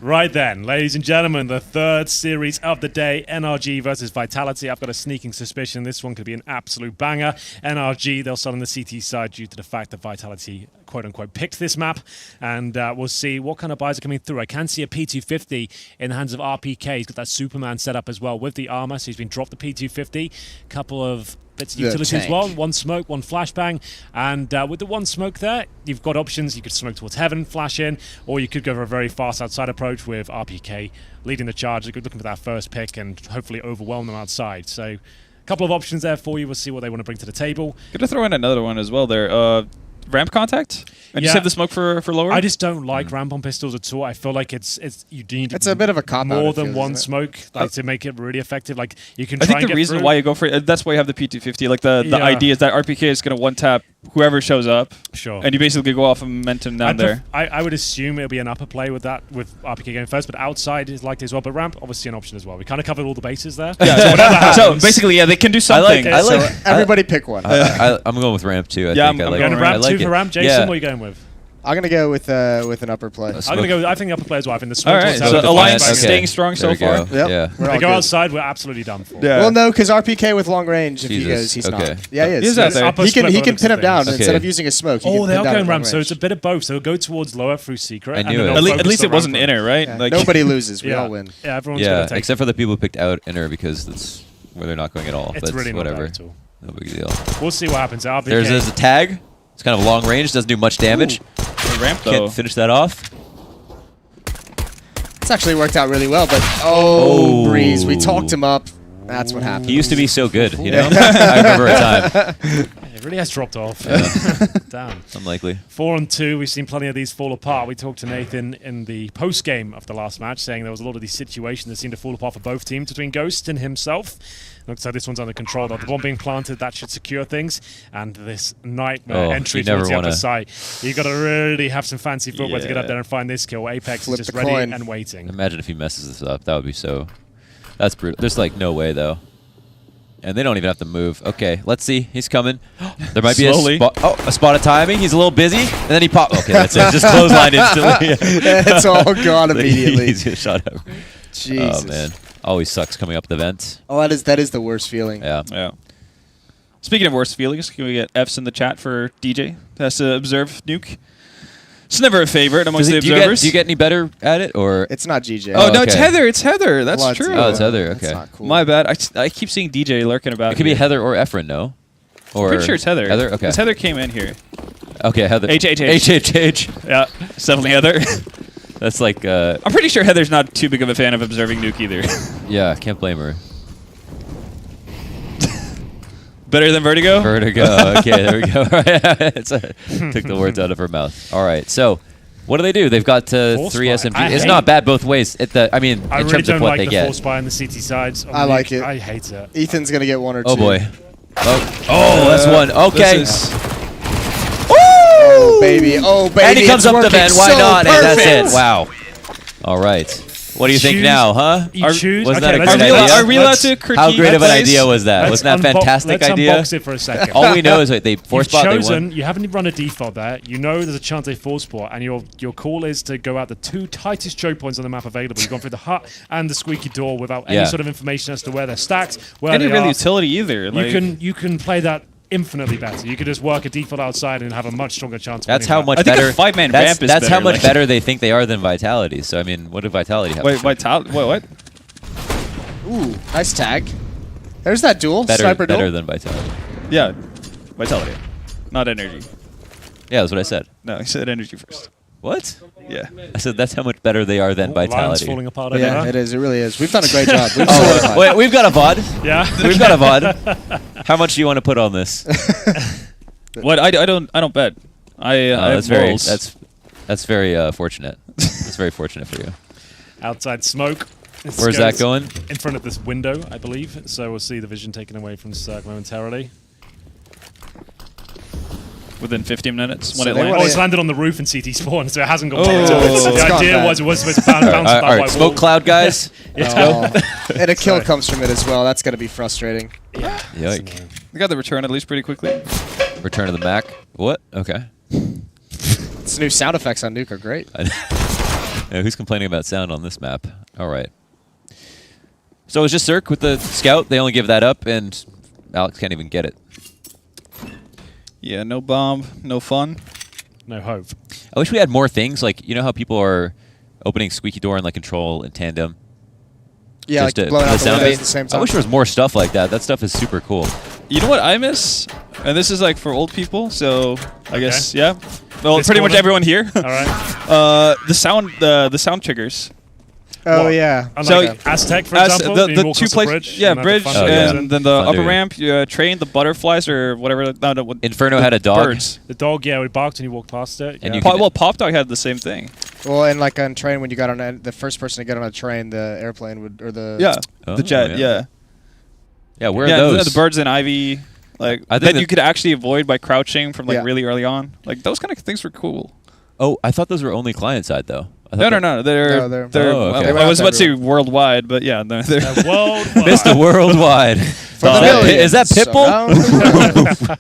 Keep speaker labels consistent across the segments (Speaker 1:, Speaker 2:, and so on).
Speaker 1: Right then, ladies and gentlemen, the third series of the day, NRG versus Vitality. I've got a sneaking suspicion this one could be an absolute banger. NRG, they'll start on the CT side due to the fact that Vitality, quote-unquote, picked this map. And we'll see what kind of buys are coming through. I can see a P250 in the hands of RPK. He's got that Superman set up as well with the armor, so he's been dropped the P250. Couple of bits of utility as well. One smoke, one flashbang. And with the one smoke there, you've got options. You could smoke towards heaven, flash in, or you could go for a very fast outside approach with RPK leading the charge. Looking for that first pick and hopefully overwhelm them outside. So a couple of options there for you. We'll see what they want to bring to the table.
Speaker 2: Good to throw in another one as well there. Ramp contact? And you save the smoke for lower?
Speaker 1: I just don't like ramp on pistols at all. I feel like you need
Speaker 3: a bit of a cop
Speaker 1: more than one smoke to make it really effective. Like you can.
Speaker 2: I think the reason why you go for it, that's why you have the P250. Like the idea is that RPK is going to one tap whoever shows up.
Speaker 1: Sure.
Speaker 2: And you basically go off of momentum down there.
Speaker 1: I would assume it'll be an upper play with that, with RPK going first, but outside is likely as well. But ramp, obviously an option as well. We kind of covered all the bases there.
Speaker 2: Yeah. So basically, yeah, they can do something.
Speaker 3: Everybody pick one.
Speaker 4: I'm going with ramp too.
Speaker 1: I'm going to ramp two for ramp. Jason, what are you going with?
Speaker 3: I'm gonna go with an upper play.
Speaker 1: I'm gonna go. I think the upper play as well. I think the smoke.
Speaker 2: All right, so Alliance staying strong so far.
Speaker 3: Yep.
Speaker 4: Yeah.
Speaker 3: We're
Speaker 1: they go outside, we're absolutely done for.
Speaker 3: Yeah. Well, no, because RPK with long range, if he goes, he's not. Yeah, he is.
Speaker 2: He's out there.
Speaker 3: He can pin him down instead of using a smoke.
Speaker 1: Oh, they are going ramp, so it's a bit of both. So they'll go towards lower through secret.
Speaker 4: I knew it.
Speaker 2: At least it wasn't inner, right?
Speaker 3: Yeah. Nobody loses. We all win.
Speaker 1: Yeah, everyone's gonna take.
Speaker 4: Except for the people who picked out inner because that's where they're not going at all.
Speaker 1: It's really
Speaker 4: whatever.
Speaker 1: not at all.
Speaker 4: No big deal.
Speaker 1: We'll see what happens.
Speaker 4: There's a tag. It's kind of long range. Doesn't do much damage.
Speaker 2: Ramp though.
Speaker 4: Can't finish that off.
Speaker 3: It's actually worked out really well, but Breeze, we talked him up. That's what happened.
Speaker 4: He used to be so good, you know? I remember a time.
Speaker 1: It really has dropped off. Damn.
Speaker 4: Unlikely.
Speaker 1: 4-on-2. We've seen plenty of these fall apart. We talked to Nathan in the post-game of the last match, saying there was a lot of these situations that seemed to fall apart for both teams between Ghost and himself. Looks like this one's under control. The bomb being planted, that should secure things. And this nightmare entry towards the other side. You've got to really have some fancy footwear to get up there and find this kill. Apex is just ready and waiting.
Speaker 4: Imagine if he messes this up. That would be so... That's brutal. There's like no way, though. And they don't even have to move. Okay, let's see. He's coming. There might be a spot of timing. He's a little busy. And then he popped. Okay, that's it. Just clothesline instantly.
Speaker 3: It's all gone immediately.
Speaker 4: He's gonna shot up.
Speaker 3: Jesus.
Speaker 4: Oh, man. Always sucks coming up the vent.
Speaker 3: Oh, that is the worst feeling.
Speaker 4: Yeah.
Speaker 2: Speaking of worst feelings, can we get Fs in the chat for DJ? Has to observe Nuke. It's never a favorite amongst the observers.
Speaker 4: Do you get any better at it, or
Speaker 3: it's not GJ?
Speaker 2: Oh, no, it's Heather. It's Heather. That's true.
Speaker 4: Oh, it's Heather. Okay.
Speaker 3: That's not cool.
Speaker 2: My bad. I keep seeing DJ lurking about.
Speaker 4: It could be Heather or Efren, no? Or
Speaker 2: pretty sure it's Heather.
Speaker 4: Heather. Okay.
Speaker 2: Because Heather came in here.
Speaker 4: Okay, Heather.
Speaker 2: H.
Speaker 4: Yeah,
Speaker 2: it's definitely Heather.
Speaker 4: That's like.
Speaker 2: I'm pretty sure Heather's not too big of a fan of observing Nuke either.
Speaker 4: Yeah, can't blame her.
Speaker 2: Better than Vertigo?
Speaker 4: Vertigo. Okay, there we go. Took the words out of her mouth. All right, so what do? They've got 3 SMGs. It's not bad both ways. I mean, in terms of what they get.
Speaker 1: I really don't like the force buy on the CT sides.
Speaker 3: I like it.
Speaker 1: I hate it.
Speaker 3: Ethan's going to get 1 or 2.
Speaker 4: Oh, boy. Oh, that's one. Okay.
Speaker 3: Oh, baby. Oh, baby.
Speaker 4: And he comes up the vent. Why not?
Speaker 3: Perfect.
Speaker 4: And that's it. Wow. All right. What do you think now, huh?
Speaker 1: You choose.
Speaker 4: Wasn't that a
Speaker 1: great
Speaker 4: idea?
Speaker 2: Are we allowed to critique?
Speaker 4: How great of an idea was that? Wasn't that a fantastic idea?
Speaker 1: Let's unbox it for a second.
Speaker 4: All we know is that they force spot.
Speaker 1: You haven't run a default there. You know there's a chance they force spot, and your call is to go out the 2 tightest choke points on the map available. You've gone through the hut and the squeaky door without any sort of information as to where they're stacked, where
Speaker 2: any
Speaker 1: they
Speaker 2: real
Speaker 1: are.
Speaker 2: utility either.
Speaker 1: You can play that infinitely better. You could just work a default outside and have a much stronger chance.
Speaker 4: That's how much
Speaker 2: better.
Speaker 4: better.
Speaker 2: I think a 5-man ramp is
Speaker 4: That's
Speaker 2: better,
Speaker 4: how much better they think they are than Vitality. So I mean, what did Vitality have?
Speaker 2: Wait, Vitality? What?
Speaker 3: Ooh, nice tag. There's that duel.
Speaker 4: Better
Speaker 3: duel.
Speaker 4: than Vitality.
Speaker 2: Yeah, Vitality, not Energy.
Speaker 4: Yeah, that's what I said.
Speaker 2: No, I said Energy first.
Speaker 4: What?
Speaker 2: Yeah.
Speaker 4: I said that's how much better they are than Vitality.
Speaker 1: Falling apart.
Speaker 3: Yeah, it is. It really is. We've done a great job.
Speaker 4: Wait, we've got a VOD.
Speaker 1: Yeah,
Speaker 4: we've got a VOD. How much do you want to put on this?
Speaker 2: What? I don't bet.
Speaker 4: That's very fortunate. That's very fortunate for you.
Speaker 1: Outside smoke.
Speaker 4: Where's that going?
Speaker 1: In front of this window, I believe. So we'll see the vision taken away from Cirque momentarily.
Speaker 2: Within 15 minutes
Speaker 3: So
Speaker 2: when it lands.
Speaker 1: Oh, it's landed on the roof in CT spawn, so it hasn't gone back.
Speaker 3: Oh,
Speaker 1: The idea was it was supposed to bounce
Speaker 4: All
Speaker 1: that
Speaker 4: right,
Speaker 1: white
Speaker 4: smoke
Speaker 1: wall.
Speaker 4: cloud, guys.
Speaker 3: And a kill comes from it as well. That's going to be frustrating.
Speaker 1: Yeah.
Speaker 4: Yike.
Speaker 2: We got the return at least pretty quickly.
Speaker 4: Return of the Mac. What? Okay.
Speaker 3: This new sound effects on Nuke are great.
Speaker 4: Who's complaining about sound on this map? All right. So it's just Cirque with the scout. They only give that up, and Alex can't even get it.
Speaker 2: Yeah, no bomb, no fun.
Speaker 1: No hope.
Speaker 4: I wish we had more things. Like, you know how people are opening squeaky door and like control and tandem?
Speaker 3: Yeah, like
Speaker 4: to
Speaker 3: blowing
Speaker 4: the
Speaker 3: out the
Speaker 4: sound
Speaker 3: windows
Speaker 4: bait?
Speaker 3: at the same time.
Speaker 4: I wish there was more stuff like that. That stuff is super cool.
Speaker 2: You know what I miss? And this is like for old people, so I guess, yeah. Well,
Speaker 1: This
Speaker 2: pretty much
Speaker 1: corner?
Speaker 2: everyone here.
Speaker 1: All right.
Speaker 2: The sound triggers.
Speaker 3: Oh,
Speaker 1: What?
Speaker 3: yeah.
Speaker 1: And
Speaker 2: So-
Speaker 1: like Aztec, for
Speaker 2: As
Speaker 1: example, you
Speaker 2: the
Speaker 1: walk
Speaker 2: two
Speaker 1: across the
Speaker 2: places,
Speaker 1: bridge,
Speaker 2: yeah,
Speaker 1: and then
Speaker 2: bridge,
Speaker 1: the fun
Speaker 4: Oh, yeah.
Speaker 1: goes in.
Speaker 2: and then the
Speaker 4: Thunder,
Speaker 2: upper
Speaker 4: yeah.
Speaker 2: ramp, train, the butterflies or whatever. No, what,
Speaker 4: Inferno
Speaker 2: the
Speaker 4: had a dog.
Speaker 2: Birds.
Speaker 1: The dog, yeah, we barked and you walked past it.
Speaker 4: And
Speaker 1: yeah.
Speaker 4: you could-
Speaker 2: Well, Pop Dog had the same thing.
Speaker 3: Well, and like on train, when you got on the first person to get on a train, the airplane would, or the
Speaker 2: Yeah,
Speaker 4: Oh,
Speaker 2: the jet.
Speaker 4: yeah.
Speaker 2: Yeah,
Speaker 4: Yeah, where are
Speaker 2: yeah.
Speaker 4: those?
Speaker 2: The birds and ivy, like
Speaker 4: I think
Speaker 2: that
Speaker 4: that-
Speaker 2: you could actually avoid by crouching from like
Speaker 3: Yeah.
Speaker 2: really early on. Like those kind of things were cool.
Speaker 4: Oh, I thought those were only client side, though. I
Speaker 2: No,
Speaker 4: thought
Speaker 2: no,
Speaker 4: that-
Speaker 2: no. They're
Speaker 3: No, they're-
Speaker 2: they're.
Speaker 4: Oh, okay.
Speaker 2: well,
Speaker 3: They went
Speaker 2: I
Speaker 3: out
Speaker 2: was
Speaker 3: to
Speaker 2: about to say
Speaker 3: everyone.
Speaker 2: worldwide, but yeah, they're
Speaker 1: Worldwide.
Speaker 4: Mr. Worldwide.
Speaker 3: For the
Speaker 4: Is that
Speaker 3: millions
Speaker 4: Pitbull?
Speaker 3: around the world.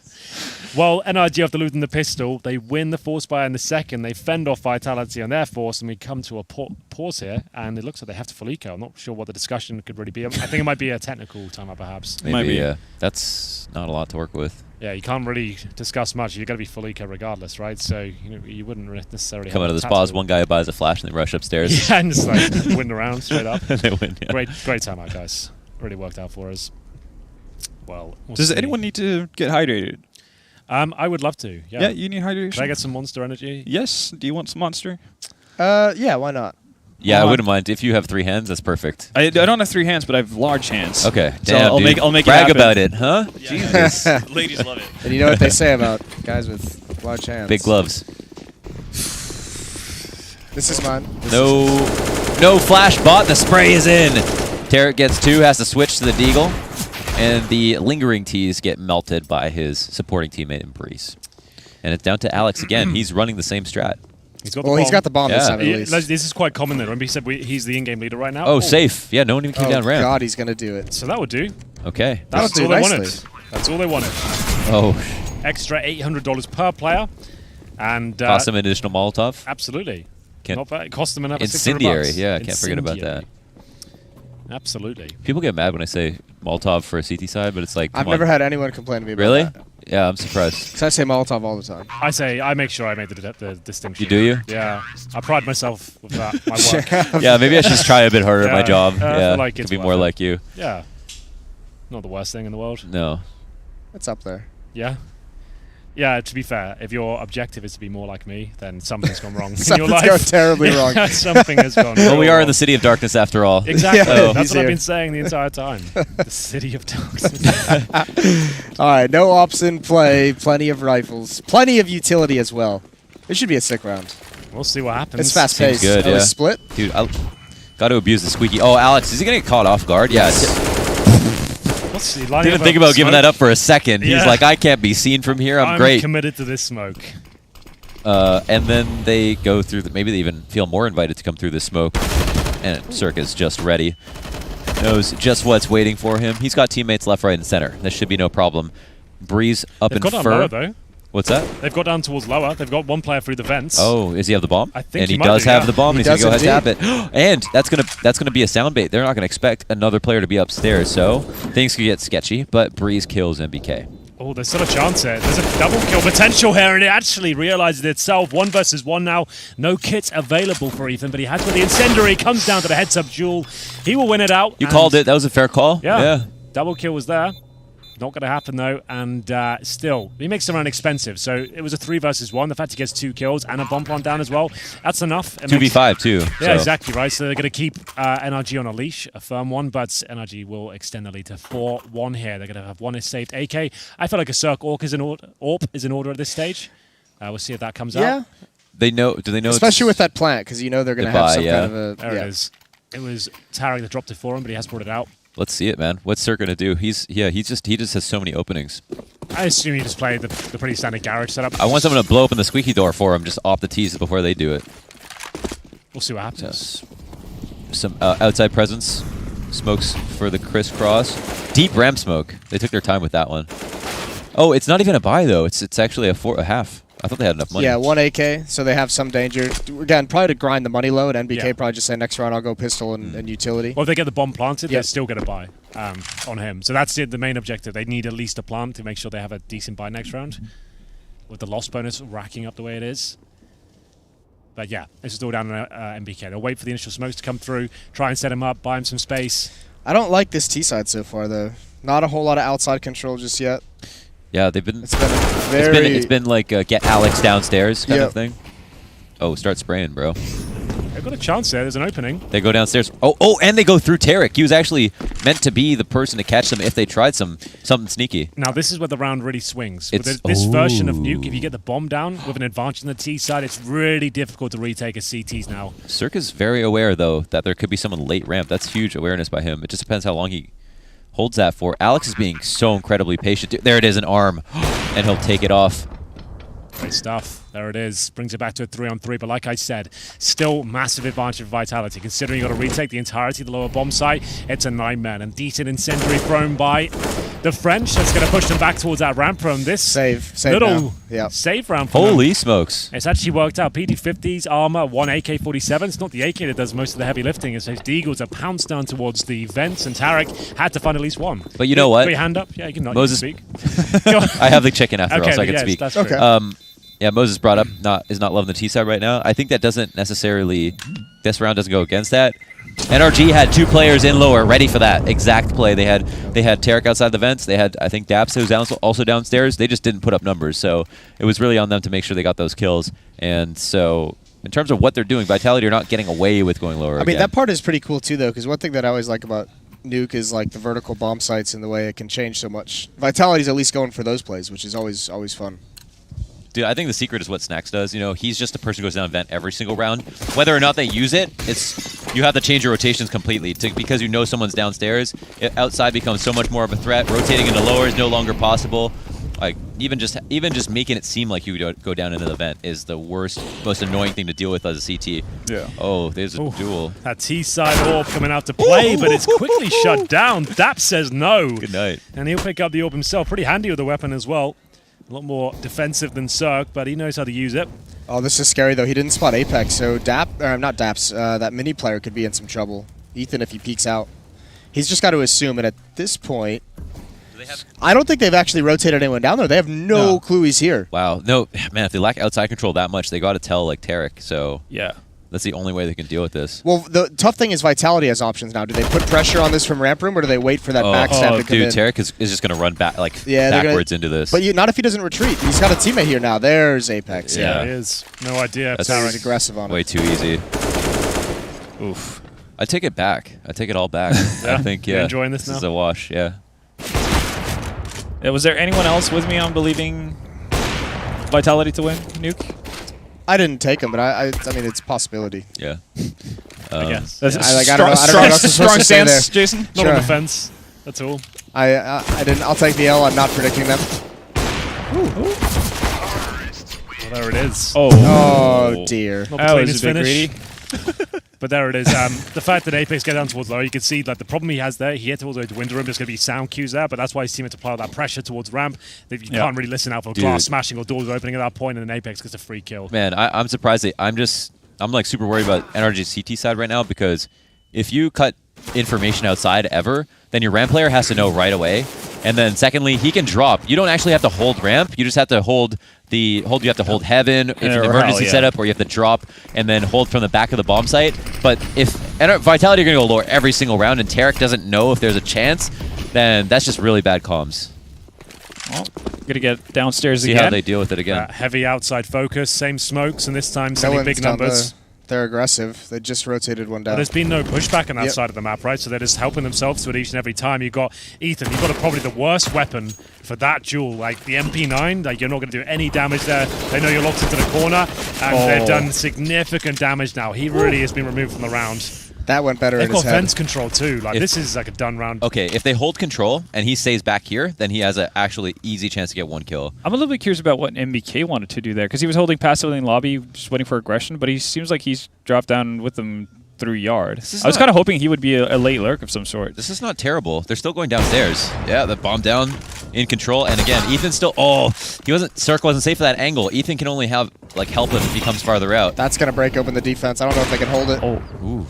Speaker 1: Well, NRG after losing the pistol, they win the force buy in the second. They fend off Vitality on their force, and we come to a pause here. And it looks like they have to full eco. I'm not sure what the discussion could really be. I think it might be a technical timeout, perhaps.
Speaker 2: Might
Speaker 4: Maybe,
Speaker 2: be.
Speaker 4: yeah. That's not a lot to work with.
Speaker 1: Yeah, you can't really discuss much. You're going to be full eco regardless, right? So you wouldn't necessarily
Speaker 4: Come
Speaker 1: have
Speaker 4: out of
Speaker 1: a
Speaker 4: this pause,
Speaker 1: tactical-
Speaker 4: one guy buys a flash and they rush upstairs.
Speaker 1: Yeah, and just like win around straight up.
Speaker 4: and they win, yeah.
Speaker 1: Great timeout, guys. Really worked out for us. Well, we'll
Speaker 2: Does
Speaker 1: see.
Speaker 2: anyone need to get hydrated?
Speaker 1: I would love to. Yeah.
Speaker 2: Yeah, you need hydration.
Speaker 1: Can I get some Monster Energy?
Speaker 2: Yes. Do you want some Monster?
Speaker 3: Yeah, why not?
Speaker 4: Yeah, I
Speaker 2: Come on.
Speaker 4: wouldn't mind. If you have 3 hands, that's perfect.
Speaker 2: I don't have 3 hands, but I have large hands.
Speaker 4: Okay.
Speaker 2: So
Speaker 4: Damn,
Speaker 2: I'll
Speaker 4: dude.
Speaker 2: make it
Speaker 4: Brag
Speaker 2: happen.
Speaker 4: about it, huh? Jesus.
Speaker 2: Ladies love it.
Speaker 3: And you know what they say about guys with large hands?
Speaker 4: Big gloves.
Speaker 3: This is mine.
Speaker 4: No flash bot. The spray is in. Tarek gets 2, has to switch to the Deagle. And the lingering tees get melted by his supporting teammate in Breeze. And it's down to Alex again. He's running the same strat.
Speaker 1: He's got
Speaker 3: Well, he's got the bomb this
Speaker 4: Yeah.
Speaker 3: time at
Speaker 1: Yeah,
Speaker 3: least.
Speaker 1: this is quite common then. Remember he said he's the in-game leader right now?
Speaker 4: Oh, safe. Yeah, no one even came
Speaker 3: Oh,
Speaker 4: down ramp.
Speaker 3: God, he's going to do it.
Speaker 1: So that would do.
Speaker 4: Okay.
Speaker 3: That'll
Speaker 1: That's
Speaker 3: do
Speaker 1: all they
Speaker 3: nicely.
Speaker 1: wanted. That's all they wanted.
Speaker 4: Oh,
Speaker 1: Extra $800 per player. And
Speaker 4: cost him an additional Molotov.
Speaker 1: absolutely.
Speaker 4: Can't-
Speaker 1: Not bad. It cost them another
Speaker 4: Incendiary.
Speaker 1: $600.
Speaker 4: Yeah, I can't forget about that.
Speaker 1: Absolutely.
Speaker 4: People get mad when I say Molotov for a CT side, but it's like, come
Speaker 3: I've
Speaker 4: on.
Speaker 3: never had anyone complain to me about
Speaker 4: Really?
Speaker 3: that.
Speaker 4: Yeah, I'm surprised.
Speaker 3: 'Cause I say Molotov all the time.
Speaker 1: I make sure I make the distinction.
Speaker 4: You do you?
Speaker 1: Yeah. I pride myself with that, my work.
Speaker 4: Yeah, maybe I should just try a bit harder at my
Speaker 1: Yeah,
Speaker 4: job.
Speaker 1: I
Speaker 4: Yeah,
Speaker 1: feel like
Speaker 4: to
Speaker 1: it's
Speaker 4: be
Speaker 1: worth
Speaker 4: more
Speaker 1: it.
Speaker 4: like you.
Speaker 1: Yeah. Not the worst thing in the world.
Speaker 4: No.
Speaker 3: It's up there.
Speaker 1: Yeah. Yeah, to be fair, if your objective is to be more like me, then something's gone wrong in your
Speaker 3: Something's
Speaker 1: life.
Speaker 3: gone terribly wrong.
Speaker 1: Something has gone
Speaker 4: Well, we
Speaker 1: real
Speaker 4: are in
Speaker 1: wrong.
Speaker 4: the city of darkness after all.
Speaker 1: Exactly.
Speaker 3: Yeah,
Speaker 1: That's what
Speaker 3: easier.
Speaker 1: I've been saying the entire time. The city of darkness.
Speaker 3: All right, no ops in play, plenty of rifles, plenty of utility as well. It should be a sick round.
Speaker 1: We'll see what happens.
Speaker 3: It's fast
Speaker 4: Seems
Speaker 3: paced.
Speaker 4: good,
Speaker 3: Oh,
Speaker 4: yeah.
Speaker 3: split.
Speaker 4: Dude, I got to abuse the squeaky. Oh, Alex, is he going to get caught off guard? Yeah.
Speaker 1: What's he lining
Speaker 4: Didn't
Speaker 1: up
Speaker 4: think
Speaker 1: a
Speaker 4: about giving
Speaker 1: smoke?
Speaker 4: that up for a second. He's
Speaker 1: Yeah.
Speaker 4: like, I can't be seen from here. I'm great.
Speaker 1: committed to this smoke.
Speaker 4: And then they go through. Maybe they even feel more invited to come through the smoke. And Circa's just ready. Knows just what's waiting for him. He's got teammates left, right, and center. This should be no problem. Breeze up
Speaker 1: They've
Speaker 4: in
Speaker 1: got down
Speaker 4: fur.
Speaker 1: lower, though.
Speaker 4: What's that?
Speaker 1: They've got down towards lower. They've got one player through the vents.
Speaker 4: Oh, does he have the bomb?
Speaker 1: I think
Speaker 4: and
Speaker 1: he
Speaker 4: he
Speaker 1: might
Speaker 4: does
Speaker 1: do,
Speaker 4: have
Speaker 1: yeah.
Speaker 4: the bomb.
Speaker 3: He
Speaker 4: And he's gonna
Speaker 3: does
Speaker 4: go ahead to tap it. And that's gonna be a sound bait. They're not gonna expect another player to be upstairs, so things could get sketchy. But Breeze kills MBK.
Speaker 1: Oh, there's still a chance here. There's a double kill potential here, and it actually realizes itself. 1 versus 1 now. No kits available for Ethan, but he has got the incendiary. Comes down to the heads-up duel. He will win it out.
Speaker 4: You
Speaker 1: and
Speaker 4: called it. That was a fair call.
Speaker 1: Yeah. Double kill was there. Not going to happen, though. And still, he makes the round expensive. So it was a 3 versus 1. The fact he gets 2 kills and a bomb plant down as well, that's enough. It makes-
Speaker 4: 2v5 too.
Speaker 1: Yeah,
Speaker 4: so.
Speaker 1: exactly, right. So they're going to keep NRG on a leash, a firm one, but NRG will extend the lead to 4-1 here. They're going to have one is saved. AK, I feel like a Cirque Orc is in order, AWP is in order at this stage. We'll see if that comes
Speaker 3: Yeah,
Speaker 1: out.
Speaker 4: They know. Do they know?
Speaker 3: especially
Speaker 4: it's-
Speaker 3: with that plant, because you know they're going to
Speaker 4: Goodbye,
Speaker 3: have some
Speaker 4: yeah.
Speaker 3: kind of a.
Speaker 1: There it is. It was Tarek that dropped it for him, but he has brought it out.
Speaker 4: Let's see it, man. What's Cirque gonna do? He just has so many openings.
Speaker 1: I assume he just played the pretty standard garage setup.
Speaker 4: I want someone to blow open the squeaky door for him, just off the tees before they do it.
Speaker 1: We'll see what happens.
Speaker 4: Yes. Some outside presence. Smokes for the crisscross. Deep ramp smoke. They took their time with that one. Oh, it's not even a buy though. It's actually a half. I thought they had enough money.
Speaker 3: Yeah, 1 AK, so they have some danger. Again, probably to grind the money low, and NBK
Speaker 1: Yeah.
Speaker 3: probably just say next round I'll go pistol and utility.
Speaker 1: Well, if they get the bomb planted, they're
Speaker 3: Yep.
Speaker 1: still going to buy on him. So that's the main objective. They need at least a plant to make sure they have a decent buy next round. With the loss bonus racking up the way it is. But yeah, this is all down on NBK. They'll wait for the initial smokes to come through, try and set him up, buy him some space.
Speaker 3: I don't like this T side so far, though. Not a whole lot of outside control just yet.
Speaker 4: Yeah, they've been.
Speaker 3: It's been very.
Speaker 4: It's been like get Alex downstairs kind
Speaker 3: Yep.
Speaker 4: of thing. Oh, start spraying, bro.
Speaker 1: They've got a chance there. There's an opening.
Speaker 4: They go downstairs. Oh, and they go through Tarek. He was actually meant to be the person to catch them if they tried something sneaky.
Speaker 1: Now, this is where the round really swings. With
Speaker 4: It's-
Speaker 1: this version of
Speaker 4: Ooh.
Speaker 1: Nuke, if you get the bomb down with an advantage on the T side, it's really difficult to retake a CTs now.
Speaker 4: Circa's very aware, though, that there could be someone late ramp. That's huge awareness by him. It just depends how long he holds that for. Alex is being so incredibly patient. There it is, an arm, and he'll take it off.
Speaker 1: Great stuff. There it is. Brings it back to a 3-on-3. But like I said, still massive advantage for Vitality. Considering you've got to retake the entirety of the lower bomb site, it's a nightmare. And decent incendiary thrown by the French. That's going to push them back towards that ramp from this
Speaker 3: Save
Speaker 1: little
Speaker 3: now. Yeah.
Speaker 1: save round for them.
Speaker 4: Holy smokes.
Speaker 1: It's actually worked out. PD-50s, armor, 1 AK-47. It's not the AK that does most of the heavy lifting. It's those Deagles that pounce down towards the vents, and Tarek had to find at least one.
Speaker 4: But you know what?
Speaker 1: Got your hand up? Yeah, you can not
Speaker 4: Moses-
Speaker 1: speak. Go on.
Speaker 4: I have the chicken after all,
Speaker 1: Okay,
Speaker 4: so I can
Speaker 1: yes,
Speaker 4: speak.
Speaker 1: that's
Speaker 3: Okay.
Speaker 1: fair.
Speaker 4: Yeah, Moses brought up is not loving the T side right now. I think that doesn't necessarily, this round doesn't go against that. NRG had 2 players in lower ready for that exact play. They had Tarek outside the vents. They had, I think, Daps who was also downstairs. They just didn't put up numbers, so it was really on them to make sure they got those kills. And so, in terms of what they're doing, Vitality are not getting away with going lower.
Speaker 3: I mean,
Speaker 4: again.
Speaker 3: that part is pretty cool, too, though, because one thing that I always like about Nuke is like the vertical bomb sites and the way it can change so much. Vitality's at least going for those plays, which is always fun.
Speaker 4: Dude, I think the secret is what Snacks does. You know, he's just the person who goes down vent every single round. Whether or not they use it, you have to change your rotations completely because you know someone's downstairs. Outside becomes so much more of a threat. Rotating into lower is no longer possible. Like even just making it seem like you go down into the vent is the worst, most annoying thing to deal with as a CT.
Speaker 2: Yeah.
Speaker 4: Oh, there's a duel.
Speaker 1: That T-side orb coming out to play, but it's quickly shut down. Dap says no.
Speaker 4: Good night.
Speaker 1: And he'll pick up the orb himself. Pretty handy with the weapon as well. A lot more defensive than Cirque, but he knows how to use it.
Speaker 3: Oh, this is scary, though. He didn't spot Apex, so not Daps, that mini player could be in some trouble. Ethan, if he peeks out. He's just got to assume, and at this point, I don't think they've actually rotated anyone down there. They have no clue he's here.
Speaker 4: Wow. No, man, if they lack outside control that much, they got to tell, like, Tarek. So
Speaker 2: Yeah.
Speaker 4: that's the only way they can deal with this.
Speaker 3: Well, the tough thing is Vitality has options now. Do they put pressure on this from ramp room, or do they wait for that backstab to come
Speaker 4: dude,
Speaker 3: in?
Speaker 4: Tarek is just going to run back,
Speaker 3: Yeah, they're
Speaker 4: backwards into this.
Speaker 3: But not if he doesn't retreat. He's got a teammate here now. There's Apex.
Speaker 4: Yeah.
Speaker 1: It is. No idea.
Speaker 4: That's
Speaker 3: He's
Speaker 1: Tarek.
Speaker 3: aggressive on
Speaker 4: Way
Speaker 3: it.
Speaker 4: too easy.
Speaker 2: Oof.
Speaker 4: I take it back. I take it all back. I think,
Speaker 1: You're
Speaker 4: yeah.
Speaker 1: enjoying this
Speaker 4: This
Speaker 1: now?
Speaker 4: is a wash, yeah.
Speaker 2: Was there anyone else with me on believing Vitality to win, Nuke?
Speaker 3: I didn't take him, but I mean, it's a possibility.
Speaker 4: Yeah.
Speaker 1: I guess.
Speaker 2: That's
Speaker 3: I don't know what else I'm supposed
Speaker 2: strong
Speaker 3: to say there.
Speaker 2: stance, Jason.
Speaker 1: Not
Speaker 3: Sure.
Speaker 1: on the fence. That's all.
Speaker 3: I didn't. I'll take the L. I'm not predicting them.
Speaker 1: Well, there it is.
Speaker 3: Oh dear.
Speaker 1: Not the
Speaker 2: That was
Speaker 1: cleanest
Speaker 2: a bit
Speaker 1: finish.
Speaker 2: greedy.
Speaker 1: But there it is. The fact that Apex get down towards low, you can see like the problem he has there. He hit towards the window room. There's going to be sound cues there, but that's why he's teaming to apply that pressure towards ramp. That you can't really listen out for glass smashing or doors opening at that point, and then Apex gets a free kill.
Speaker 4: Man, I'm surprised. I'm like super worried about NRG's CT side right now because if you cut information outside ever, then your ramp player has to know right away. And then secondly, he can drop. You don't actually have to hold ramp. You just have to hold you have to hold heaven if you're in emergency setup, or you have to drop and then hold from the back of the bomb site. But if Vitality are going to go lower every single round and Tarek doesn't know if there's a chance, then that's just really bad comms.
Speaker 2: Well, gonna get downstairs
Speaker 4: See
Speaker 2: again.
Speaker 4: how they deal with it again.
Speaker 1: Heavy outside focus, same smokes, and this time
Speaker 3: No
Speaker 1: sending
Speaker 3: one's
Speaker 1: big
Speaker 3: done
Speaker 1: numbers.
Speaker 3: They're aggressive. They just rotated one
Speaker 1: But
Speaker 3: down.
Speaker 1: there's been no pushback on that
Speaker 3: Yep.
Speaker 1: side of the map, right? So they're just helping themselves to it each and every time. You've got Ethan, you've got probably the worst weapon for that duel. Like the MP9, like you're not going to do any damage there. They know you're locked into the corner, and they've done significant damage now. He really has been removed from the round.
Speaker 3: That went better
Speaker 1: They've
Speaker 3: in his
Speaker 1: got
Speaker 3: head.
Speaker 1: fence control too. Like this is like a done round.
Speaker 4: Okay, if they hold control and he stays back here, then he has an actually easy chance to get one kill.
Speaker 2: I'm a little bit curious about what MBK wanted to do there, because he was holding passively in lobby, just waiting for aggression, but he seems like he's dropped down with them through yard. I was kind of hoping he would be a late lurk of some sort.
Speaker 4: This is not terrible. They're still going downstairs. Yeah, the bomb down. in control. And again, Ethan still. Oh, Cirque wasn't safe for that angle. Ethan can only have like help him if he comes farther out.
Speaker 3: That's gonna break open the defense. I don't know if they can hold it.
Speaker 2: Oh,
Speaker 4: Ooh.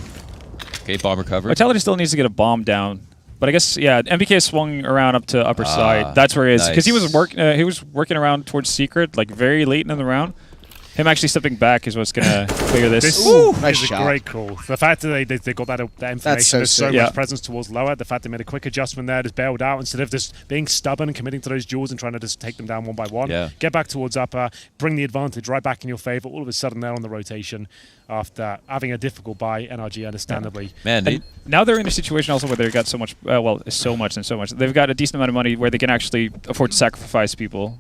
Speaker 4: Okay, bomb recovered.
Speaker 2: Vitality still needs to get a bomb down. But I guess, yeah, MBK swung around up to upper side. That's where he is. Because
Speaker 4: Nice.
Speaker 2: he was working around towards Secret, like very late in the round. Him actually stepping back is what's going to clear this.
Speaker 1: This
Speaker 3: Nice
Speaker 1: is
Speaker 3: shot.
Speaker 1: a great call. The fact that they got that information, there's so
Speaker 3: sick.
Speaker 1: much presence towards lower. The fact they made a quick adjustment there, just bailed out instead of just being stubborn and committing to those duels and trying to just take them down one by one.
Speaker 4: Yeah.
Speaker 1: Get back towards upper, bring the advantage right back in your favor. All of a sudden, they're on the rotation after having a difficult buy. NRG, understandably.
Speaker 4: Man, dude.
Speaker 2: Now they're in a situation also where they've got so much, so much. They've got a decent amount of money where they can actually afford to sacrifice people,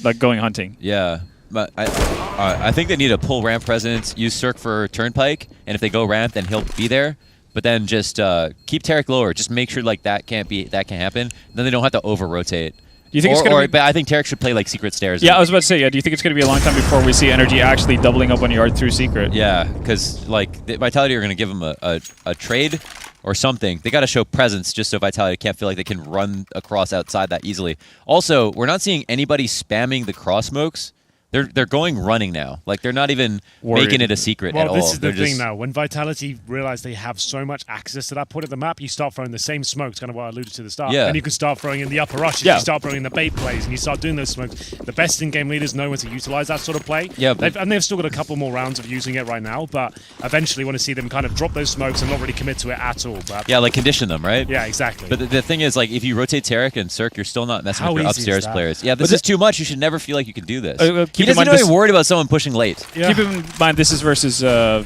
Speaker 2: like going hunting.
Speaker 4: Yeah. But I think they need to pull ramp presence, use Cirque for Turnpike, and if they go ramp, then he'll be there. But then just keep Tarek lower. Just make sure like that can't happen. Then they don't have to over rotate.
Speaker 2: Do you think it's going to be?
Speaker 4: But I think Tarek should play like Secret Stairs.
Speaker 2: Yeah, I was about to say. Yeah, do you think it's going to be a long time before we see NRG actually doubling up on yard through Secret?
Speaker 4: Yeah, because like Vitality are going to give him a trade or something. They got to show presence just so Vitality can't feel like they can run across outside that easily. Also, we're not seeing anybody spamming the cross smokes. They're going running now. Like they're not even making it a secret at all.
Speaker 1: Well, this is the thing now. When Vitality realize they have so much access to that point of the map, you start throwing the same smokes, kind of what I alluded to at the start.
Speaker 4: Yeah.
Speaker 1: And you can start throwing in the upper rushes, you start throwing in the bait plays, and you start doing those smokes. The best in-game leaders know when to utilize that sort of play.
Speaker 4: Yeah,
Speaker 1: they've still got a couple more rounds of using it right now, but eventually want to see them kind of drop those smokes and not really commit to it at all. But
Speaker 4: yeah, like condition them, right?
Speaker 1: yeah, exactly.
Speaker 4: But the thing is, like, if you rotate Tarek and Cirque, you're still not messing
Speaker 1: How
Speaker 4: with your
Speaker 1: easy is
Speaker 4: upstairs
Speaker 1: that?
Speaker 4: players. Yeah, this is too much. You should never feel like you can do this.
Speaker 2: keep
Speaker 4: He
Speaker 2: in
Speaker 4: doesn't
Speaker 2: mind
Speaker 4: know
Speaker 2: this-
Speaker 4: you're worried about someone pushing late.
Speaker 1: Yeah.
Speaker 2: Keep in mind this is versus, the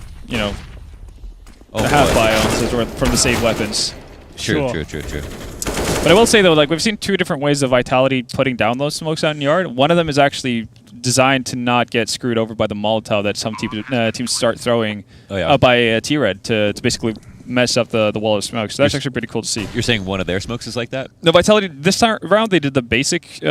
Speaker 2: half biomes from the save weapons.
Speaker 4: True.
Speaker 2: But I will say though, like we've seen two different ways of Vitality putting down those smokes out in yard. One of them is actually designed to not get screwed over by the Molotov that some teams start throwing by T-Red to basically mess up the wall of smoke. So that's actually pretty cool to see.
Speaker 4: You're saying one of their smokes is like that?
Speaker 2: No, Vitality this time round they did the basically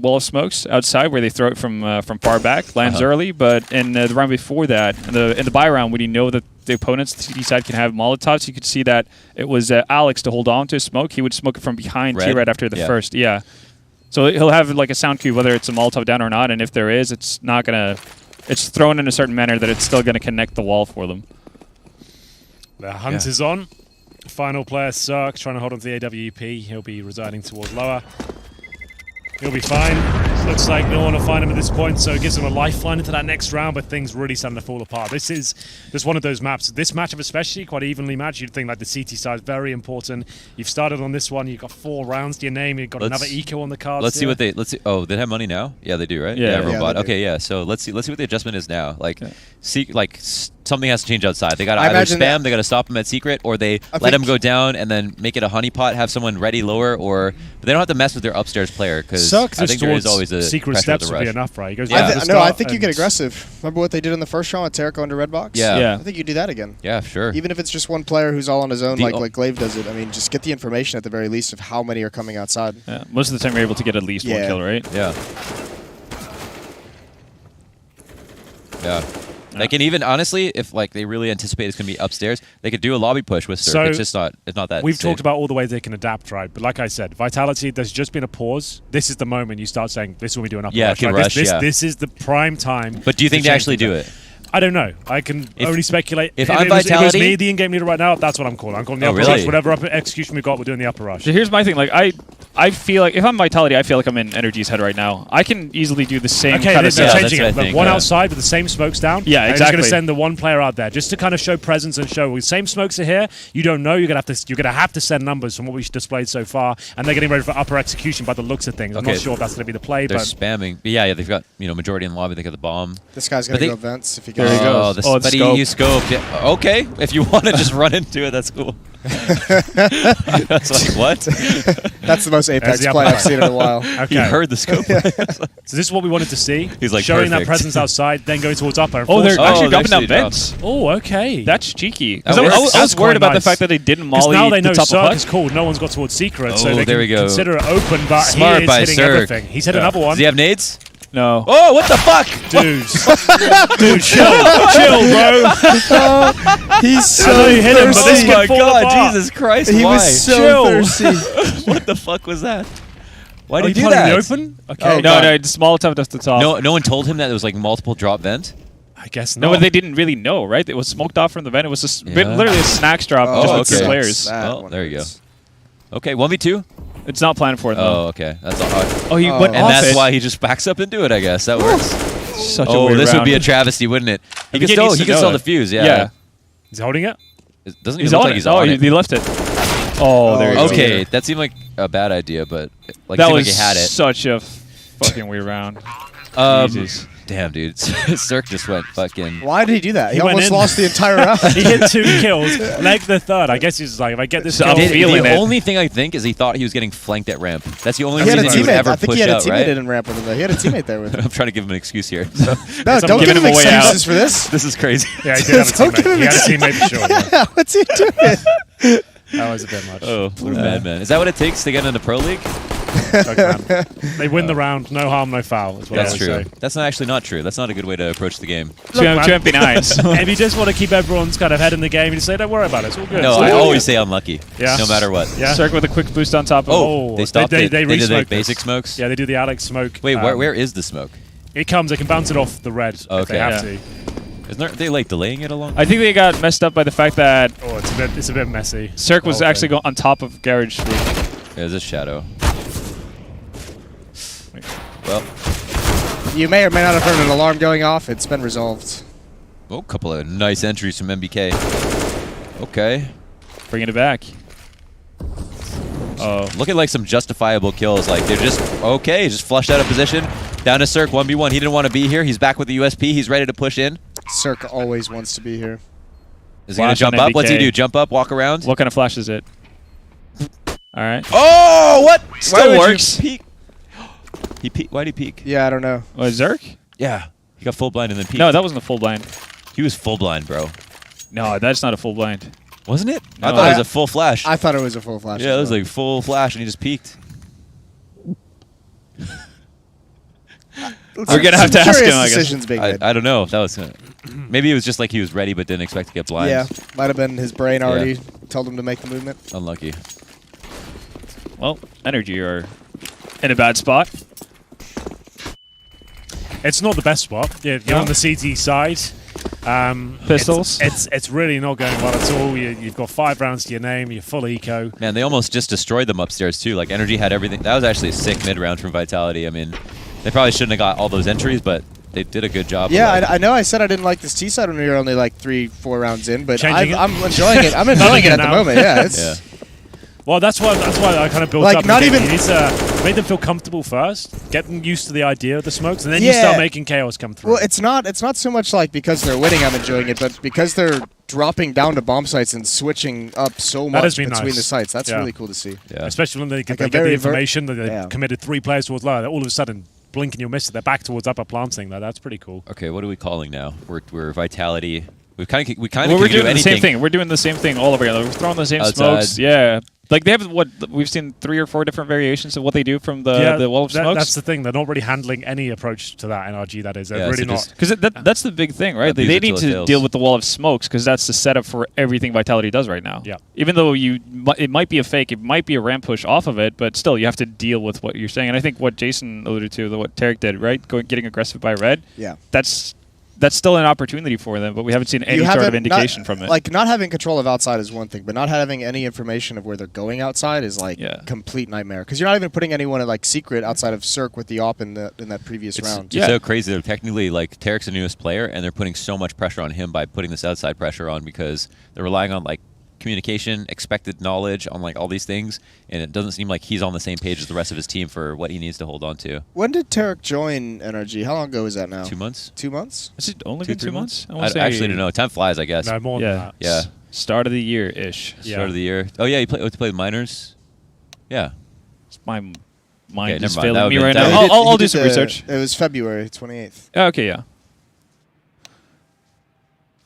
Speaker 2: wall of smokes outside where they throw it from far back, lands early. But in the round before that, in the buy round, when you know that the opponents, the CT side, can have Molotovs, you could see that it was Alex to hold on to his smoke. He would smoke it from behind T-Red after the first. Yeah. So he'll have like a sound cue whether it's a Molotov down or not, and if there is, it's not gonna. It's thrown in a certain manner that it's still gonna connect the wall for them.
Speaker 1: The hunt is on. Final player, Cirque, trying to hold on to the AWP. He'll be residing towards lower. He'll be fine. Looks like no one will find him at this point, so it gives him a lifeline into that next round, but things really starting to fall apart. This is just one of those maps. This matchup especially, quite evenly matched. You'd think like the CT side is very important. You've started on this one. You've got 4 rounds to your name. You've got another eco on the cards.
Speaker 4: Let's see what they. Let's see. Oh, they have money now. Yeah, they do, right?
Speaker 2: Yeah,
Speaker 4: everyone bought.
Speaker 3: they do.
Speaker 4: Okay, yeah. So let's see what the adjustment is now. Like, something has to change outside. They got to
Speaker 3: I
Speaker 4: either
Speaker 3: imagine
Speaker 4: spam, they got to stop him at secret, or they let him go down and then make it a honeypot, have someone ready lower, but they don't have to mess with their upstairs player because I think there is always a
Speaker 1: secret
Speaker 4: pressure
Speaker 1: steps
Speaker 4: of the
Speaker 1: would be
Speaker 4: rush.
Speaker 1: enough, right? He goes
Speaker 4: Yeah.
Speaker 1: right to the
Speaker 3: No, I
Speaker 1: start
Speaker 3: think you get
Speaker 1: and-
Speaker 3: aggressive. Remember what they did in the first round with Tarek under red box?
Speaker 4: Yeah.
Speaker 3: I think you do that again.
Speaker 4: Yeah, sure.
Speaker 3: Even if it's just one player who's all on his own,
Speaker 4: The
Speaker 3: like Glaive does it. I mean, just get the information at the very least of how many are coming outside.
Speaker 2: Yeah. Most of the time you're able to get at least one kill, right?
Speaker 4: Yeah. Yeah. They can even, honestly, if like they really anticipate it's going to be upstairs, they could do a lobby push with Cirque.
Speaker 1: So,
Speaker 4: it's just not that
Speaker 1: We've
Speaker 4: safe.
Speaker 1: talked about all the ways they can adapt, right? But like I said, Vitality, there's just been a pause. This is the moment you start saying, this is when we do an upper rush.
Speaker 4: can
Speaker 1: Like,
Speaker 4: rush,
Speaker 1: this is the prime time.
Speaker 4: But do you think
Speaker 1: to
Speaker 4: they
Speaker 1: change
Speaker 4: actually
Speaker 1: things
Speaker 4: do
Speaker 1: up.
Speaker 4: it?
Speaker 1: I don't know. I can only speculate.
Speaker 4: If
Speaker 1: it
Speaker 4: I'm
Speaker 1: was
Speaker 4: Vitality-
Speaker 1: me, the in-game leader right now, that's what I'm calling. I'm calling the upper
Speaker 4: really?
Speaker 1: rush. Whatever upper execution we've got, we're doing the upper rush.
Speaker 2: So here's my thing. Like I feel like if I'm Vitality, I feel like I'm in NRG's head right now. I can easily do the same
Speaker 1: Okay,
Speaker 2: kind of
Speaker 1: they're
Speaker 4: Yeah,
Speaker 2: stuff.
Speaker 1: changing
Speaker 4: that's
Speaker 1: it.
Speaker 4: what I
Speaker 1: But
Speaker 4: think,
Speaker 1: one
Speaker 4: yeah.
Speaker 1: outside with the same smokes down.
Speaker 2: Yeah,
Speaker 1: and
Speaker 2: exactly.
Speaker 1: He's going to send the one player out there just to kind of show presence and show well, same smokes are here. You don't know. You're going to have to send numbers from what we've displayed so far, and they're getting ready for upper execution by the looks of things. I'm
Speaker 4: Okay.
Speaker 1: not sure if that's going to be the play,
Speaker 4: They're
Speaker 1: but
Speaker 4: spamming. But yeah, they've got majority in lobby. They got the bomb.
Speaker 3: This guy's
Speaker 4: But
Speaker 3: going to
Speaker 4: they-
Speaker 3: go vents if he
Speaker 2: There
Speaker 3: goes.
Speaker 2: he goes.
Speaker 4: The,
Speaker 2: Oh, the
Speaker 4: but
Speaker 2: scope.
Speaker 4: he scoped. Yeah. Okay, if you want to just run into it, that's cool. That's like what?
Speaker 3: That's the most Apex
Speaker 1: the
Speaker 3: play
Speaker 1: upper
Speaker 3: I've seen in a while.
Speaker 1: okay.
Speaker 4: You heard the scope.
Speaker 1: So this is what we wanted to see.
Speaker 4: He's like,
Speaker 1: showing that
Speaker 4: perfect.
Speaker 1: presence outside, then going towards upper. And
Speaker 2: Oh, they're
Speaker 1: forcing-
Speaker 2: actually
Speaker 4: they
Speaker 2: dropping down
Speaker 4: actually dropped.
Speaker 2: vents.
Speaker 1: Oh, okay.
Speaker 2: That's cheeky.
Speaker 4: That
Speaker 2: Because I
Speaker 4: works.
Speaker 2: was
Speaker 1: That's
Speaker 2: worried
Speaker 1: quite
Speaker 2: about the
Speaker 1: nice.
Speaker 2: fact that they didn't
Speaker 1: Because
Speaker 2: molly
Speaker 1: now they know
Speaker 2: the top of
Speaker 1: Cirque
Speaker 2: Huck.
Speaker 1: is cool. No one's got towards secret, so
Speaker 4: Oh,
Speaker 1: they
Speaker 4: there
Speaker 1: can
Speaker 4: we go.
Speaker 1: consider it open. But
Speaker 4: Smart
Speaker 1: he is
Speaker 4: by
Speaker 1: hitting
Speaker 4: Cirque.
Speaker 1: everything. He's hit another one.
Speaker 4: Does he have nades?
Speaker 2: No.
Speaker 4: Oh, what the fuck?
Speaker 1: Dude, chill, bro.
Speaker 3: He's
Speaker 1: I know you hit him, but
Speaker 3: thirsty.
Speaker 1: this
Speaker 4: Oh my
Speaker 1: can fall
Speaker 4: god,
Speaker 1: apart.
Speaker 4: Jesus Christ!
Speaker 3: He
Speaker 4: why?
Speaker 3: was so
Speaker 1: Chill.
Speaker 3: thirsty.
Speaker 4: What the fuck was that? Why
Speaker 1: Are
Speaker 4: did
Speaker 1: you
Speaker 4: he do
Speaker 1: planning
Speaker 4: that?
Speaker 1: the open? Okay.
Speaker 3: Oh,
Speaker 2: No,
Speaker 3: God.
Speaker 2: no, it's Molotov at the top.
Speaker 4: No one told him that there was like multiple drop vent.
Speaker 1: I guess
Speaker 2: No,
Speaker 1: not.
Speaker 2: but they didn't really know, right? It was smoked off from the vent. It was just
Speaker 4: Yeah.
Speaker 2: literally a snacks drop
Speaker 3: Oh,
Speaker 2: just with
Speaker 4: okay.
Speaker 2: two players.
Speaker 3: That
Speaker 4: Oh,
Speaker 3: one
Speaker 4: there you
Speaker 3: hurts.
Speaker 4: Okay, 1v2.
Speaker 2: It's not planned for it,
Speaker 4: Oh,
Speaker 2: though.
Speaker 4: okay. That's all.
Speaker 2: Oh, he
Speaker 3: Oh.
Speaker 2: went
Speaker 4: And
Speaker 2: off
Speaker 4: that's
Speaker 2: it.
Speaker 4: why he just backs up and do it. I guess that works.
Speaker 2: Such a
Speaker 4: Oh,
Speaker 2: weird
Speaker 4: this would be a
Speaker 2: round.
Speaker 4: travesty, wouldn't it? He
Speaker 2: think
Speaker 4: can
Speaker 2: he needs to
Speaker 4: still
Speaker 2: know
Speaker 4: the
Speaker 2: it.
Speaker 4: fuse. Yeah.
Speaker 2: Yeah.
Speaker 1: He's holding it.
Speaker 4: It doesn't
Speaker 2: He's
Speaker 4: even look
Speaker 2: on
Speaker 4: like
Speaker 2: it.
Speaker 4: he's
Speaker 2: Oh,
Speaker 4: on it.
Speaker 2: he left it. Oh, there you
Speaker 3: Oh,
Speaker 2: go.
Speaker 4: Okay, that seemed like a bad idea, but like
Speaker 2: That
Speaker 4: seemed
Speaker 2: was
Speaker 4: like he had it.
Speaker 2: such a fucking weird round. Jesus.
Speaker 4: Damn, dude. Cirque just went fucking.
Speaker 3: Why did he do that? He
Speaker 1: He went
Speaker 3: almost
Speaker 1: in.
Speaker 3: lost the entire round.
Speaker 1: He hit 2 kills, leg the third. I guess he's just like, if I get this
Speaker 2: So
Speaker 1: kill,
Speaker 2: I'm feeling
Speaker 4: the
Speaker 2: it.
Speaker 4: only thing I think is he thought he was getting flanked at ramp. That's the only
Speaker 3: He had a
Speaker 4: reason he would
Speaker 3: teammate.
Speaker 4: ever
Speaker 3: I think
Speaker 4: push
Speaker 3: he had a
Speaker 4: out,
Speaker 3: teammate
Speaker 4: right?
Speaker 3: in ramp with him, though. He had a teammate there with him.
Speaker 4: I'm trying to give him an excuse here. So,
Speaker 3: No,
Speaker 1: I'm
Speaker 3: don't
Speaker 2: giving
Speaker 3: give
Speaker 2: him
Speaker 3: him
Speaker 2: a way out.
Speaker 3: excuses for this.
Speaker 4: this is crazy.
Speaker 1: yeah, he did have a
Speaker 3: Don't give
Speaker 1: teammate.
Speaker 3: him
Speaker 1: He had a teammate for sure. Yeah.
Speaker 3: Yeah, what's he doing?
Speaker 1: That was a bit much.
Speaker 4: Oh, blue madman. Is that what it takes to get into pro league?
Speaker 1: Okay, they win the round, no harm, no foul. Is what I
Speaker 4: That's
Speaker 1: always
Speaker 4: true.
Speaker 1: say.
Speaker 4: That's not actually not true. That's not a good way to approach the game.
Speaker 2: Two
Speaker 1: man.
Speaker 2: MP9s.
Speaker 1: If you just want to keep everyone's kind of head in the game, you just say, don't worry about it. It's all good.
Speaker 4: No,
Speaker 1: It's all
Speaker 4: I
Speaker 1: good.
Speaker 4: always say unlucky.
Speaker 1: Yeah.
Speaker 4: No matter what.
Speaker 1: Yeah.
Speaker 2: Cirque with a quick boost on top of
Speaker 4: Oh, they stopped it. They did
Speaker 1: re-smoked
Speaker 4: like
Speaker 1: this.
Speaker 4: basic smokes.
Speaker 1: Yeah, they do the Alex smoke.
Speaker 4: Wait, where is the smoke?
Speaker 1: It comes, they can bounce it off the red if
Speaker 4: Okay.
Speaker 1: they have
Speaker 2: Yeah.
Speaker 1: to.
Speaker 4: Isn't there, they like delaying it a long?
Speaker 2: I think they got messed up by the fact that
Speaker 1: Oh, it's a bit messy.
Speaker 2: Cirque was
Speaker 1: The whole
Speaker 2: actually
Speaker 1: thing.
Speaker 2: on top of Garage.
Speaker 4: Yeah, there's a shadow. Well,
Speaker 3: You may or may not have heard an alarm going off. It's been resolved.
Speaker 4: oh, a couple of nice entries from MBK. Okay.
Speaker 2: Bringing it back. Oh.
Speaker 4: Looking like some justifiable kills. Like, they're just, okay, just flushed out of position. Down to Cirque, 1v1. He didn't want to be here. He's back with the USP. He's ready to push in.
Speaker 3: Cirque always wants to be here.
Speaker 4: Is he going to
Speaker 2: Flash on
Speaker 4: jump up? What's he
Speaker 2: MBK.
Speaker 4: do? Jump up, walk around?
Speaker 2: What kind of flash is it? All right.
Speaker 4: Oh, what?
Speaker 2: Still
Speaker 4: Why would you
Speaker 2: works.
Speaker 4: peek? He peek. Why'd he peek?
Speaker 3: Yeah, I don't know.
Speaker 2: Was Zerk?
Speaker 4: Yeah. He got full blind and then peeked.
Speaker 2: No, that wasn't a full blind.
Speaker 4: He was full blind, bro.
Speaker 2: No, that's not a full blind.
Speaker 4: Wasn't it? I
Speaker 2: No.
Speaker 4: thought it was a full flash.
Speaker 3: I thought it was a full flash.
Speaker 4: Yeah,
Speaker 3: as
Speaker 4: it was
Speaker 3: well.
Speaker 4: like full flash and he just peeked.
Speaker 2: We're gonna have to
Speaker 3: Some
Speaker 2: ask him,
Speaker 3: curious
Speaker 2: I guess.
Speaker 3: decisions being made.
Speaker 4: I don't know if that was... maybe it was just like he was ready but didn't expect to get blind.
Speaker 3: Yeah, might have been his brain
Speaker 4: Yeah.
Speaker 3: already told him to make the movement.
Speaker 4: Unlucky.
Speaker 2: Well, NRG are in a bad spot.
Speaker 1: It's not the best spot. Yeah, you're on the CT side.
Speaker 2: Pistols.
Speaker 1: It's really not going well at all. You've got 5 rounds to your name. You're full eco.
Speaker 4: Man, they almost just destroyed them upstairs too. Like, NRG had everything. That was actually a sick mid-round from Vitality. I mean, they probably shouldn't have got all those entries, but they did a good job. of,
Speaker 3: Yeah,
Speaker 4: like-
Speaker 3: I know I said I didn't like this T side when we were only like 3-4 rounds in, but
Speaker 1: Changing it?
Speaker 3: I'm enjoying it. I'm enjoying it at the
Speaker 1: now.
Speaker 3: moment. Yeah, it's
Speaker 4: Yeah.
Speaker 1: Well, that's why I kind of built
Speaker 3: Like,
Speaker 1: up.
Speaker 3: not
Speaker 1: and
Speaker 3: even-
Speaker 1: you need to make them feel comfortable first, get them used to the idea of the smokes, and then you
Speaker 3: Yeah.
Speaker 1: start making chaos come through.
Speaker 3: well, it's not so much like because they're winning I'm enjoying it, but because they're dropping down to bomb sites and switching up so much
Speaker 1: has been
Speaker 3: between
Speaker 1: nice.
Speaker 3: the sites. That's
Speaker 1: Yeah.
Speaker 3: really cool to see.
Speaker 4: Yeah.
Speaker 1: Especially when they
Speaker 3: Like
Speaker 1: get
Speaker 3: a
Speaker 1: the
Speaker 3: very
Speaker 1: information that they've
Speaker 3: yeah.
Speaker 1: committed 3 players towards lower. All of a sudden, blink and you'll miss it. They're back towards upper planting. That's pretty cool.
Speaker 4: Okay, what are we calling now? We're Vitality. We kind of
Speaker 2: Well,
Speaker 4: can
Speaker 2: we're
Speaker 4: do
Speaker 2: doing the
Speaker 4: anything.
Speaker 2: same thing. We're doing the same thing all over again. We're throwing the same
Speaker 4: Outside.
Speaker 2: smokes. Yeah. Like, they have, what, we've seen 3 or 4 different variations of what they do from the wall of smokes.
Speaker 1: That's the thing. They're not really handling any approach to that NRG. That is, they're
Speaker 4: Yeah,
Speaker 2: Because
Speaker 1: really not.
Speaker 2: that's the big thing, right? They
Speaker 4: Abuse it
Speaker 2: need
Speaker 4: till it
Speaker 2: to
Speaker 4: fails.
Speaker 2: deal with the wall of smokes because that's the setup for everything Vitality does right now.
Speaker 1: Yeah.
Speaker 2: Even though it might be a fake, it might be a ramp push off of it, but still, you have to deal with what you're saying. And I think what Jason alluded to, what Tarek did, right? Getting aggressive by red.
Speaker 3: Yeah.
Speaker 2: That's still an opportunity for them, but we haven't seen any sort of
Speaker 3: haven't-
Speaker 2: indication
Speaker 3: not-
Speaker 2: from it.
Speaker 3: Like, not having control of outside is one thing, but not having any information of where they're going outside is like
Speaker 2: Yeah.
Speaker 3: complete nightmare. Because you're not even putting anyone at like secret outside of Cirque with the op in that previous round.
Speaker 2: Yeah.
Speaker 4: It's so crazy. They're technically, like, Tarek's the newest player, and they're putting so much pressure on him by putting this outside pressure on because they're relying on, like, communication, expected knowledge on, like, all these things, and it doesn't seem like he's on the same page as the rest of his team for what he needs to hold on to.
Speaker 3: When did Tarek join NRG? How long ago was that now?
Speaker 4: 2 months?
Speaker 3: 2 months?
Speaker 2: Has it only
Speaker 4: 2,
Speaker 2: been
Speaker 4: 3
Speaker 2: 2 months?
Speaker 4: I
Speaker 2: wanna say
Speaker 4: actually don't know. Time flies, I guess.
Speaker 1: No more
Speaker 2: Yeah.
Speaker 1: than that.
Speaker 4: Yeah.
Speaker 2: Start of the year-ish.
Speaker 1: Yeah.
Speaker 4: Start of the year. Oh, yeah, he played the minors? Yeah.
Speaker 2: My mind
Speaker 4: Okay,
Speaker 2: is
Speaker 4: never mind. That
Speaker 2: failing
Speaker 4: would've
Speaker 2: me
Speaker 4: been-
Speaker 2: right
Speaker 4: that
Speaker 2: now.
Speaker 4: would've-
Speaker 2: I'll
Speaker 3: He
Speaker 2: do
Speaker 3: did
Speaker 2: some
Speaker 3: the-
Speaker 2: research.
Speaker 3: It was February 28th.
Speaker 2: Okay, yeah.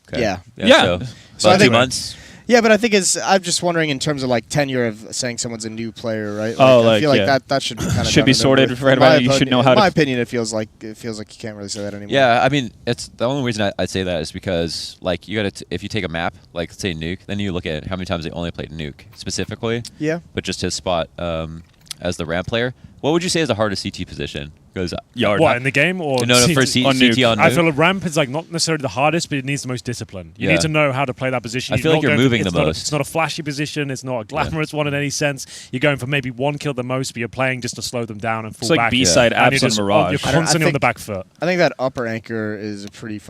Speaker 4: Okay.
Speaker 3: Yeah.
Speaker 2: Yeah.
Speaker 4: So,
Speaker 3: So I
Speaker 4: about 2
Speaker 3: think-
Speaker 4: months.
Speaker 3: Yeah, but I think I'm just wondering in terms of like tenure of saying someone's a new player, right?
Speaker 2: Oh,
Speaker 3: I
Speaker 2: like,
Speaker 3: feel like
Speaker 2: yeah.
Speaker 3: that should be kind of
Speaker 2: Should be sorted right about it. You should know how
Speaker 3: In
Speaker 2: to-
Speaker 3: my opinion, it feels like you can't really say that anymore.
Speaker 4: Yeah, I mean, it's the only reason I'd say that is because, like, you gotta if you take a map, like, say Nuke, then you look at how many times they only played Nuke specifically.
Speaker 3: Yeah.
Speaker 4: But just his spot as the ramp player. What would you say is the hardest CT position? Because
Speaker 2: Yard.
Speaker 1: What, in the game? Or
Speaker 4: no,
Speaker 1: CT?
Speaker 4: for
Speaker 2: on
Speaker 4: CT
Speaker 2: Nuke.
Speaker 4: on
Speaker 1: I
Speaker 4: Nuke.
Speaker 1: feel a ramp is like not necessarily the hardest, but it needs the most discipline. You need to know how to play that position.
Speaker 4: I feel like you're moving the most.
Speaker 1: It's not a flashy position. It's not a glamorous one in any sense. You're going for maybe one kill the most, but you're playing just to slow them down and fall
Speaker 2: It's like
Speaker 1: back.
Speaker 2: B-side
Speaker 1: And
Speaker 2: apps
Speaker 1: you're
Speaker 2: on
Speaker 1: just
Speaker 2: Mirage.
Speaker 1: You're constantly on the back foot.
Speaker 3: I think that upper anchor is a pretty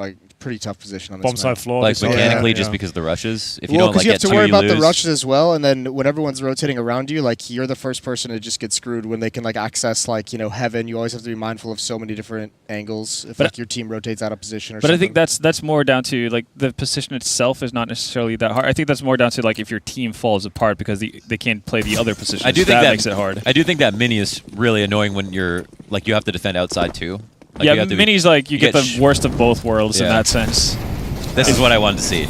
Speaker 3: tough position on this
Speaker 1: Bomb side
Speaker 3: map.
Speaker 1: floor.
Speaker 4: like mechanically,
Speaker 1: yeah.
Speaker 4: just because of the rushes. If you
Speaker 3: Well,
Speaker 4: don't like
Speaker 3: you have
Speaker 4: get
Speaker 3: to
Speaker 4: two,
Speaker 3: worry about the
Speaker 4: lose.
Speaker 3: rushes as well, and then when everyone's rotating around you, like you're the first person to just get screwed when they can like access like heaven. You always have to be mindful of so many different angles if like your team rotates out of position or
Speaker 2: But
Speaker 3: something.
Speaker 2: I think that's more down to like the position itself is not necessarily that hard. I think that's more down to like if your team falls apart because they can't play the other position.
Speaker 4: I do think that
Speaker 2: makes it hard.
Speaker 4: I do think that mini is really annoying when you're like you have to defend outside too. Like,
Speaker 2: yeah,
Speaker 4: you have to
Speaker 2: mini's like you get the worst of both worlds in
Speaker 4: Yeah.
Speaker 2: that sense.
Speaker 4: This is what I wanted to see.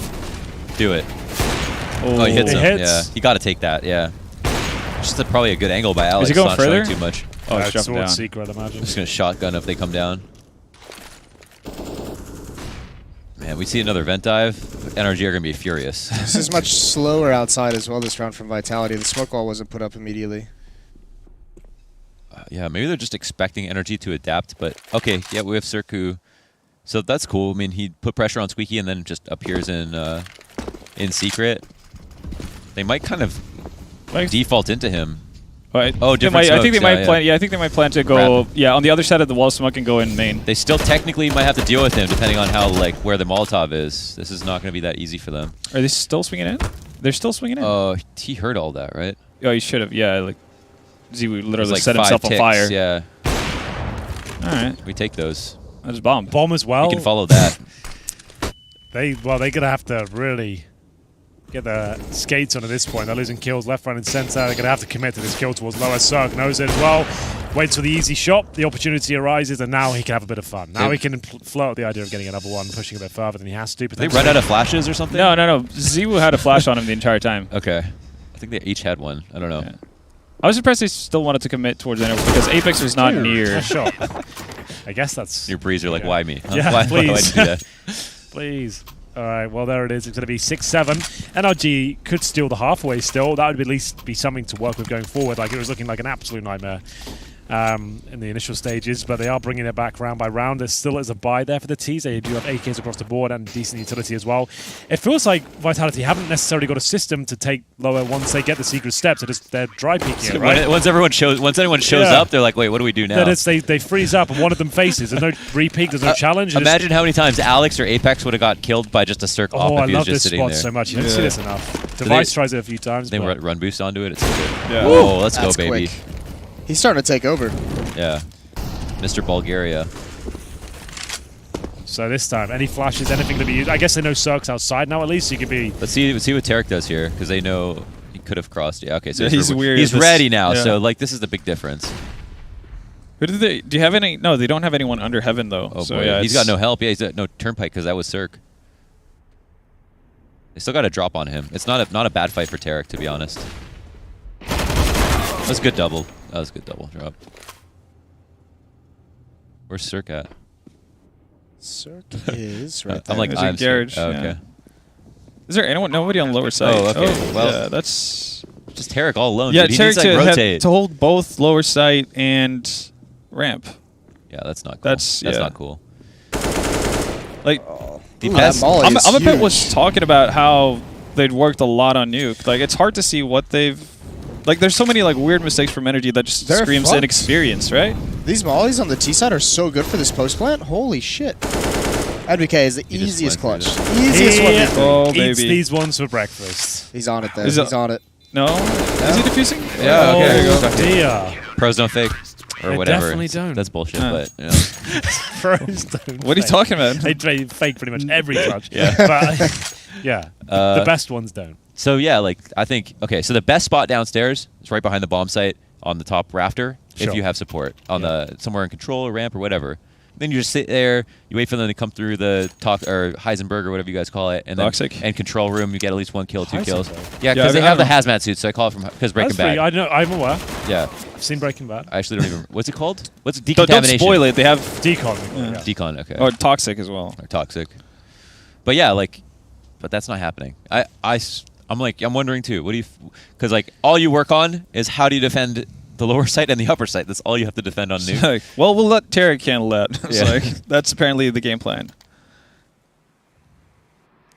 Speaker 4: Do it. Oh, he hits
Speaker 1: It
Speaker 4: him.
Speaker 1: hits.
Speaker 4: Yeah, he got to take that. Yeah. Just probably a good angle by Alex.
Speaker 2: he going
Speaker 4: not showing
Speaker 2: further?
Speaker 4: too much.
Speaker 2: Oh, it's
Speaker 1: That's
Speaker 2: jumping down.
Speaker 1: secret, I imagine.
Speaker 4: Just gonna shotgun if they come down. Man, we see another vent dive. NRG are gonna be furious.
Speaker 3: this is much slower outside as well this round from Vitality. The smoke wall wasn't put up immediately.
Speaker 4: Yeah, maybe they're just expecting NRG to adapt. But okay, yeah, we have Circu. So that's cool. I mean, he put pressure on Squeaky and then just appears in secret. They might kind of default into him.
Speaker 2: Right.
Speaker 4: Oh, different
Speaker 2: I think they
Speaker 4: smokes,
Speaker 2: might
Speaker 4: yeah.
Speaker 2: plan. Yeah, I think they might plan to go. Yeah, on the other side of the wall, smoke and go in main.
Speaker 4: They still technically might have to deal with him depending on how where the Molotov is. This is not going to be that easy for them.
Speaker 2: Are they still swinging in? They're still swinging in.
Speaker 4: Oh, he heard all that, right?
Speaker 2: Oh, he should have. Yeah, like Z would
Speaker 4: It was
Speaker 2: literally
Speaker 4: like
Speaker 2: set
Speaker 4: 5
Speaker 2: himself on
Speaker 4: ticks,
Speaker 2: fire.
Speaker 4: Yeah,
Speaker 2: All right,
Speaker 4: we take those.
Speaker 2: that's bomb.
Speaker 1: Bomb as well.
Speaker 4: We can follow that.
Speaker 1: They're gonna have to really get their skates on at this point. They're losing kills left, right, and center. They're gonna have to commit to this kill towards lower. Cirque knows it as well. Waits for the easy shot. The opportunity arises, and now he can have a bit of fun. Now he can float the idea of getting another one, pushing a bit further than he has to.
Speaker 4: They run out of flashes or something?
Speaker 2: No. Ziwu had a flash on him the entire time.
Speaker 4: Okay. I think they each had one. I don't know.
Speaker 2: Yeah. I was impressed they still wanted to commit towards the network because Apex was not near.
Speaker 1: Nice shot. I guess that's...
Speaker 4: Your breeze are like,
Speaker 1: Yeah.
Speaker 4: why me?
Speaker 1: Yeah,
Speaker 4: why
Speaker 1: please.
Speaker 4: would I do that?
Speaker 1: Please. All right, well, there it is. It's going to be 6-7. NRG could steal the halfway still. That would at least be something to work with going forward. Like, it was looking like an absolute nightmare in the initial stages, but they are bringing it back round by round. There still is a buy there for the Ts. They do have AKs across the board and decent utility as well. It feels like Vitality haven't necessarily got a system to take lower once they get the secret steps. They're dry peeking it, right?
Speaker 4: Once anyone shows
Speaker 1: Yeah.
Speaker 4: up, they're like, wait, what do we do now?
Speaker 1: That is, they freeze up and one of them faces. There's no re-peek, there's no challenge.
Speaker 4: Imagine how many times Alex or Apex would have got killed by just a circle
Speaker 1: Oh,
Speaker 4: off
Speaker 1: I
Speaker 4: if he was
Speaker 1: love
Speaker 4: just
Speaker 1: this
Speaker 4: sitting
Speaker 1: spot
Speaker 4: there.
Speaker 1: so much. You don't see this enough. Device tries it a few times.
Speaker 4: They
Speaker 1: but
Speaker 4: run boost onto it. It's so good.
Speaker 2: Yeah.
Speaker 4: Whoa, let's go,
Speaker 3: That's
Speaker 4: baby.
Speaker 3: quick. He's starting to take over.
Speaker 4: Yeah. Mr. Bulgaria.
Speaker 1: So this time, any flashes, anything to be used? I guess they know Cirque's outside now at least, so you could be...
Speaker 4: Let's see what Tarek does here, because they know he could have crossed. Yeah, okay, so
Speaker 2: Yeah, he's weird.
Speaker 4: He's
Speaker 2: This-
Speaker 4: ready now,
Speaker 2: yeah.
Speaker 4: so like this is the big difference.
Speaker 2: Who did they? Do you have any? No, they don't have anyone under heaven though.
Speaker 4: Oh
Speaker 2: so
Speaker 4: boy,
Speaker 2: yeah,
Speaker 4: he's got no help. Yeah, he's got no turnpike because that was Cirque. They still got a drop on him. It's not a bad fight for Tarek, to be honest. That was a good double. That was a good double drop. Where's Cirque at?
Speaker 3: Cirque is right there.
Speaker 4: I'm like,
Speaker 2: There's a
Speaker 4: I'm
Speaker 2: garage,
Speaker 4: Cirque. Oh,
Speaker 2: yeah.
Speaker 4: okay.
Speaker 2: Is there anyone? Nobody on lower side.
Speaker 4: Oh, okay. Well,
Speaker 2: yeah, that's
Speaker 4: just Tarek all alone.
Speaker 2: yeah.
Speaker 4: Dude. He
Speaker 2: Tarek
Speaker 4: needs to like, rotate.
Speaker 2: to hold both lower side and ramp.
Speaker 4: Yeah, that's not cool.
Speaker 2: That's- yeah.
Speaker 4: not cool.
Speaker 2: Like
Speaker 4: The
Speaker 3: Ooh,
Speaker 4: best.
Speaker 3: that molly is
Speaker 2: I'm a bit was
Speaker 3: huge.
Speaker 2: talking about how they'd worked a lot on Nuke. Like it's hard to see what they've. Like there's so many like weird mistakes from Energy that just
Speaker 3: They're
Speaker 2: screams
Speaker 3: fucked.
Speaker 2: inexperience, right?
Speaker 3: These mollies on the T side are so good for this post plant. Holy shit. AdVK is the
Speaker 4: He just
Speaker 3: easiest
Speaker 4: went
Speaker 3: clutch.
Speaker 4: through
Speaker 3: Easiest one. to-
Speaker 2: Oh
Speaker 1: Eats
Speaker 2: baby.
Speaker 1: these ones for breakfast.
Speaker 3: He's on it there.
Speaker 2: Is
Speaker 3: He's
Speaker 2: it-
Speaker 3: on it.
Speaker 2: No, is he defusing?
Speaker 4: Yeah, okay, there you go.
Speaker 1: Oh, dear.
Speaker 4: Pros don't fake, or
Speaker 1: They
Speaker 4: whatever.
Speaker 1: definitely don't.
Speaker 4: That's bullshit,
Speaker 2: Yeah.
Speaker 4: but you know.
Speaker 1: Pros don't
Speaker 2: What are you
Speaker 1: fake.
Speaker 2: talking about?
Speaker 1: They fake pretty much every clutch.
Speaker 4: Yeah.
Speaker 1: But, yeah. The best ones don't.
Speaker 4: So yeah, like I think okay. So the best spot downstairs is right behind the bomb site on the top rafter.
Speaker 1: Sure.
Speaker 4: If you have support on
Speaker 1: Yeah.
Speaker 4: the somewhere in control or ramp or whatever, then you just sit there. You wait for them to come through the or Heisenberg or whatever you guys call it, and then
Speaker 2: Toxic?
Speaker 4: and control room. You get at least 1 kill, 2 kills.
Speaker 1: Heisenberg?
Speaker 4: Yeah,
Speaker 2: Yeah,
Speaker 4: because
Speaker 2: I
Speaker 4: they have the
Speaker 2: don't know.
Speaker 4: hazmat suits. So I call it from because Breaking
Speaker 1: That's pretty,
Speaker 4: Bad.
Speaker 1: I know. I'm aware.
Speaker 4: Yeah,
Speaker 1: I've seen Breaking Bad.
Speaker 4: I actually don't even. What's it called? What's it?
Speaker 2: Don't
Speaker 4: Decontamination.
Speaker 2: spoil it. They have
Speaker 1: Decon.
Speaker 2: Yeah.
Speaker 1: Yeah.
Speaker 4: Decon. Okay.
Speaker 2: or toxic as well.
Speaker 4: Or toxic. But yeah, like, but that's not happening. I'm wondering too. What do you? Because like all you work on is how do you defend the lower site and the upper site. That's all you have to defend on Nuke.
Speaker 2: Like, well, we'll let Tarek handle that. It's
Speaker 4: Yeah.
Speaker 2: like, that's apparently the game plan.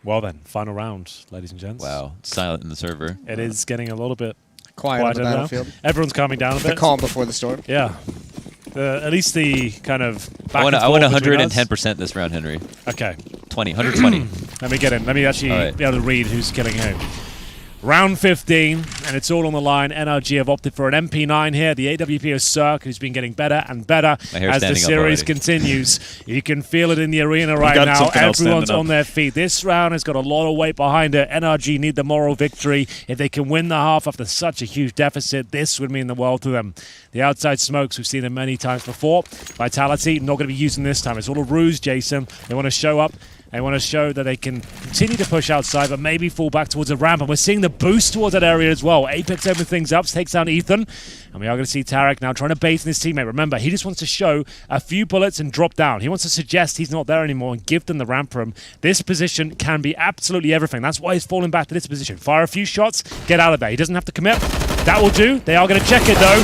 Speaker 1: Well then, final round, ladies and gents.
Speaker 4: Wow, silent in the server.
Speaker 1: It is getting a little bit
Speaker 3: Quiet on the
Speaker 1: quieter now.
Speaker 3: battlefield.
Speaker 1: Everyone's calming down a
Speaker 3: The
Speaker 1: bit.
Speaker 3: calm before the storm.
Speaker 1: Yeah. At least the kind of back
Speaker 4: I want
Speaker 1: and forth between us.
Speaker 4: 110% this round, Henry.
Speaker 1: Okay.
Speaker 4: 120.
Speaker 1: Let me get in. Let me actually
Speaker 4: All right.
Speaker 1: be able to read who's killing who. Round 15, and it's all on the line. NRG have opted for an MP9 here. The AWP of Cirque, who's been getting better and better
Speaker 4: My hair's
Speaker 1: as the
Speaker 4: standing up
Speaker 1: series
Speaker 4: already.
Speaker 1: continues. You can feel it in the arena right
Speaker 2: got
Speaker 1: now.
Speaker 2: something else
Speaker 1: Everyone's
Speaker 2: standing up.
Speaker 1: on their feet. This round has got a lot of weight behind it. NRG need the moral victory. If they can win the half after such a huge deficit, this would mean the world to them. The outside smokes, we've seen them many times before. Vitality, not going to be using this time. It's all a ruse, Jason. They want to show up. They want to show that they can continue to push outside, but maybe fall back towards a ramp. And we're seeing the boost towards that area as well. Apex opens things up, takes down Ethan. And we are going to see Tarek now trying to bait in his teammate. Remember, he just wants to show a few bullets and drop down. He wants to suggest he's not there anymore and give them the ramp room. This position can be absolutely everything. That's why he's falling back to this position. Fire a few shots, get out of there. He doesn't have to commit. That will do. They are going to check it, though.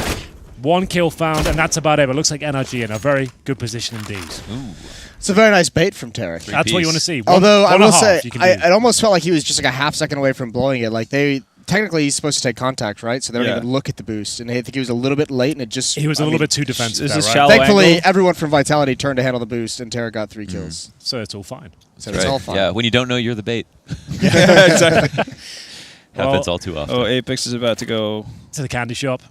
Speaker 1: 1 kill found, and that's about it. But it looks like NRG in a very good position indeed.
Speaker 4: Ooh.
Speaker 3: It's a very nice bait from Tarek.
Speaker 1: That's what you want to see.
Speaker 3: Although I
Speaker 1: one and a
Speaker 3: will
Speaker 1: half
Speaker 3: say,
Speaker 1: you can do.
Speaker 3: it almost felt like he was just like a half second away from blowing it. Like technically he's supposed to take contact, right? So they don't
Speaker 2: Yeah.
Speaker 3: even look at the boost. And I think he was a little bit late, and it just
Speaker 1: He was a little bit too defensive
Speaker 2: Is
Speaker 1: there,
Speaker 2: this
Speaker 1: right?
Speaker 2: shallow
Speaker 3: Thankfully,
Speaker 2: angle?
Speaker 3: everyone from Vitality turned to handle the boost, and Tarek got 3 kills.
Speaker 1: So it's all fine.
Speaker 3: So
Speaker 4: Right.
Speaker 3: it's all fine.
Speaker 4: Yeah, when you don't know, you're the bait.
Speaker 2: Exactly.
Speaker 4: Happens all too often.
Speaker 2: Oh, Apex is about to go.
Speaker 1: To the candy shop.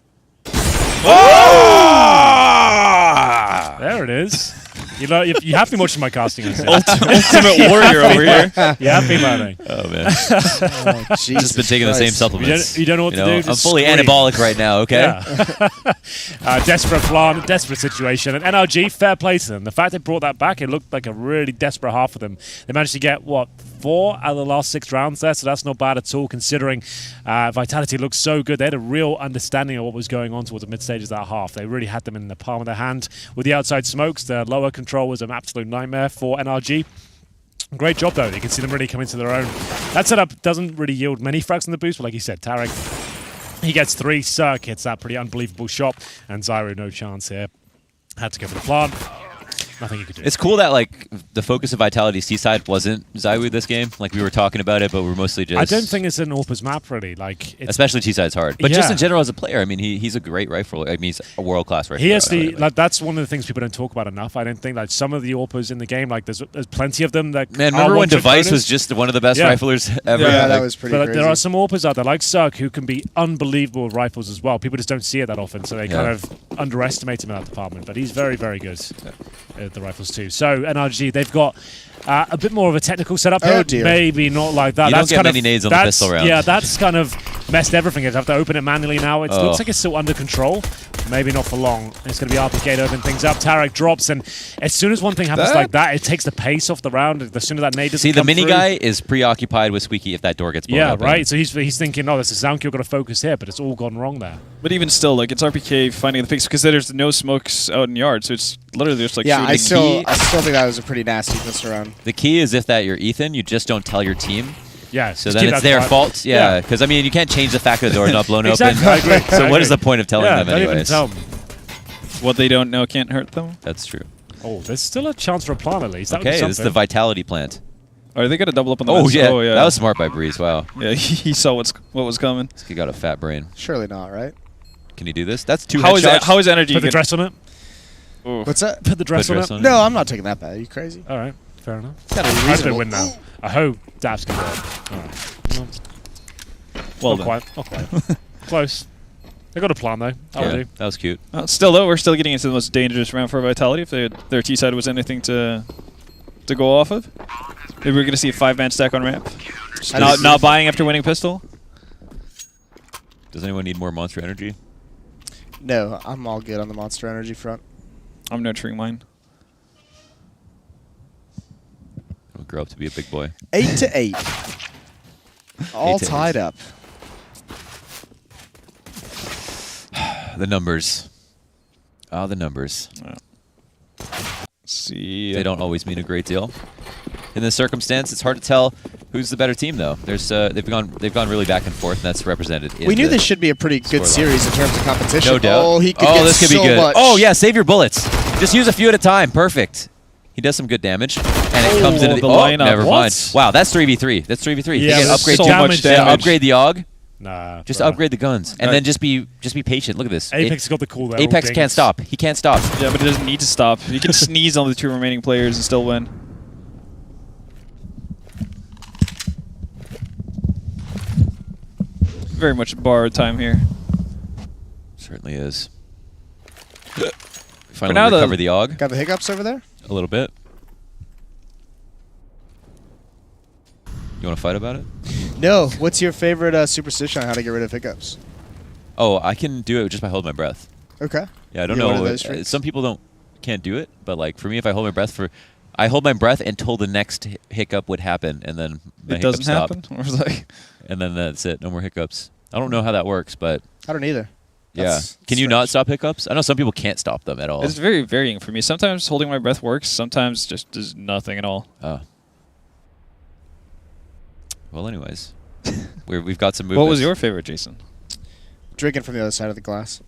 Speaker 2: Ah!
Speaker 1: There it is. You know, you have been watching my casting. I see.
Speaker 2: Ultimate warrior over here.
Speaker 1: You have been learning.
Speaker 4: Oh, man.
Speaker 3: Oh,
Speaker 4: Just been taking the same supplements.
Speaker 1: You don't know what to do.
Speaker 4: I'm
Speaker 1: Just
Speaker 4: fully
Speaker 1: scream.
Speaker 4: anabolic right now, okay?
Speaker 1: Yeah. Desperate plan, desperate situation. And NRG, fair play to them. The fact they brought that back, it looked like a really desperate half for them. They managed to get, 4 out of the last 6 rounds there, so that's not bad at all considering Vitality looked so good. They had a real understanding of what was going on towards the mid stages of that half. They really had them in the palm of their hand. With the outside smokes, the lower control was an absolute nightmare for NRG. Great job, though. You can see them really come into their own. That setup doesn't really yield many frags in the boost, but like you said, Tarek, he gets 3. Cirque hits that pretty unbelievable shot, and Zyro, no chance here. Had to go for the plant. Nothing you could do.
Speaker 4: It's cool that like the focus of Vitality's Seaside wasn't Zywoo this game. Like we were talking about it, but we're mostly just.
Speaker 1: I don't think it's an Orpa's map really. Like, it's,
Speaker 4: Especially Seaside's hard, but just
Speaker 1: Yeah.
Speaker 4: in general as a player, I mean, he's a great rifle. I mean, he's a world class rifle.
Speaker 1: he has that's one of the things people don't talk about enough. I don't think like some of the Orpas in the game, like there's plenty of them that.
Speaker 4: Man,
Speaker 1: are
Speaker 4: remember when
Speaker 1: one-trick
Speaker 4: Device
Speaker 1: ponies?
Speaker 4: was just one of the best
Speaker 1: Yeah.
Speaker 4: riflers ever?
Speaker 3: Yeah, that
Speaker 4: Like,
Speaker 3: was pretty
Speaker 1: But
Speaker 3: crazy.
Speaker 1: there are some Orpas out there like Cirque who can be unbelievable with rifles as well. People just don't see it that often, so they kind of underestimate him in that department. But he's very, very good at the rifles too. So NRG, they've got a bit more of a technical setup
Speaker 3: Oh,
Speaker 1: here.
Speaker 3: dear.
Speaker 1: Maybe not like that.
Speaker 4: You don't
Speaker 1: That's
Speaker 4: get
Speaker 1: kind
Speaker 4: many
Speaker 1: of,
Speaker 4: nades on the
Speaker 1: that's-
Speaker 4: pistol round.
Speaker 1: Yeah, that's kind of messed everything. You'd have to open it manually now. It looks like it's still under control. Maybe not for long. It's going to be RPK to open things up. Tarek drops, and as soon as one thing happens like that, it takes the pace off the round. As soon as that nade doesn't
Speaker 4: See, the
Speaker 1: come
Speaker 4: mini
Speaker 1: through-
Speaker 4: guy is preoccupied with Squeaky if that door gets blown
Speaker 1: Yeah,
Speaker 4: open.
Speaker 1: right. So he's thinking, oh, this is Zankyo got to focus here, but it's all gone wrong there.
Speaker 2: But even still, like, it's RPK finding the picks because there's no smokes out in yard, so it's literally just like
Speaker 3: yeah,
Speaker 2: shooting.
Speaker 3: I still think that was a pretty nasty pistol round.
Speaker 4: The key is if that you're Ethan, you just don't tell your team.
Speaker 1: Yeah.
Speaker 4: So
Speaker 1: just
Speaker 4: then
Speaker 1: keep
Speaker 4: it's
Speaker 1: that
Speaker 4: their
Speaker 1: quiet.
Speaker 4: fault. Yeah, because I mean, you can't change the fact that the door's not blown
Speaker 1: Exactly,
Speaker 4: open.
Speaker 1: I agree.
Speaker 4: So
Speaker 1: I
Speaker 4: what is
Speaker 1: agree.
Speaker 4: the point of telling them
Speaker 1: don't even
Speaker 4: anyways?
Speaker 1: tell them.
Speaker 2: What they don't know can't hurt them.
Speaker 4: That's true.
Speaker 1: Oh, there's still a chance for a plan at least. That would
Speaker 4: Okay,
Speaker 1: be
Speaker 4: this is the
Speaker 1: something.
Speaker 4: Vitality plant.
Speaker 2: Or they got to double up on the
Speaker 4: Oh
Speaker 2: mess.
Speaker 4: yeah.
Speaker 2: Oh yeah,
Speaker 4: That was smart by Breeze. Wow,
Speaker 2: yeah. He saw what was coming.
Speaker 4: this kid got a fat brain.
Speaker 3: Surely not, right?
Speaker 4: Can you do this? That's 2
Speaker 2: How is
Speaker 4: headshots.
Speaker 2: how is energy?
Speaker 1: Put the dress on it.
Speaker 3: What's that?
Speaker 1: Put the dress
Speaker 4: Put
Speaker 1: on
Speaker 4: dress
Speaker 1: it.
Speaker 4: on it.
Speaker 3: No, I'm not taking that bad. Are you crazy?
Speaker 1: All right, fair enough.
Speaker 3: It's gotta be
Speaker 1: I hope they
Speaker 3: reasonable.
Speaker 1: win now. I hope Daps can go up. All right.
Speaker 2: Well
Speaker 1: Not
Speaker 2: done.
Speaker 1: quite. Not quite. Close. They got a plan though. That'll
Speaker 4: Yeah,
Speaker 1: do.
Speaker 4: that was cute.
Speaker 2: Still though, we're still getting into the most dangerous round for Vitality. If their T side was anything to go off of, maybe we're gonna see a 5-man stack on ramp. Just not buying after winning pistol.
Speaker 4: Does anyone need more monster energy?
Speaker 3: No, I'm all good on the Monster Energy front.
Speaker 2: I'm nurturing mine.
Speaker 4: I'll grow up to be a big boy.
Speaker 3: 8-8. All
Speaker 4: 8-8.
Speaker 3: tied up.
Speaker 4: The numbers. Oh, the numbers.
Speaker 2: See,
Speaker 4: They don't always mean a great deal. In this circumstance, it's hard to tell Who's the better team though? There's they've gone really back and forth, and that's represented.
Speaker 3: We knew this should be a pretty good series in terms of competition.
Speaker 4: No doubt.
Speaker 3: Oh, he could get
Speaker 4: this could
Speaker 3: so
Speaker 4: be good.
Speaker 3: much.
Speaker 4: Oh yeah, save your bullets. Just use a few at a time. Perfect. He does some good damage, and it comes into the
Speaker 2: lineup.
Speaker 4: Never
Speaker 2: What?
Speaker 4: mind. Wow, that's 3v3. That's 3v3.
Speaker 1: Yeah,
Speaker 4: Again, upgrade
Speaker 2: so
Speaker 4: two-
Speaker 2: much
Speaker 4: yeah,
Speaker 2: damage.
Speaker 4: upgrade the AUG.
Speaker 1: Nah.
Speaker 4: Just
Speaker 1: bro.
Speaker 4: upgrade the guns, and then just be patient. Look at this.
Speaker 1: Apex got the call there.
Speaker 4: Apex can't stop. He can't stop.
Speaker 2: Yeah, but it doesn't need to stop. He can sneeze on the 2 remaining players and still win. Very much borrowed time here.
Speaker 4: Certainly is. Finally
Speaker 2: now,
Speaker 4: recover the AUG
Speaker 3: Got the hiccups over there?
Speaker 4: a little bit. You want to fight about it?
Speaker 3: No. What's your favorite superstition on how to get rid of hiccups?
Speaker 4: Oh, I can do it just by holding my breath.
Speaker 3: Okay.
Speaker 4: Yeah, I don't
Speaker 3: You're one
Speaker 4: know.
Speaker 3: of those tricks?
Speaker 4: Some people can't do it, but like for me, if I hold my breath I hold my breath until the next hiccup would happen, and then the
Speaker 2: It doesn't
Speaker 4: hiccups stop.
Speaker 2: happen? Or it's like,
Speaker 4: And then that's it. No more hiccups. I don't know how that works, but
Speaker 3: I don't either.
Speaker 4: yeah.
Speaker 3: That's
Speaker 4: Can you not
Speaker 3: strange.
Speaker 4: stop hiccups? I know some people can't stop them at all.
Speaker 2: it's very varying for me. Sometimes holding my breath works. Sometimes just does nothing at all.
Speaker 4: Oh. Well, anyways, we've got some movements.
Speaker 2: What was your favorite, Jason?
Speaker 3: Drinking from the other side of the glass.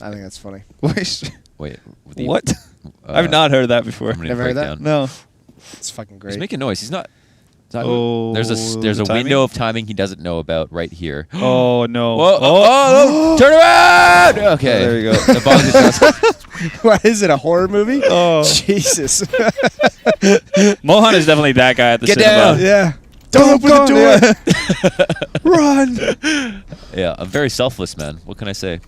Speaker 3: I think that's funny.
Speaker 2: Wait,
Speaker 4: Wait.
Speaker 2: what? I've not heard that before.
Speaker 4: I'm gonna
Speaker 3: Never heard
Speaker 4: break
Speaker 3: that?
Speaker 4: down.
Speaker 2: No.
Speaker 3: It's fucking great.
Speaker 4: He's making noise. He's not.
Speaker 2: Oh,
Speaker 4: there's a
Speaker 2: timing?
Speaker 4: window of timing he doesn't know about right here.
Speaker 2: Oh no!
Speaker 4: Whoa, oh, turn around! Okay.
Speaker 2: There you go.
Speaker 4: The bomb is just-
Speaker 3: What is it, a horror movie?
Speaker 2: Oh,
Speaker 3: Jesus.
Speaker 2: Mohan is definitely that guy at the
Speaker 4: Get
Speaker 2: cinema.
Speaker 4: down.
Speaker 3: Yeah. Don't open the door. Run.
Speaker 4: Yeah, I'm very selfless, man. What can I say?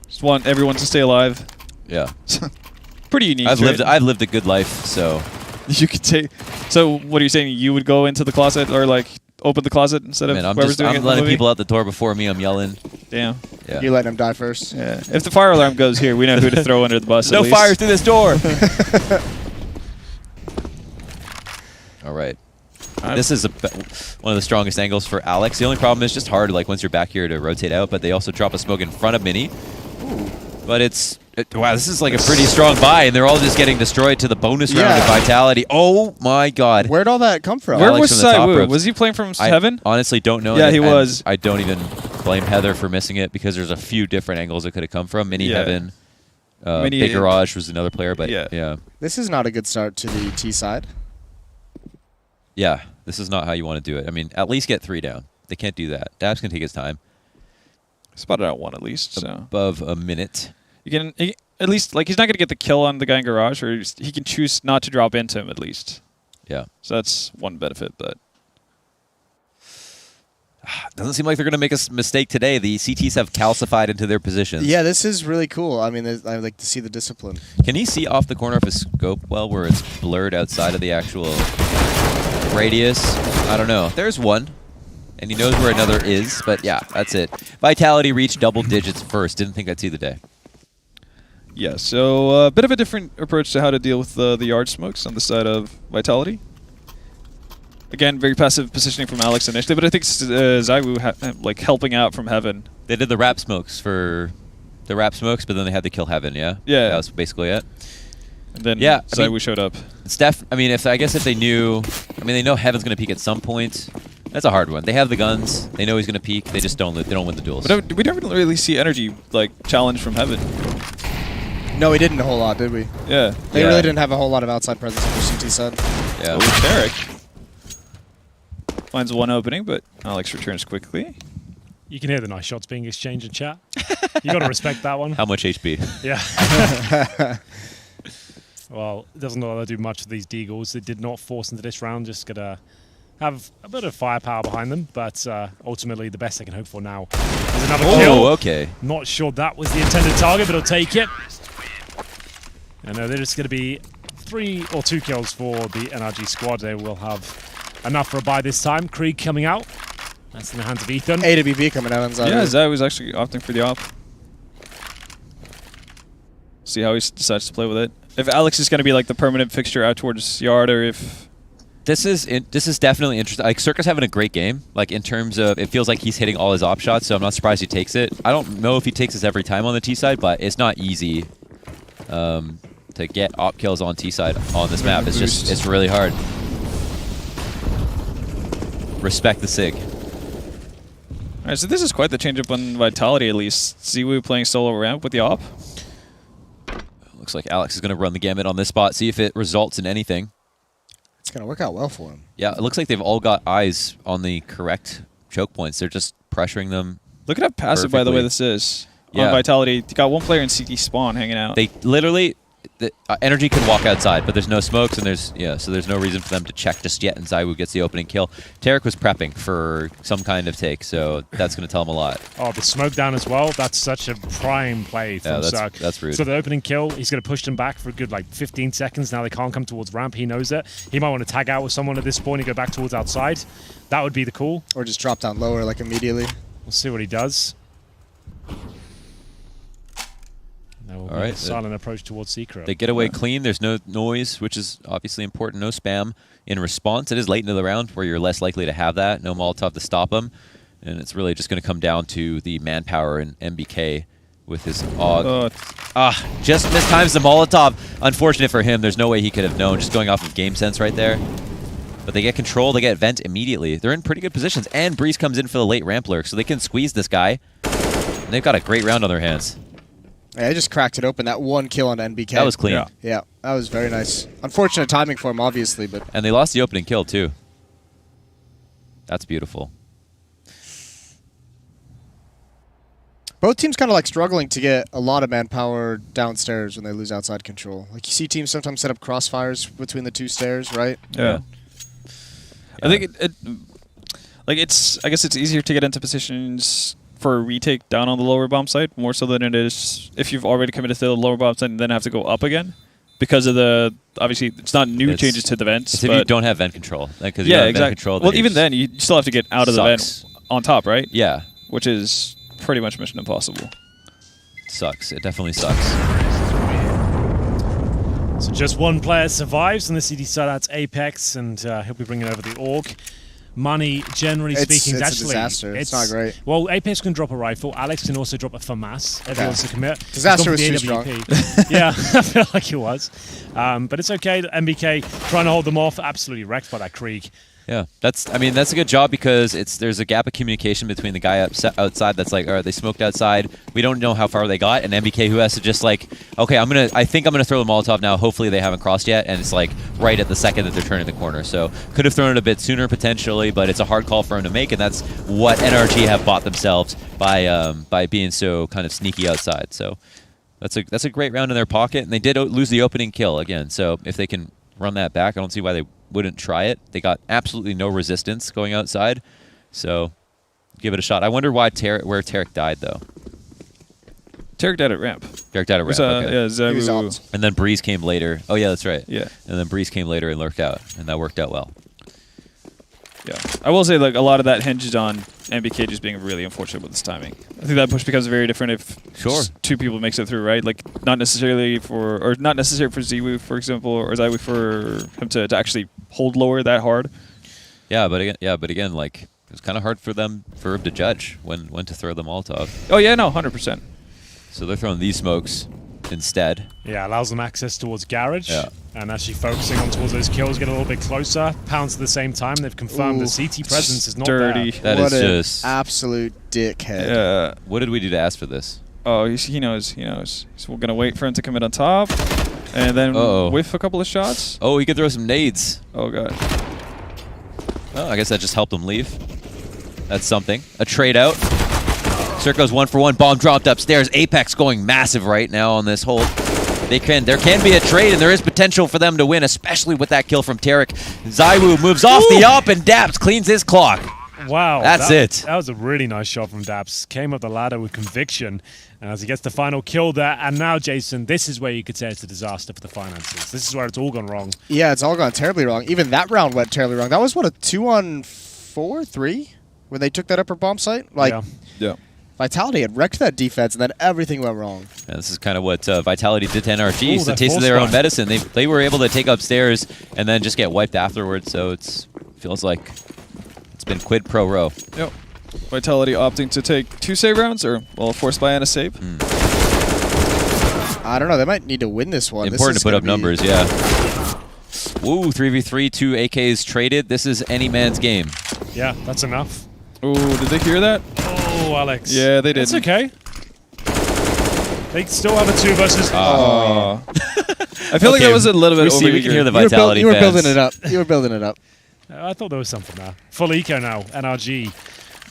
Speaker 2: Just want everyone to stay alive.
Speaker 4: Yeah.
Speaker 2: Pretty unique.
Speaker 4: I've
Speaker 2: right?
Speaker 4: lived a good life, so
Speaker 2: You could take. So what are you saying? You would go into the closet or like open the closet instead of
Speaker 4: man, I'm
Speaker 2: whoever's doing it in the
Speaker 4: letting
Speaker 2: movie?
Speaker 4: people out the door before me. I'm yelling.
Speaker 2: Damn.
Speaker 4: Yeah.
Speaker 3: You letting him die first?
Speaker 2: Yeah. If the fire alarm goes here, we know who to throw under the bus.
Speaker 4: No
Speaker 2: at least.
Speaker 4: fire through this door. All right. This is one of the strongest angles for Alex. The only problem is just hard, like once you're back here to rotate out. But they also drop a smoke in front of Mini. But wow, this is like a pretty strong buy, and they're all just getting destroyed to the bonus round of Vitality. Oh my God!
Speaker 3: Where'd all that come from?
Speaker 2: Where
Speaker 4: Alex
Speaker 2: was
Speaker 4: from the top
Speaker 2: Saiwu?
Speaker 4: ropes.
Speaker 2: Was he playing from
Speaker 4: I
Speaker 2: heaven?
Speaker 4: honestly don't know.
Speaker 2: Yeah, he
Speaker 4: and
Speaker 2: was.
Speaker 4: I don't even blame Heather for missing it because there's a few different angles it could have come from. Mini
Speaker 2: Yeah.
Speaker 4: Heaven,
Speaker 2: Mini-
Speaker 4: Big Garage was another player, but
Speaker 2: Yeah.
Speaker 3: This is not a good start to the T side.
Speaker 4: Yeah, this is not how you want to do it. I mean, at least get 3 down. They can't do that. Dabs can take his time.
Speaker 2: Spotted out one at least. So
Speaker 4: Above a minute.
Speaker 2: at least like he's not gonna get the kill on the guy in garage, or he can choose not to drop into him at least.
Speaker 4: Yeah.
Speaker 2: So that's one benefit, but
Speaker 4: Doesn't seem like they're going to make a mistake today. The CTs have calcified into their positions.
Speaker 3: Yeah, this is really cool. I mean, I like to see the discipline.
Speaker 4: Can he see off the corner of his scope well where it's blurred outside of the actual radius? I don't know. There's one. And he knows where another is. But yeah, that's it. Vitality reached double digits first. Didn't think I'd see the day.
Speaker 2: yeah. So a bit of a different approach to how to deal with the yard smokes on the side of Vitality. Again, very passive positioning from Alex initially, but I think Zaiwu like helping out from Heaven.
Speaker 4: They did the wrap smokes but then they had to kill Heaven, yeah?
Speaker 2: Yeah.
Speaker 4: That was basically it.
Speaker 2: And then
Speaker 4: Yeah, I
Speaker 2: Zaiwu
Speaker 4: mean-
Speaker 2: showed up.
Speaker 4: I mean, if they knew, they know Heaven's going to peek at some point. That's a hard one. They have the guns. They know he's going to peek. They just don't win the duels.
Speaker 2: But we never really see NRG like challenge from Heaven.
Speaker 3: No, we didn't a whole lot, did we?
Speaker 2: Yeah.
Speaker 3: They
Speaker 4: Yeah.
Speaker 3: really didn't have a whole lot of outside presence on the CT side.
Speaker 4: Yeah.
Speaker 2: Oh, Tarek finds one opening, but Alex returns quickly.
Speaker 1: You can hear the nice shots being exchanged in chat. You got to respect that one.
Speaker 4: How much HP?
Speaker 1: Yeah. Well, it doesn't look like they do much of these Deagles. They did not force into this round. Just gonna have a bit of firepower behind them, but ultimately the best they can hope for now is another kill.
Speaker 4: Oh, okay.
Speaker 1: Not sure that was the intended target, but he'll take it. And they're just going to be 3 or 2 kills for the NRG squad. They will have enough for a buy this time. Krieg coming out. That's in the hands of Ethan.
Speaker 3: AWB coming out on Zaiwu.
Speaker 2: Yeah, Zai was actually opting for the op. See how he decides to play with it. If Alex is going to be like the permanent fixture out towards Yard, or if
Speaker 4: This is definitely interesting. Like Circus having a great game. Like in terms of, it feels like he's hitting all his op shots. So I'm not surprised he takes it. I don't know if he takes this every time on the T side, but it's not easy to get op kills on T side on this map. It's really hard. Respect the SIG.
Speaker 2: All right, so this is quite the change up on Vitality, at least. Ziwu playing solo ramp with the op.
Speaker 4: Looks like Alex is going to run the gamut on this spot, see if it results in anything.
Speaker 3: It's going to work out well for him.
Speaker 4: Yeah, it looks like they've all got eyes on the correct choke points. They're just pressuring them.
Speaker 2: Look at how passive, by the way, this is. On Vitality, you got one player in CT spawn hanging out.
Speaker 4: They literally... NRG can walk outside, but there's no smokes, and so there's no reason for them to check just yet, and ZywOo gets the opening kill. Tarek was prepping for some kind of take, so that's going to tell him a lot.
Speaker 1: Oh, the smoke down as well. That's such a prime play from Suck.
Speaker 4: That's rude.
Speaker 1: So the opening kill, he's going to push them back for a good 15 seconds. Now they can't come towards ramp. He knows it. He might want to tag out with someone at this point and go back towards outside. That would be the call.
Speaker 3: Or just drop down lower immediately.
Speaker 1: We'll see what he does. All right, silent approach towards Secret.
Speaker 4: They get away clean. There's no noise, which is obviously important. No spam in response. It is late into the round where you're less likely to have that. No Molotov to stop them. And it's really just going to come down to the manpower and MBK with his AUG. Just mistimes the Molotov. Unfortunate for him. There's no way he could have known, just going off of game sense right there. But they get control. They get vent immediately. They're in pretty good positions. And Breeze comes in for the late ramp lurk, so they can squeeze this guy. And they've got a great round on their hands.
Speaker 3: Yeah, I just cracked it open. That one kill on NBK.
Speaker 4: That was clean.
Speaker 3: Yeah, that was very nice. Unfortunate timing for him, obviously, but...
Speaker 4: And they lost the opening kill, too. That's beautiful.
Speaker 3: Both teams kind of struggling to get a lot of manpower downstairs when they lose outside control. You see teams sometimes set up crossfires between the two stairs, right?
Speaker 2: Yeah. I think I guess it's easier to get into positions for a retake down on the lower bomb site, more so than it is if you've already committed to the lower bomb site and then have to go up again. Because of the, obviously, it's not new changes to the vents.
Speaker 4: It's if you don't have vent control.
Speaker 2: Yeah, exactly. Well, even then, you still have to get out of the vent on top, right?
Speaker 4: Yeah.
Speaker 2: Which is pretty much mission impossible.
Speaker 4: Sucks. It definitely sucks.
Speaker 1: So just one player survives on the CD side. That's Apex, and he'll be bringing over the AUG. Money, generally speaking, is actually
Speaker 3: a disaster. It's not great.
Speaker 1: Well, Apex can drop a rifle. Alex can also drop a FAMAS. Everyone's to commit.
Speaker 3: Disaster was too strong.
Speaker 1: Yeah, I feel like it was. But it's okay. MBK trying to hold them off. Absolutely wrecked by that Krieg.
Speaker 4: Yeah, that's a good job because there's a gap of communication between the guy outside that's like, all right, they smoked outside. We don't know how far they got, and MBK who has to just okay, I think I'm gonna throw the Molotov now. Hopefully they haven't crossed yet, and it's right at the second that they're turning the corner. So could have thrown it a bit sooner potentially, but it's a hard call for him to make, and that's what NRG have bought themselves by being so kind of sneaky outside. So that's a great round in their pocket, and they did lose the opening kill again. So if they can run that back, I don't see why they wouldn't try it. They got absolutely no resistance going outside, so give it a shot. I wonder why where Tarek died though.
Speaker 2: Tarek died at ramp.
Speaker 4: Tarek died at ramp.
Speaker 2: Okay.
Speaker 3: He was
Speaker 4: and then Breeze came later. Oh yeah, that's right.
Speaker 2: Yeah.
Speaker 4: And then Breeze came later and lurked out, and that worked out well.
Speaker 2: Yeah, I will say a lot of that hinges on MBK just being really unfortunate with his timing. I think that push becomes very different if two people makes it through, right? Not necessary for ZywOo, for example, or ZywOo for him to actually hold lower that hard.
Speaker 4: Yeah, but again, it was kind of hard for him to judge when to throw the Molotov.
Speaker 2: Oh yeah, no, 100%.
Speaker 4: So they're throwing these smokes instead.
Speaker 1: Yeah, allows them access towards garage.
Speaker 4: Yeah.
Speaker 1: And actually focusing on towards those kills, get a little bit closer. Pounds at the same time. They've confirmed the CT presence is not
Speaker 2: dirty.
Speaker 1: there.
Speaker 4: That is just
Speaker 3: absolute dickhead.
Speaker 2: Yeah.
Speaker 4: What did we do to ask for this?
Speaker 2: Oh, he knows. He knows. So we're gonna wait for him to commit on top, and then whiff a couple of shots.
Speaker 4: Oh, he could throw some nades.
Speaker 2: Oh god.
Speaker 4: Oh, I guess that just helped him leave. That's something. A trade out. Circo's 1-for-1. Bomb dropped upstairs. Apex going massive right now on this hold. There can be a trade, and there is potential for them to win, especially with that kill from Tarek. ZywOo moves off the up, and Daps cleans his clock.
Speaker 1: Wow.
Speaker 4: That's it.
Speaker 1: That was a really nice shot from Daps. Came up the ladder with conviction as he gets the final kill there. And now, Jason, this is where you could say it's a disaster for the finances. This is where it's all gone wrong.
Speaker 3: Yeah, it's all gone terribly wrong. Even that round went terribly wrong. That was, what, a 2-on-4, 3? When they took that upper bomb site?
Speaker 2: Yeah.
Speaker 3: Vitality had wrecked that defense, and then everything went wrong.
Speaker 4: Yeah, this is kind of what Vitality did to NRG. It's the taste of their own medicine. They were able to take upstairs and then just get wiped afterwards, so it feels like it's been quid pro row.
Speaker 2: Yep. Vitality opting to take 2 save rounds, or, forced by Anna save.
Speaker 3: I don't know. They might need to win this one.
Speaker 4: Important to put up numbers, yeah. Ooh, 3v3, 2 AKs traded. This is any man's game.
Speaker 1: Yeah, that's enough.
Speaker 2: Oh, did they hear that?
Speaker 1: Oh, Alex.
Speaker 2: Yeah, they did.
Speaker 1: It's okay. They still have a 2 versus.
Speaker 2: Oh. I feel like that was a little bit over.
Speaker 4: We can hear the
Speaker 3: You were,
Speaker 4: Vitality
Speaker 3: you were
Speaker 4: fans.
Speaker 3: building it up. You were building it up.
Speaker 1: I thought there was something there. Full eco now. NRG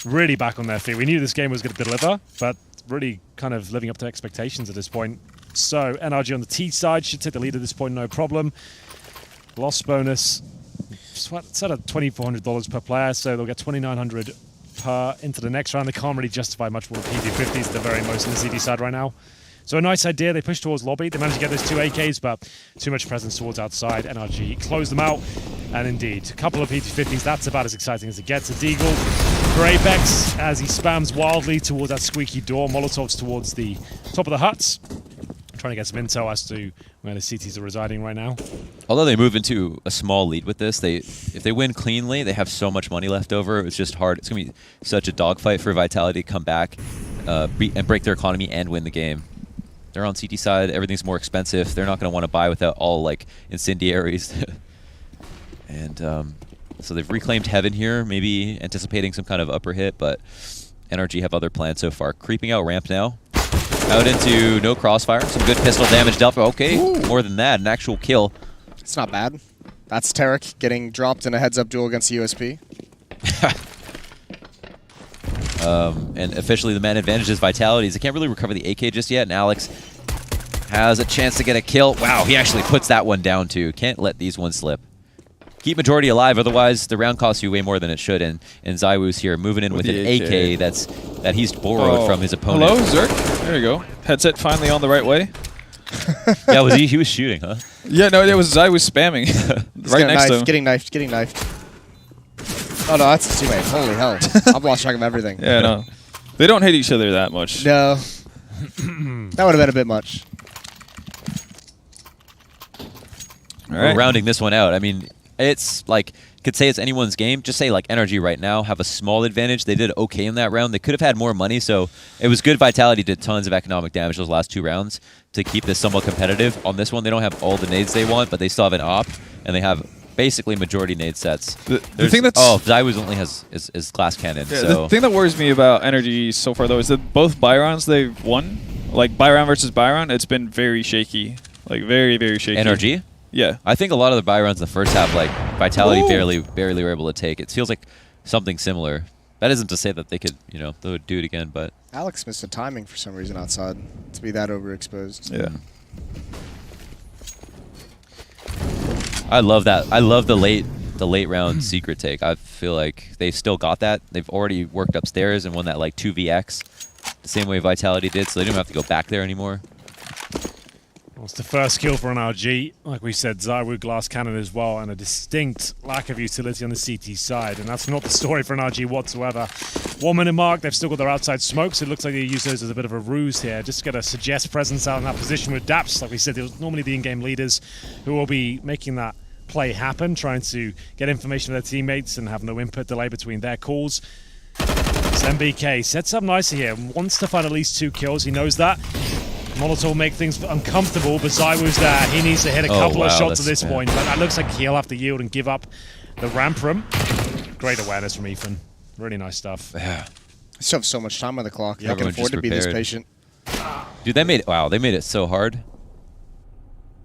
Speaker 1: really back on their feet. We knew this game was going to deliver, but really kind of living up to expectations at this point. So NRG on the T side should take the lead at this point, no problem. Loss bonus set at $2,400 per player, so they'll get $2,900 per into the next round. They can't really justify much more than PT50s, the very most on the CD side right now. So a nice idea. They push towards lobby. They managed to get those 2 AKs, but too much presence towards outside. NRG close them out. And indeed, a couple of PT50s. That's about as exciting as it gets. A Deagle for Apex as he spams wildly towards that squeaky door. Molotovs towards the top of the huts. Trying to get some intel as to where the CTs are residing right now.
Speaker 4: Although they move into a small lead with this, if they win cleanly, they have so much money left over. It's just hard. It's going to be such a dogfight for Vitality to come back and break their economy and win the game. They're on CT side. Everything's more expensive. They're not going to want to buy without all like incendiaries. And so they've reclaimed Heaven here, maybe anticipating some kind of upper hit, but NRG have other plans so far. Creeping out ramp now. Out into no crossfire. Some good pistol damage dealt. Okay, more than that, an actual kill.
Speaker 3: It's not bad. That's Tarek getting dropped in a heads-up duel against USP.
Speaker 4: And officially the man advantage is Vitalities. They can't really recover the AK just yet, and Alex has a chance to get a kill. Wow, he actually puts that one down too. Can't let these ones slip. Keep majority alive, otherwise the round costs you way more than it should. And Zywoo's here moving in with an AK that he's borrowed from his opponent.
Speaker 2: Hello, Zerk. There you go. Headset finally on the right way.
Speaker 4: Yeah, was he was shooting, huh?
Speaker 2: Yeah, no, it was Zywoo spamming. Right next to him.
Speaker 3: Getting knifed, getting knifed. Oh no, that's his teammate. Holy hell. I've lost track of everything.
Speaker 2: Yeah, no. They don't hit each other that much.
Speaker 3: No. That would have been a bit much.
Speaker 2: All right.
Speaker 4: We're rounding this one out. I mean, it's like, could say it's anyone's game. Just say like NRG right now have a small advantage. They did okay in that round. They could have had more money, so it was good. Vitality did tons of economic damage those last 2 rounds to keep this somewhat competitive. On this one, they don't have all the nades they want, but they still have an op, and they have basically majority nade sets.
Speaker 2: The thing that's
Speaker 4: Zywoo's only has is glass cannon.
Speaker 2: Yeah,
Speaker 4: so
Speaker 2: the thing that worries me about NRG so far though is that both buy rounds they've won, like buy round versus buy round, it's been very shaky, like very shaky.
Speaker 4: NRG.
Speaker 2: Yeah,
Speaker 4: I think a lot of the buy rounds in the first half, like Vitality barely were able to take. It feels like something similar. That isn't to say that they could, they would do it again, but
Speaker 3: Alex missed the timing for some reason outside to be that overexposed.
Speaker 2: Yeah.
Speaker 4: I love that. I love the late round secret take. I feel like they've still got that. They've already worked upstairs and won that like 2vx, the same way Vitality did, so they don't have to go back there anymore.
Speaker 1: Well, it's the first kill for NRG. Like we said, Zywoo glass cannon as well, and a distinct lack of utility on the CT side. And that's not the story for NRG whatsoever. 1 minute mark, they've still got their outside smokes. It looks like they use those as a bit of a ruse here, just to get a suggest presence out in that position with Daps. Like we said, they're normally the in-game leaders who will be making that play happen, trying to get information from their teammates and have no input delay between their calls. MBK sets up nicely here, wants to find at least 2 kills. He knows that. Molotov make things uncomfortable, but Zywoo's there. He needs to hit a couple of shots at this point, but that looks like he'll have to yield and give up the ramp room. Great awareness from Ethan. Really nice stuff.
Speaker 4: Yeah.
Speaker 3: I still have so much time on the clock.
Speaker 4: Yeah,
Speaker 3: I can afford to be this patient.
Speaker 4: Dude, they made it so hard.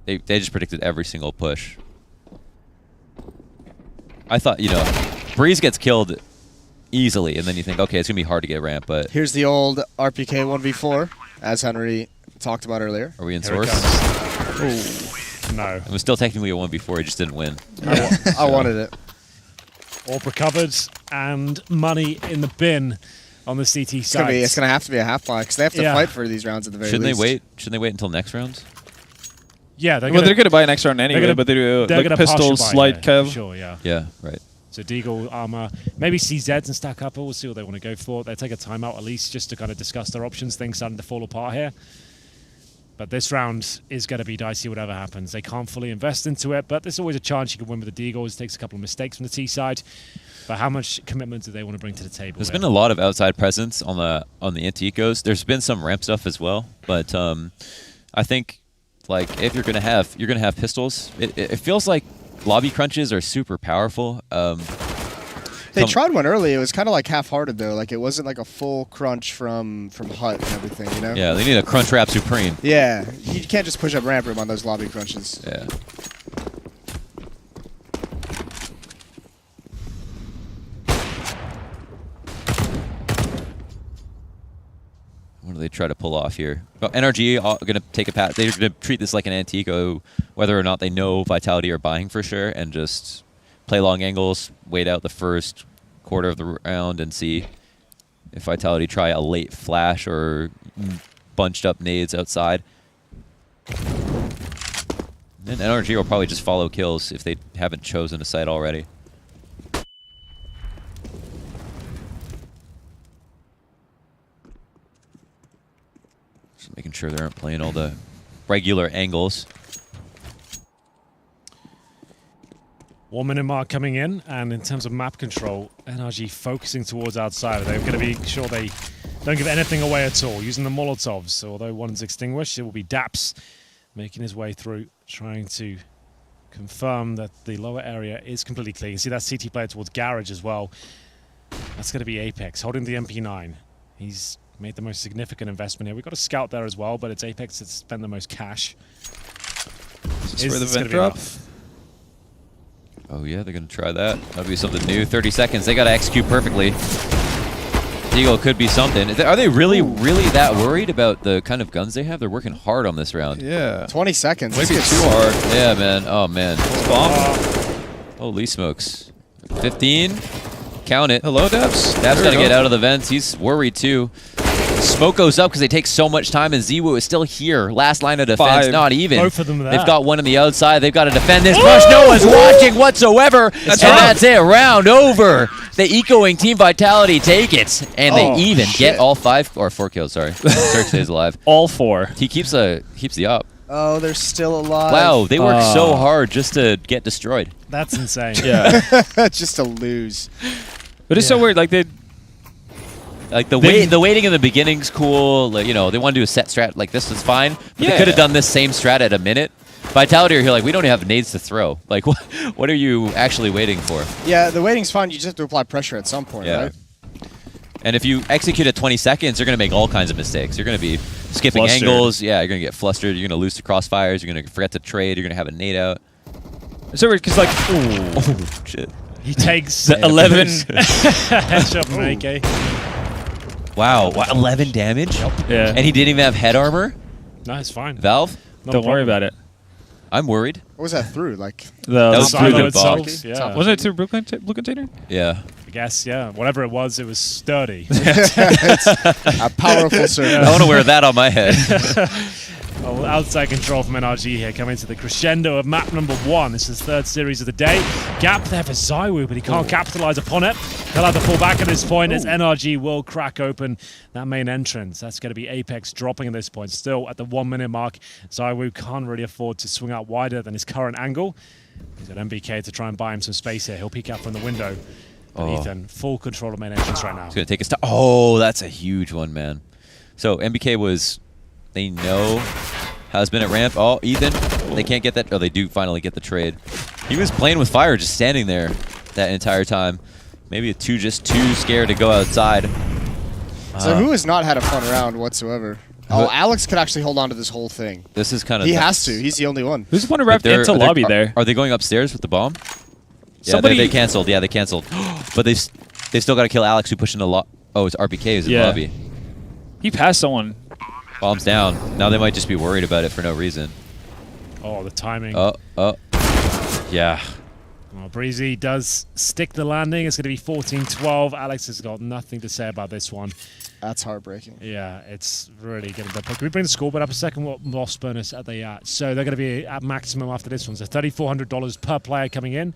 Speaker 4: They just predicted every single push. I thought, Breeze gets killed easily, and then you think, okay, it's going to be hard to get ramp, but...
Speaker 3: Here's the old RPK 1v4, as Henry talked about earlier.
Speaker 4: Are we in source?
Speaker 1: No.
Speaker 4: It was still technically a 1v4, he just didn't win.
Speaker 3: I wanted it.
Speaker 1: Orb recovered, and money in the bin on the CT side.
Speaker 3: It's going to have to be a half-block, because they have to fight for these rounds at the very least.
Speaker 4: Shouldn't they wait until next round?
Speaker 1: Yeah, they're
Speaker 2: going to buy next round anyway, but they do like pistols, light kev.
Speaker 1: Sure, yeah.
Speaker 4: Yeah, right.
Speaker 1: So Deagle, armor, maybe CZs and stack up. We'll see what they want to go for. They take a timeout at least just to kind of discuss their options. Things starting to fall apart here. But this round is going to be dicey whatever happens. They can't fully invest into it, but there's always a chance you can win with the Deagles. It takes a couple of mistakes from the T side. But how much commitment do they want to bring to the table?
Speaker 4: There's been a lot of outside presence on the anti-ecos. There's been some ramp stuff as well, but I think like if you're gonna have pistols, it feels like lobby crunches are super powerful.
Speaker 3: They tried one early. It was kind of like half-hearted though. Like it wasn't like a full crunch from Hut and everything, you know?
Speaker 4: Yeah, they need a crunch wrap supreme.
Speaker 3: Yeah, you can't just push up ramp room on those lobby crunches.
Speaker 4: Yeah. What do they try to pull off here? Oh, NRG going to take a pass. They're going to treat this like an Antico, whether or not they know Vitality are buying for sure, and just play long angles, wait out the first quarter of the round, and see if Vitality try a late flash or bunched up nades outside. And NRG will probably just follow kills if they haven't chosen a site already. Just making sure they aren't playing all the regular angles.
Speaker 1: 1 minute mark coming in, and in terms of map control, NRG focusing towards outside. They're going to be sure they don't give anything away at all, using the Molotovs. So although one's extinguished, it will be Daps making his way through, trying to confirm that the lower area is completely clear. You see that CT player towards Garage as well. That's going to be Apex, holding the MP9. He's made the most significant investment here. We've got a scout there as well, but it's Apex that's spent the most cash.
Speaker 2: Is this for the vent drop?
Speaker 4: Oh yeah, they're going to try that. That'll be something new. 30 seconds. They got to execute perfectly. Eagle could be something. Are they really that worried about the kind of guns they have? They're working hard on this round.
Speaker 2: Yeah.
Speaker 3: 20 seconds.
Speaker 2: Maybe too hard.
Speaker 4: Yeah, man. Oh, man.
Speaker 2: Bomb.
Speaker 4: Holy smokes. 15. Count it.
Speaker 2: Hello, Debs.
Speaker 4: Dab's got to get out of the vents. He's worried, too. Smoke goes up because they take so much time, and Ziwu is still here. Last line of defense, not even.
Speaker 1: Both of them there.
Speaker 4: They've got one on the outside. They've got to defend this push. No one's watching whatsoever. That's it. Round over. The ecoing Team Vitality take it, and they even get all 5 or 4 kills. Sorry, Cirque stays alive.
Speaker 2: All 4.
Speaker 4: He keeps the up.
Speaker 3: Oh, they're still alive.
Speaker 4: Wow, they work so hard just to get destroyed.
Speaker 1: That's insane.
Speaker 2: Yeah.
Speaker 3: Just to lose.
Speaker 2: But it's so weird. Like they.
Speaker 4: Like the waiting in the beginning's cool. Like, you know, they want to do a set strat like this is fine. But they could have done this same strat at a minute. Vitality are here like, we don't have nades to throw. Like, what are you actually waiting for?
Speaker 3: Yeah, the waiting's fine. You just have to apply pressure at some point, right?
Speaker 4: And if you execute at 20 seconds, you're going to make all kinds of mistakes. You're going to be skipping angles. Yeah, you're going to get flustered. You're going to lose to crossfires. You're going to forget to trade. You're going to have a nade out.
Speaker 2: It's so weird because like,
Speaker 4: oh shit.
Speaker 1: He takes
Speaker 2: the 11
Speaker 1: headshot from AK.
Speaker 4: Wow, 11 damage?
Speaker 1: Yep.
Speaker 2: Yeah.
Speaker 4: And he didn't even have head armor?
Speaker 1: No, it's fine.
Speaker 4: Valve?
Speaker 2: Don't worry about it.
Speaker 4: I'm worried.
Speaker 3: What was that through? Like
Speaker 4: that was through
Speaker 1: silo
Speaker 4: the
Speaker 1: itself.
Speaker 4: box.
Speaker 1: Yeah.
Speaker 2: Wasn't it through blue container?
Speaker 4: Yeah.
Speaker 1: I guess, yeah. Whatever it was sturdy.
Speaker 3: it's a powerful server.
Speaker 4: I want to wear that on my head.
Speaker 1: Well, outside control from NRG here, coming to the crescendo of map number 1. This is the 3rd series of the day. Gap there for Zywoo, but he can't capitalize upon it. He'll have to fall back at this point as NRG will crack open that main entrance. That's going to be Apex dropping at this point. Still at the 1 minute mark, Zywoo can't really afford to swing out wider than his current angle. He's got MBK to try and buy him some space here. He'll peek out from the window. Ethan, full control of main entrance right now.
Speaker 4: He's going to take a stop. Oh, that's a huge one, man. So MBK was... They know has been at ramp. Oh, Ethan, they can't get that. Oh, they do finally get the trade. He was playing with fire, just standing there that entire time. Maybe just too scared to go outside.
Speaker 3: So who has not had a fun round whatsoever? Oh, Alex could actually hold on to this whole thing.
Speaker 4: This is kind of...
Speaker 3: He has to. He's the only one.
Speaker 2: Who's the one who wrapped into lobby there?
Speaker 4: Are they going upstairs with the bomb?
Speaker 2: Somebody...
Speaker 4: Yeah, they canceled. Yeah, they canceled. But they still got to kill Alex, who pushed into lobby. Oh, it's RPK who's in lobby.
Speaker 2: He passed someone.
Speaker 4: Bomb's down. Now they might just be worried about it for no reason.
Speaker 1: Oh, the timing.
Speaker 4: Oh. Yeah.
Speaker 1: Well, Breezy does stick the landing. It's going to be 14-12. Alex has got nothing to say about this one.
Speaker 3: That's heartbreaking.
Speaker 1: Yeah, it's really getting the point. Can we bring the scoreboard up a second? What loss bonus are they at? So they're going to be at maximum after this one. So $3,400 per player coming in,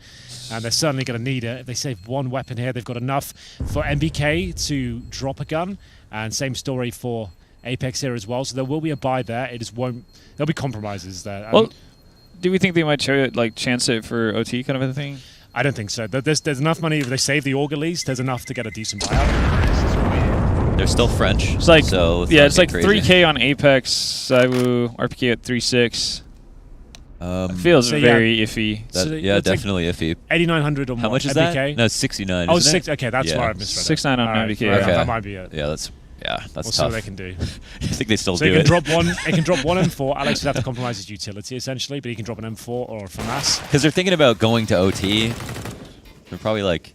Speaker 1: and they're certainly going to need it. If they save one weapon here, they've got enough for MBK to drop a gun, and same story for Apex here as well. So there will be a buy there. It just won't. There'll be compromises there.
Speaker 2: Well, do we think they might chance it for OT kind of a thing?
Speaker 1: I don't think so. There's enough money. If they save the org at least, there's enough to get a decent buyout.
Speaker 4: They're still French.
Speaker 2: It's like,
Speaker 4: so
Speaker 2: yeah, it's like
Speaker 4: crazy.
Speaker 2: 3K on Apex, Zywoo, RPK at 3.6. Feels
Speaker 1: So,
Speaker 2: very iffy.
Speaker 1: So
Speaker 4: yeah,
Speaker 1: it's like
Speaker 4: definitely iffy.
Speaker 1: 8,900 on
Speaker 4: How much is
Speaker 1: MBK?
Speaker 4: that? No, it's 69.
Speaker 1: Oh,
Speaker 4: isn't it?
Speaker 1: 6. Okay, that's
Speaker 4: Yeah.
Speaker 1: why I misread
Speaker 2: 6.9 on
Speaker 1: Alright,
Speaker 2: MBK,
Speaker 1: fair enough,
Speaker 2: yeah.
Speaker 1: That might be it.
Speaker 4: Yeah, that's
Speaker 1: We'll see
Speaker 4: tough.
Speaker 1: what they can do.
Speaker 4: I think they still
Speaker 1: So
Speaker 4: do
Speaker 1: he can
Speaker 4: it.
Speaker 1: drop one. It can drop one M4. Alex would have to compromise his utility essentially, but he can drop an M4 or a FAMAS.
Speaker 4: Because they're thinking about going to OT. They're probably like,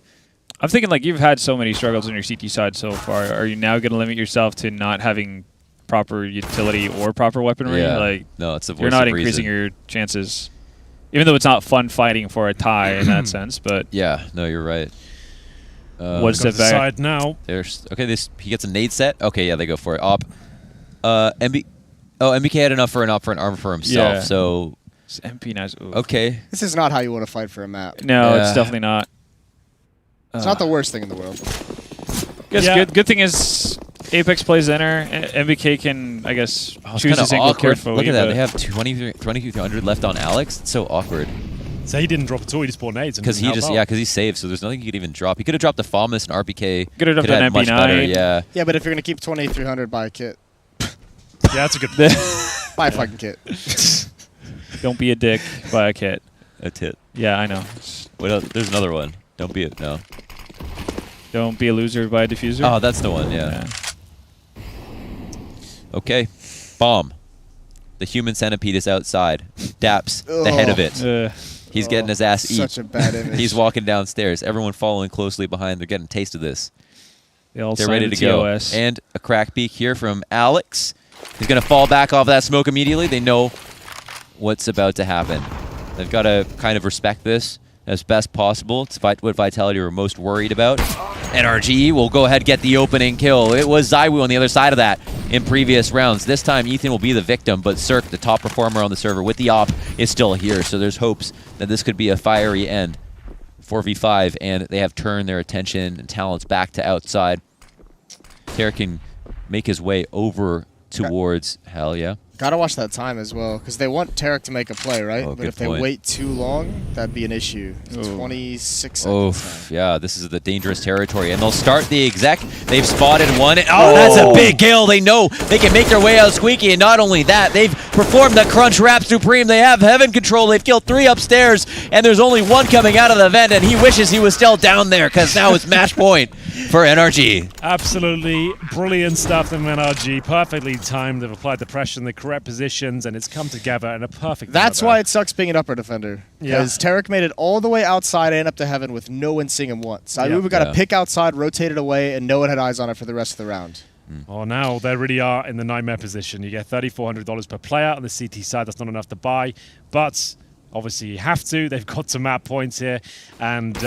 Speaker 2: I'm thinking like you've had so many struggles on your CT side so far. Are you now going to limit yourself to not having proper utility or proper weaponry?
Speaker 4: yeah,
Speaker 2: Like
Speaker 4: no, it's the voice
Speaker 2: you're not
Speaker 4: of
Speaker 2: increasing
Speaker 4: reason.
Speaker 2: your chances, even though it's not fun fighting for a tie in that sense. But
Speaker 4: Yeah, no, you're right.
Speaker 2: What's
Speaker 1: Got
Speaker 2: the
Speaker 1: the
Speaker 2: back?
Speaker 1: side now.
Speaker 4: There's okay. He gets a nade set. Okay, yeah, they go for it. Op. MBK had enough for an armor for himself.
Speaker 2: Yeah.
Speaker 4: So
Speaker 2: It's MP nice. Ooh.
Speaker 4: okay,
Speaker 3: This is not how you want to fight for a map.
Speaker 2: No,
Speaker 4: Yeah.
Speaker 2: it's definitely not.
Speaker 3: It's not the worst thing in the world.
Speaker 2: Guess
Speaker 1: Yeah.
Speaker 2: good thing is Apex plays Enter. MBK can, I guess,
Speaker 4: oh, it's
Speaker 2: choose
Speaker 4: kinda
Speaker 2: his angle
Speaker 4: awkward.
Speaker 2: carefully.
Speaker 4: Look at that.
Speaker 2: but-
Speaker 4: They have 2,300 left on Alex. It's so awkward
Speaker 1: So he didn't drop at all. He just bought nades.
Speaker 4: because he just because he saved. So there's nothing he could even drop. He could have dropped a FAMAS and RPK.
Speaker 2: Could have dropped
Speaker 4: had
Speaker 2: an
Speaker 4: much better.
Speaker 2: MP9.
Speaker 4: Yeah.
Speaker 3: Yeah, but if you're going to keep 2,300, buy a kit.
Speaker 1: Yeah, that's a good.
Speaker 3: Buy a fucking kit.
Speaker 2: Don't be a dick. Buy a kit.
Speaker 4: That's it.
Speaker 2: Yeah, I know.
Speaker 4: What else? There's another one. Don't be it. No.
Speaker 2: Don't be a loser. Buy a diffuser.
Speaker 4: Oh, that's the one. Yeah. Okay. Bomb. The human centipede is outside. Daps, the head of it. He's getting his ass eat.
Speaker 3: Such a bad image.
Speaker 4: He's walking downstairs. Everyone following closely behind. They're getting a taste of this.
Speaker 2: They all
Speaker 4: They're
Speaker 2: signed
Speaker 4: ready
Speaker 2: the
Speaker 4: to go.
Speaker 2: TOS.
Speaker 4: And a crack peek here from Alex. He's going to fall back off that smoke immediately. They know what's about to happen. They've got to kind of respect this as best possible. It's what Vitality were most worried about. NRG will go ahead and get the opening kill. It was Zywoo on the other side of that in previous rounds. This time, Ethan will be the victim, but Cirque, the top performer on the server with the op, is still here. So there's hopes that this could be a fiery end. 4v5, and they have turned their attention and talents back to outside. Tarek can make his way over towards hell, yeah.
Speaker 3: Gotta watch that time as well, because they want Tarek to make a play, right?
Speaker 4: Oh,
Speaker 3: but
Speaker 4: good
Speaker 3: if they
Speaker 4: point.
Speaker 3: wait too long, that'd be an issue.
Speaker 2: Ooh.
Speaker 3: 26
Speaker 4: Oh,
Speaker 3: seconds.
Speaker 4: yeah, this is the dangerous territory. And they'll start the exec. They've spotted one. Oh, that's a big kill. They know they can make their way out squeaky. And not only that, they've performed the Crunch Wrap Supreme. They have heaven control. They've killed 3 upstairs. And there's only 1 coming out of the vent. And he wishes he was still down there because now it's match point for NRG.
Speaker 1: Absolutely brilliant stuff from NRG. Perfectly timed. They've applied the pressure in the correct positions, and it's come together in a perfect.
Speaker 3: That's
Speaker 1: manner.
Speaker 3: why it sucks being an upper defender.
Speaker 1: Yeah.
Speaker 3: Because Tarek made it all the way outside and up to heaven with no one seeing him once. I
Speaker 1: Yeah.
Speaker 3: we got to
Speaker 4: Yeah.
Speaker 3: pick outside, rotate it away, and no one had eyes on it for the rest of the round.
Speaker 1: Oh, now they really are in the nightmare position. You get $3,400 per player on the CT side. That's not enough to buy, but obviously you have to. They've got some map points here, and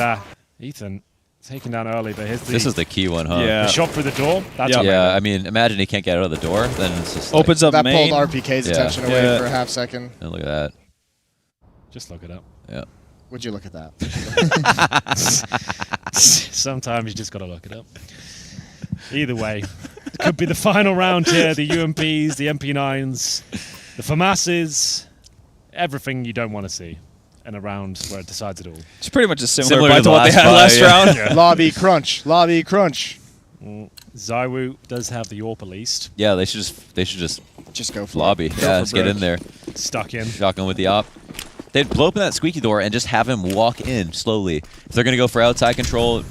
Speaker 1: Ethan taken down early. But here's the,
Speaker 4: This is the key one, huh?
Speaker 2: Yeah.
Speaker 1: the shot through the door. That's
Speaker 2: Yeah.
Speaker 1: what
Speaker 4: Yeah, I mean, imagine he can't get out of the door. Then it's just
Speaker 2: Opens up
Speaker 3: That
Speaker 2: main.
Speaker 3: pulled RPK's
Speaker 4: Yeah.
Speaker 3: attention away
Speaker 2: Yeah.
Speaker 3: for a half second.
Speaker 4: And look at that.
Speaker 1: Just look it up.
Speaker 4: Yeah.
Speaker 3: Would you look at that?
Speaker 1: Sometimes you just got to look it up. Either way, it could be the final round here. The UMPs, the MP9s, the FAMASs, everything you don't want to see in a round where it decides it all.
Speaker 2: It's pretty much a similar
Speaker 4: Similar
Speaker 2: fight
Speaker 4: to
Speaker 2: to
Speaker 4: the
Speaker 2: what they
Speaker 4: last
Speaker 2: had
Speaker 4: fight,
Speaker 2: last
Speaker 4: yeah.
Speaker 2: round.
Speaker 1: Yeah.
Speaker 3: Lobby crunch. Lobby crunch.
Speaker 1: Zywoo does have the AWP at least.
Speaker 4: Yeah, they should just
Speaker 3: Just go for
Speaker 4: lobby.
Speaker 3: it. Go
Speaker 4: Yeah,
Speaker 3: for
Speaker 4: let's get in
Speaker 3: broke.
Speaker 4: there.
Speaker 1: Stuck in.
Speaker 4: Shotgun with the op. They'd blow open that squeaky door and just have him walk in slowly. If they're going to go for outside control,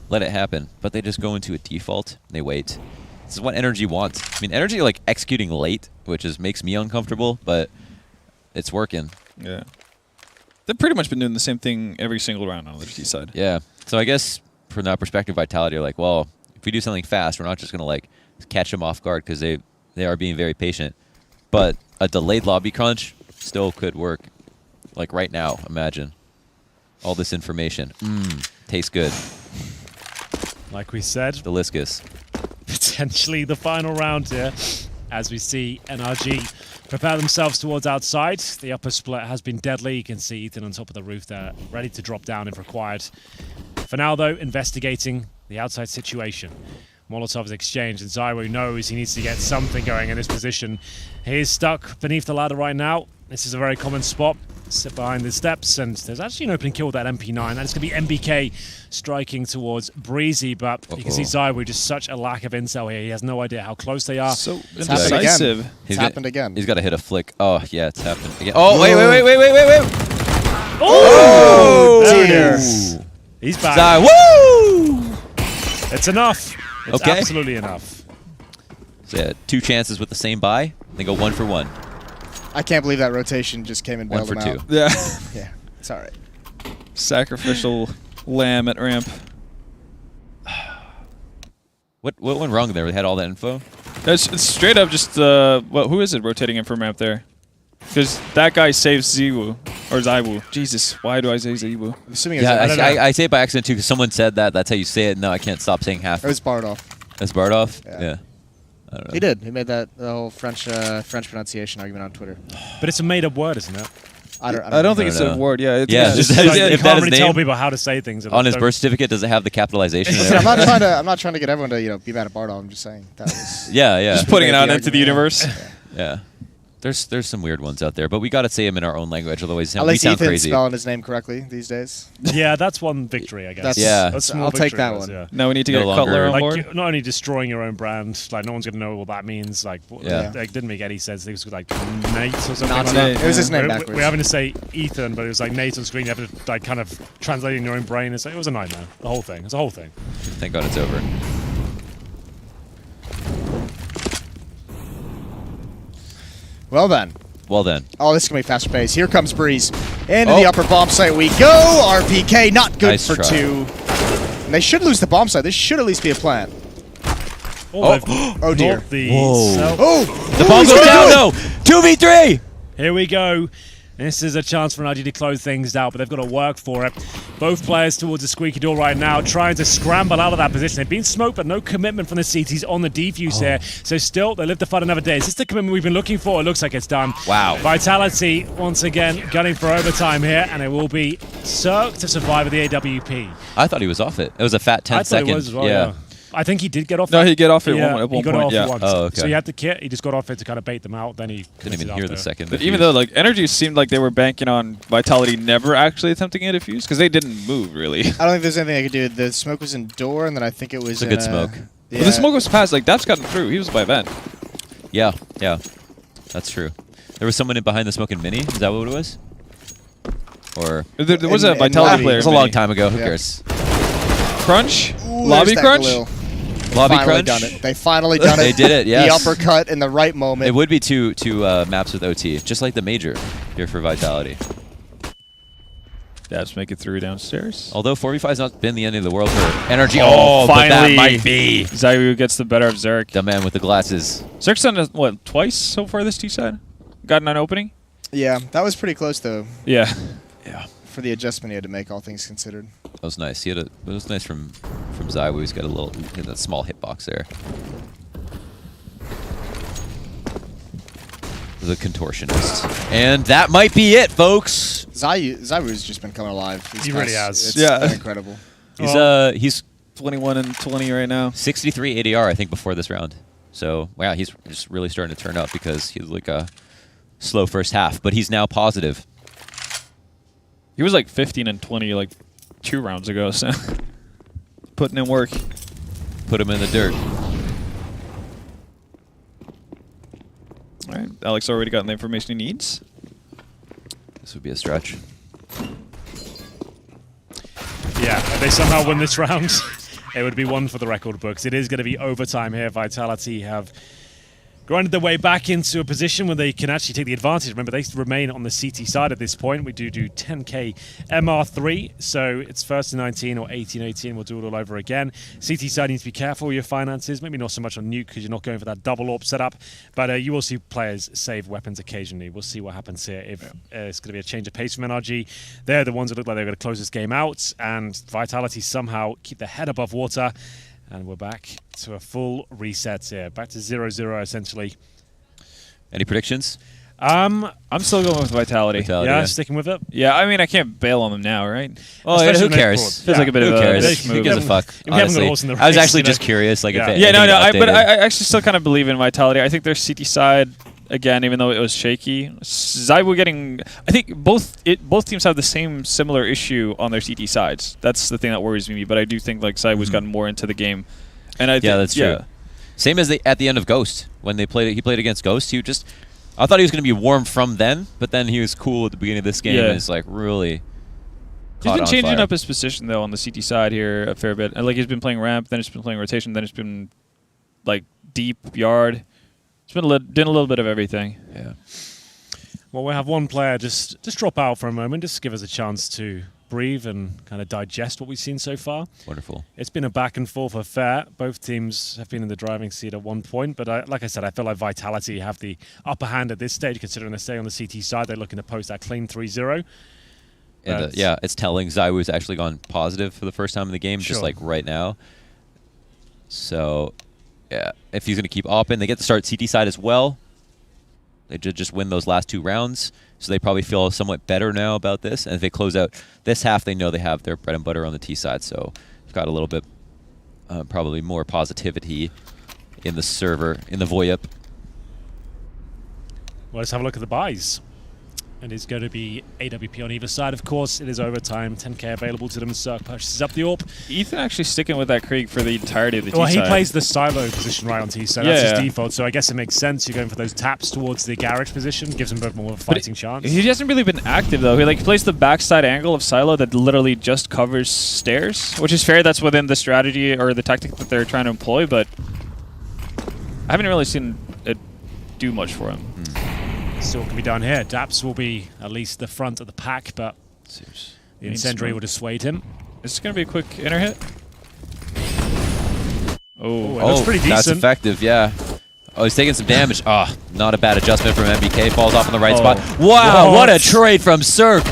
Speaker 4: let it happen. But they just go into a default. And they wait. This is what NRG wants. I mean, NRG like executing late, which is makes me uncomfortable, but it's working.
Speaker 2: Yeah. They've pretty much been doing the same thing every single round on the T side.
Speaker 4: Yeah. So I guess from that perspective, Vitality are like, well, if we do something fast, we're not just going to like catch them off guard because they are being very patient. But a delayed lobby crunch still could work. Like right now, imagine. All this information. Tastes good.
Speaker 1: Like we said,
Speaker 4: Deliscus.
Speaker 1: potentially the final round here as we see NRG prepare themselves towards outside. The upper split has been deadly. You can see Ethan on top of the roof there, ready to drop down if required. For now, though, investigating the outside situation. Molotov's exchange, and Zywoo knows he needs to get something going in this position. He is stuck beneath the ladder right now. This is a very common spot sit behind the steps, and there's actually an opening kill with that MP9, and it's going to be MBK striking towards Breezy, but you can see ZywOo just such a lack of intel here. He has no idea how close they are.
Speaker 2: So
Speaker 3: It's happened
Speaker 2: indecisive.
Speaker 3: again. It's happened again.
Speaker 4: He's got to hit a flick. Oh, yeah, it's happened again. Oh, wait.
Speaker 1: Oh! There it
Speaker 3: dear.
Speaker 1: is. He's back.
Speaker 4: Woo!
Speaker 1: It's enough. It's
Speaker 4: Okay.
Speaker 1: absolutely enough.
Speaker 4: So, yeah, 2 chances with the same buy. They go 1 for 1.
Speaker 3: I can't believe that rotation just came and
Speaker 4: 1
Speaker 3: bailed
Speaker 4: for
Speaker 3: him
Speaker 4: 2.
Speaker 3: out.
Speaker 2: Yeah.
Speaker 3: Yeah, it's all right.
Speaker 2: Sacrificial lamb at ramp.
Speaker 4: What went wrong there? We had all that info.
Speaker 2: It's straight up just who is it rotating in from ramp there? Because that guy saves ZywOo or ZywOo. Jesus, why do I say ZywOo?
Speaker 3: I'm assuming it's
Speaker 4: Yeah,
Speaker 1: don't know.
Speaker 4: I say it by accident too because someone said that. That's how you say it. No, I can't stop saying half.
Speaker 3: it was Bardolph.
Speaker 4: That's Bardolph?
Speaker 3: Yeah.
Speaker 4: I don't know.
Speaker 3: He did. He made that the whole French pronunciation argument on Twitter.
Speaker 1: But it's a made-up word, isn't it?
Speaker 3: I
Speaker 2: don't think
Speaker 4: I
Speaker 2: it's
Speaker 4: don't
Speaker 2: a
Speaker 4: know.
Speaker 2: word. Yeah. It's
Speaker 4: Yeah,
Speaker 2: just,
Speaker 4: just-
Speaker 1: Like, you
Speaker 4: if
Speaker 1: can't
Speaker 4: that is
Speaker 1: really tell
Speaker 4: name-
Speaker 1: people how to say things.
Speaker 4: On his
Speaker 1: Don't-
Speaker 4: birth certificate, does it have the capitalization?
Speaker 3: Listen, I'm not trying to get everyone to be mad at Bardolph. I'm just saying that was.
Speaker 4: Yeah.
Speaker 2: just putting it
Speaker 3: made
Speaker 2: out
Speaker 3: the
Speaker 2: into the
Speaker 3: argument,
Speaker 2: universe.
Speaker 4: Yeah. There's some weird ones out there, but we got to say them in our own language, otherwise
Speaker 3: At
Speaker 4: we
Speaker 3: least
Speaker 4: sound
Speaker 3: Ethan's
Speaker 4: crazy.
Speaker 3: spelling his name correctly these days.
Speaker 1: Yeah, that's one victory, I guess.
Speaker 3: That's-
Speaker 4: Yeah.
Speaker 1: That's a small
Speaker 3: I'll take
Speaker 1: victory,
Speaker 3: that
Speaker 1: it is,
Speaker 3: one.
Speaker 1: yeah.
Speaker 2: Now we need to
Speaker 4: No
Speaker 2: get
Speaker 4: longer-
Speaker 2: Cutler on
Speaker 1: Like,
Speaker 2: board.
Speaker 1: you're not only destroying your own brand, like no one's gonna know what that means. Like,
Speaker 4: Yeah.
Speaker 1: like didn't make any sense. It was like Nate or something.
Speaker 3: Not
Speaker 1: like
Speaker 3: Nate.
Speaker 1: that.
Speaker 3: It was his name
Speaker 1: We're
Speaker 3: backwards.
Speaker 1: having to say Ethan, but it was like Nate on screen. You have to like kind of translate in your own brain. It was a nightmare. The whole thing. It's a whole thing.
Speaker 4: Thank God it's over.
Speaker 3: Well then.
Speaker 4: Well then.
Speaker 3: Oh, this is going to be faster pace. Here comes Breeze. Into
Speaker 4: Oh.
Speaker 3: the upper bomb site we go. RPK, not good
Speaker 4: Nice
Speaker 3: for
Speaker 4: try.
Speaker 3: 2. And they should lose the bomb site. This should at least be a plan.
Speaker 1: Oh,
Speaker 3: Oh, dear.
Speaker 1: The
Speaker 4: Whoa.
Speaker 1: self-
Speaker 3: Oh!
Speaker 4: The bomb
Speaker 3: he's
Speaker 4: goes
Speaker 3: gonna
Speaker 4: down
Speaker 3: do it!
Speaker 4: though. 2v3.
Speaker 1: Here we go. This is a chance for NRG to close things out, but they've got to work for it. Both players towards the squeaky door right now, trying to scramble out of that position. They've been smoked, but no commitment from the CTs on the defuse here. So still, they live to fight another day. Is this the commitment we've been looking for? It looks like it's done.
Speaker 4: Wow.
Speaker 1: Vitality, once again, gunning for overtime here, and it will be Cirque to survive with the AWP.
Speaker 4: I thought he was off it. It was a fat 10
Speaker 1: I thought
Speaker 4: seconds.
Speaker 1: it was as well, yeah. I think he did get off
Speaker 2: No,
Speaker 1: it.
Speaker 2: he get off it
Speaker 1: Yeah,
Speaker 2: at one
Speaker 1: he got
Speaker 2: point.
Speaker 1: off
Speaker 2: Yeah.
Speaker 1: it once.
Speaker 4: Oh, okay.
Speaker 1: So he had the kit, he just got off it to kind of bait them out, then he
Speaker 4: Didn't even
Speaker 1: finished it
Speaker 4: hear the
Speaker 1: after.
Speaker 4: second.
Speaker 2: But even though like NRG seemed like they were banking on Vitality never actually attempting a defuse because they didn't move really.
Speaker 3: I don't think there's anything I could do. The smoke was in door, and then I think it was
Speaker 4: It's a
Speaker 3: in
Speaker 4: good smoke.
Speaker 3: Yeah.
Speaker 2: But the smoke was past. Like Dap's gotten through. He was by vent.
Speaker 4: Yeah, that's true. There was someone in behind the smoke in mini. Is that what it was? Or
Speaker 2: There was
Speaker 3: In-
Speaker 2: a
Speaker 3: in
Speaker 2: Vitality
Speaker 3: lobby.
Speaker 2: player.
Speaker 4: it was a long
Speaker 2: mini.
Speaker 4: time ago. Who
Speaker 3: Yeah.
Speaker 4: cares?
Speaker 2: Crunch.
Speaker 3: Ooh,
Speaker 2: Lobby
Speaker 3: there's that
Speaker 2: crunch.
Speaker 3: glue.
Speaker 4: Lobby
Speaker 3: Finally
Speaker 4: crunch.
Speaker 3: done it. They finally done it.
Speaker 4: They did it. Yes.
Speaker 3: The uppercut in the right moment.
Speaker 4: It would be two maps with OT, just like the major here for Vitality.
Speaker 2: Dap's make it through downstairs.
Speaker 4: Although 4v5 has not been the end of the world for NRG.
Speaker 2: Oh,
Speaker 4: but that
Speaker 2: finally.
Speaker 4: might be.
Speaker 2: ZywOo gets the better of Zerk.
Speaker 4: The man with the glasses.
Speaker 2: Zerk's done it, what, twice so far this T-side? Gotten an opening?
Speaker 3: Yeah, that was pretty close though
Speaker 2: Yeah.
Speaker 4: Yeah.
Speaker 3: for the adjustment he had to make, all things considered.
Speaker 4: That was nice. It was nice from ZywOo. He's got that small hitbox there. The contortionist. And that might be it, folks.
Speaker 3: ZywOo's just been coming alive.
Speaker 1: He really has.
Speaker 3: It's
Speaker 2: Yeah.
Speaker 3: been incredible.
Speaker 4: He's
Speaker 2: 21 and 20 right now.
Speaker 4: 63 ADR, I think, before this round. So, wow, he's just really starting to turn up because he was like a slow first half, but he's now positive.
Speaker 2: He was like 15 and 20 like 2 rounds ago, so putting in work.
Speaker 4: Put him in the dirt.
Speaker 2: All right, Alex already gotten the information he needs.
Speaker 4: This would be a stretch.
Speaker 1: Yeah, if they somehow win this round, it would be one for the record books. It is going to be overtime here. Vitality have grinded their way back into a position where they can actually take the advantage. Remember, they remain on the CT side at this point. We do 10k MR3, so it's first to 19 or 18-18. We'll do it all over again. CT side needs to be careful with your finances. Maybe not so much on Nuke because you're not going for that double AWP setup, but you will see players save weapons occasionally. We'll see what happens here. If it's going to be a change of pace from NRG, they're the ones that look like they're going to close this game out, and Vitality somehow keep their head above water. And we're back to a full reset here. Back to 0-0, essentially.
Speaker 4: Any predictions?
Speaker 2: I'm still going with Vitality.
Speaker 1: Yeah, sticking with it.
Speaker 2: Yeah, I mean, I can't bail on them now, right?
Speaker 4: Oh,
Speaker 1: Especially
Speaker 4: who
Speaker 1: when they
Speaker 4: cares?
Speaker 1: record.
Speaker 2: Feels like a bit
Speaker 4: Who
Speaker 2: of
Speaker 4: cares?
Speaker 2: a
Speaker 4: Who gives a fuck?
Speaker 1: If you haven't got a
Speaker 4: Honestly,
Speaker 1: horse in the
Speaker 4: I was
Speaker 1: race,
Speaker 4: actually
Speaker 1: you know.
Speaker 4: just curious, like
Speaker 1: Yeah.
Speaker 4: if it,
Speaker 2: Yeah, no,
Speaker 4: anything
Speaker 2: I, but
Speaker 4: updated.
Speaker 2: I actually still kind of believe in Vitality. I think their CT side again, even though it was shaky. ZywOo getting... I think both teams have the same similar issue on their CT sides. That's the thing that worries me, but I do think like ZywOo's gotten more into the game. And
Speaker 4: yeah, that's true. Same as at the end of Ghost. When he played against Ghost, I thought he was going to be warm from then, but then he was cool at the beginning of this game and it's like really...
Speaker 2: He's been changing up his position, though, on the CT side here a fair bit. And, like, he's been playing ramp, then he's been playing rotation, then he's been, like, deep, yard. He's been doing a little bit of everything.
Speaker 4: Yeah.
Speaker 1: Well, we'll have one player just drop out for a moment, just to give us a chance to breathe and kind of digest what we've seen so far.
Speaker 4: Wonderful.
Speaker 1: It's been a back and forth affair. Both teams have been in the driving seat at one point, but like I said, I feel like Vitality have the upper hand at this stage, considering they stay on the CT side. They're looking to post that clean 3-0.
Speaker 4: And yeah, it's telling ZywOo's actually gone positive for the first time in the game, just like right now. So, yeah, if he's going to keep open, they get to start CT side as well. They just win those last 2 rounds, so they probably feel somewhat better now about this. And if they close out this half, they know they have their bread and butter on the T side. So, they've got a little bit, probably more positivity in the server, in the VoIP.
Speaker 1: Well, let's have a look at the buys. And it's going to be AWP on either side. Of course, it is overtime. 10k available to them. Zerk purchases up the AWP.
Speaker 2: Ethan actually sticking with that Krieg for the entirety of the T
Speaker 1: Well,
Speaker 2: side.
Speaker 1: he plays the silo position right on T side. That's his default. So I guess it makes sense. You're going for those taps towards the garage position. Gives him a bit more of a fighting chance.
Speaker 2: He hasn't really been active, though. He plays the backside angle of silo that literally just covers stairs, which is fair. That's within the strategy or the tactic that they're trying to employ, but I haven't really seen it do much for him.
Speaker 1: Still can be done here. Daps will be at least the front of the pack, but the incendiary will dissuade him.
Speaker 2: Is this going to be a quick inner hit?
Speaker 1: Oh, it looks pretty decent.
Speaker 4: That's effective, yeah. Oh, he's taking some damage. Oh, not a bad adjustment from MBK. Falls off in the right spot. Wow, what a trade from Zerk.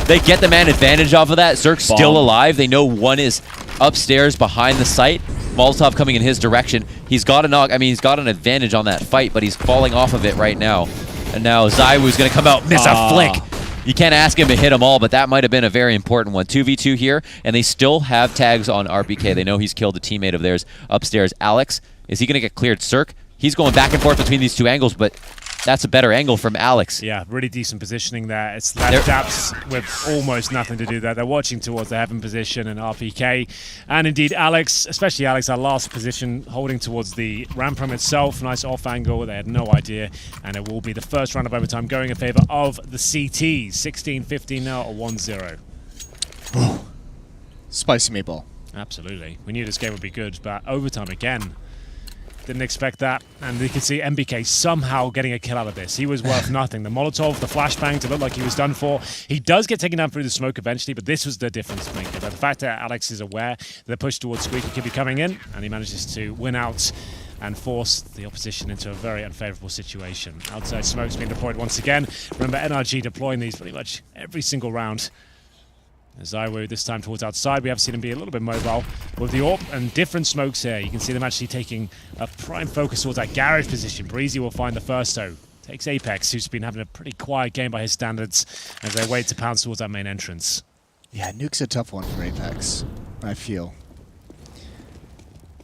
Speaker 4: They get the man advantage off of that. Zerk's still alive. They know one is upstairs behind the site. Molotov coming in his direction. He's got a knock. I mean, he's got an advantage on that fight, but he's falling off of it right now. And now ZywOo's going to come out, miss a flick. You can't ask him to hit them all, but that might have been a very important one. 2v2 here, and they still have tags on RBK. They know he's killed a teammate of theirs upstairs. Alex, is he going to get cleared? Zerk, he's going back and forth between these 2 angles, but that's a better angle from Alex.
Speaker 1: Yeah, really decent positioning there. It's left Daps with almost nothing to do there. They're watching towards the heaven position and RPK. And indeed, Alex, especially Alex, our last position, holding towards the ramp room itself. Nice off angle. They had no idea. And it will be the first round of overtime going in favor of the CTs. 16-15 now, or 1-0.
Speaker 3: Spicy meatball.
Speaker 1: Absolutely. We knew this game would be good, but overtime again. Didn't expect that, and you can see MBK somehow getting a kill out of this. He was worth nothing. The Molotov, the flashbang, to look like he was done for. He does get taken down through the smoke eventually, but this was the difference maker. The fact that Alex is aware that the push towards Squeaky could be coming in, and he manages to win out and force the opposition into a very unfavorable situation. Outside smoke's being deployed once again. Remember, NRG deploying these pretty much every single round. ZywOo this time towards outside. We have seen him be a little bit mobile with the AWP and different smokes here. You can see them actually taking a prime focus towards that garage position. Breezy will find the first though. Takes Apex, who's been having a pretty quiet game by his standards, as they wait to pounce towards that main entrance.
Speaker 3: Yeah, Nuke's a tough one for Apex, I feel.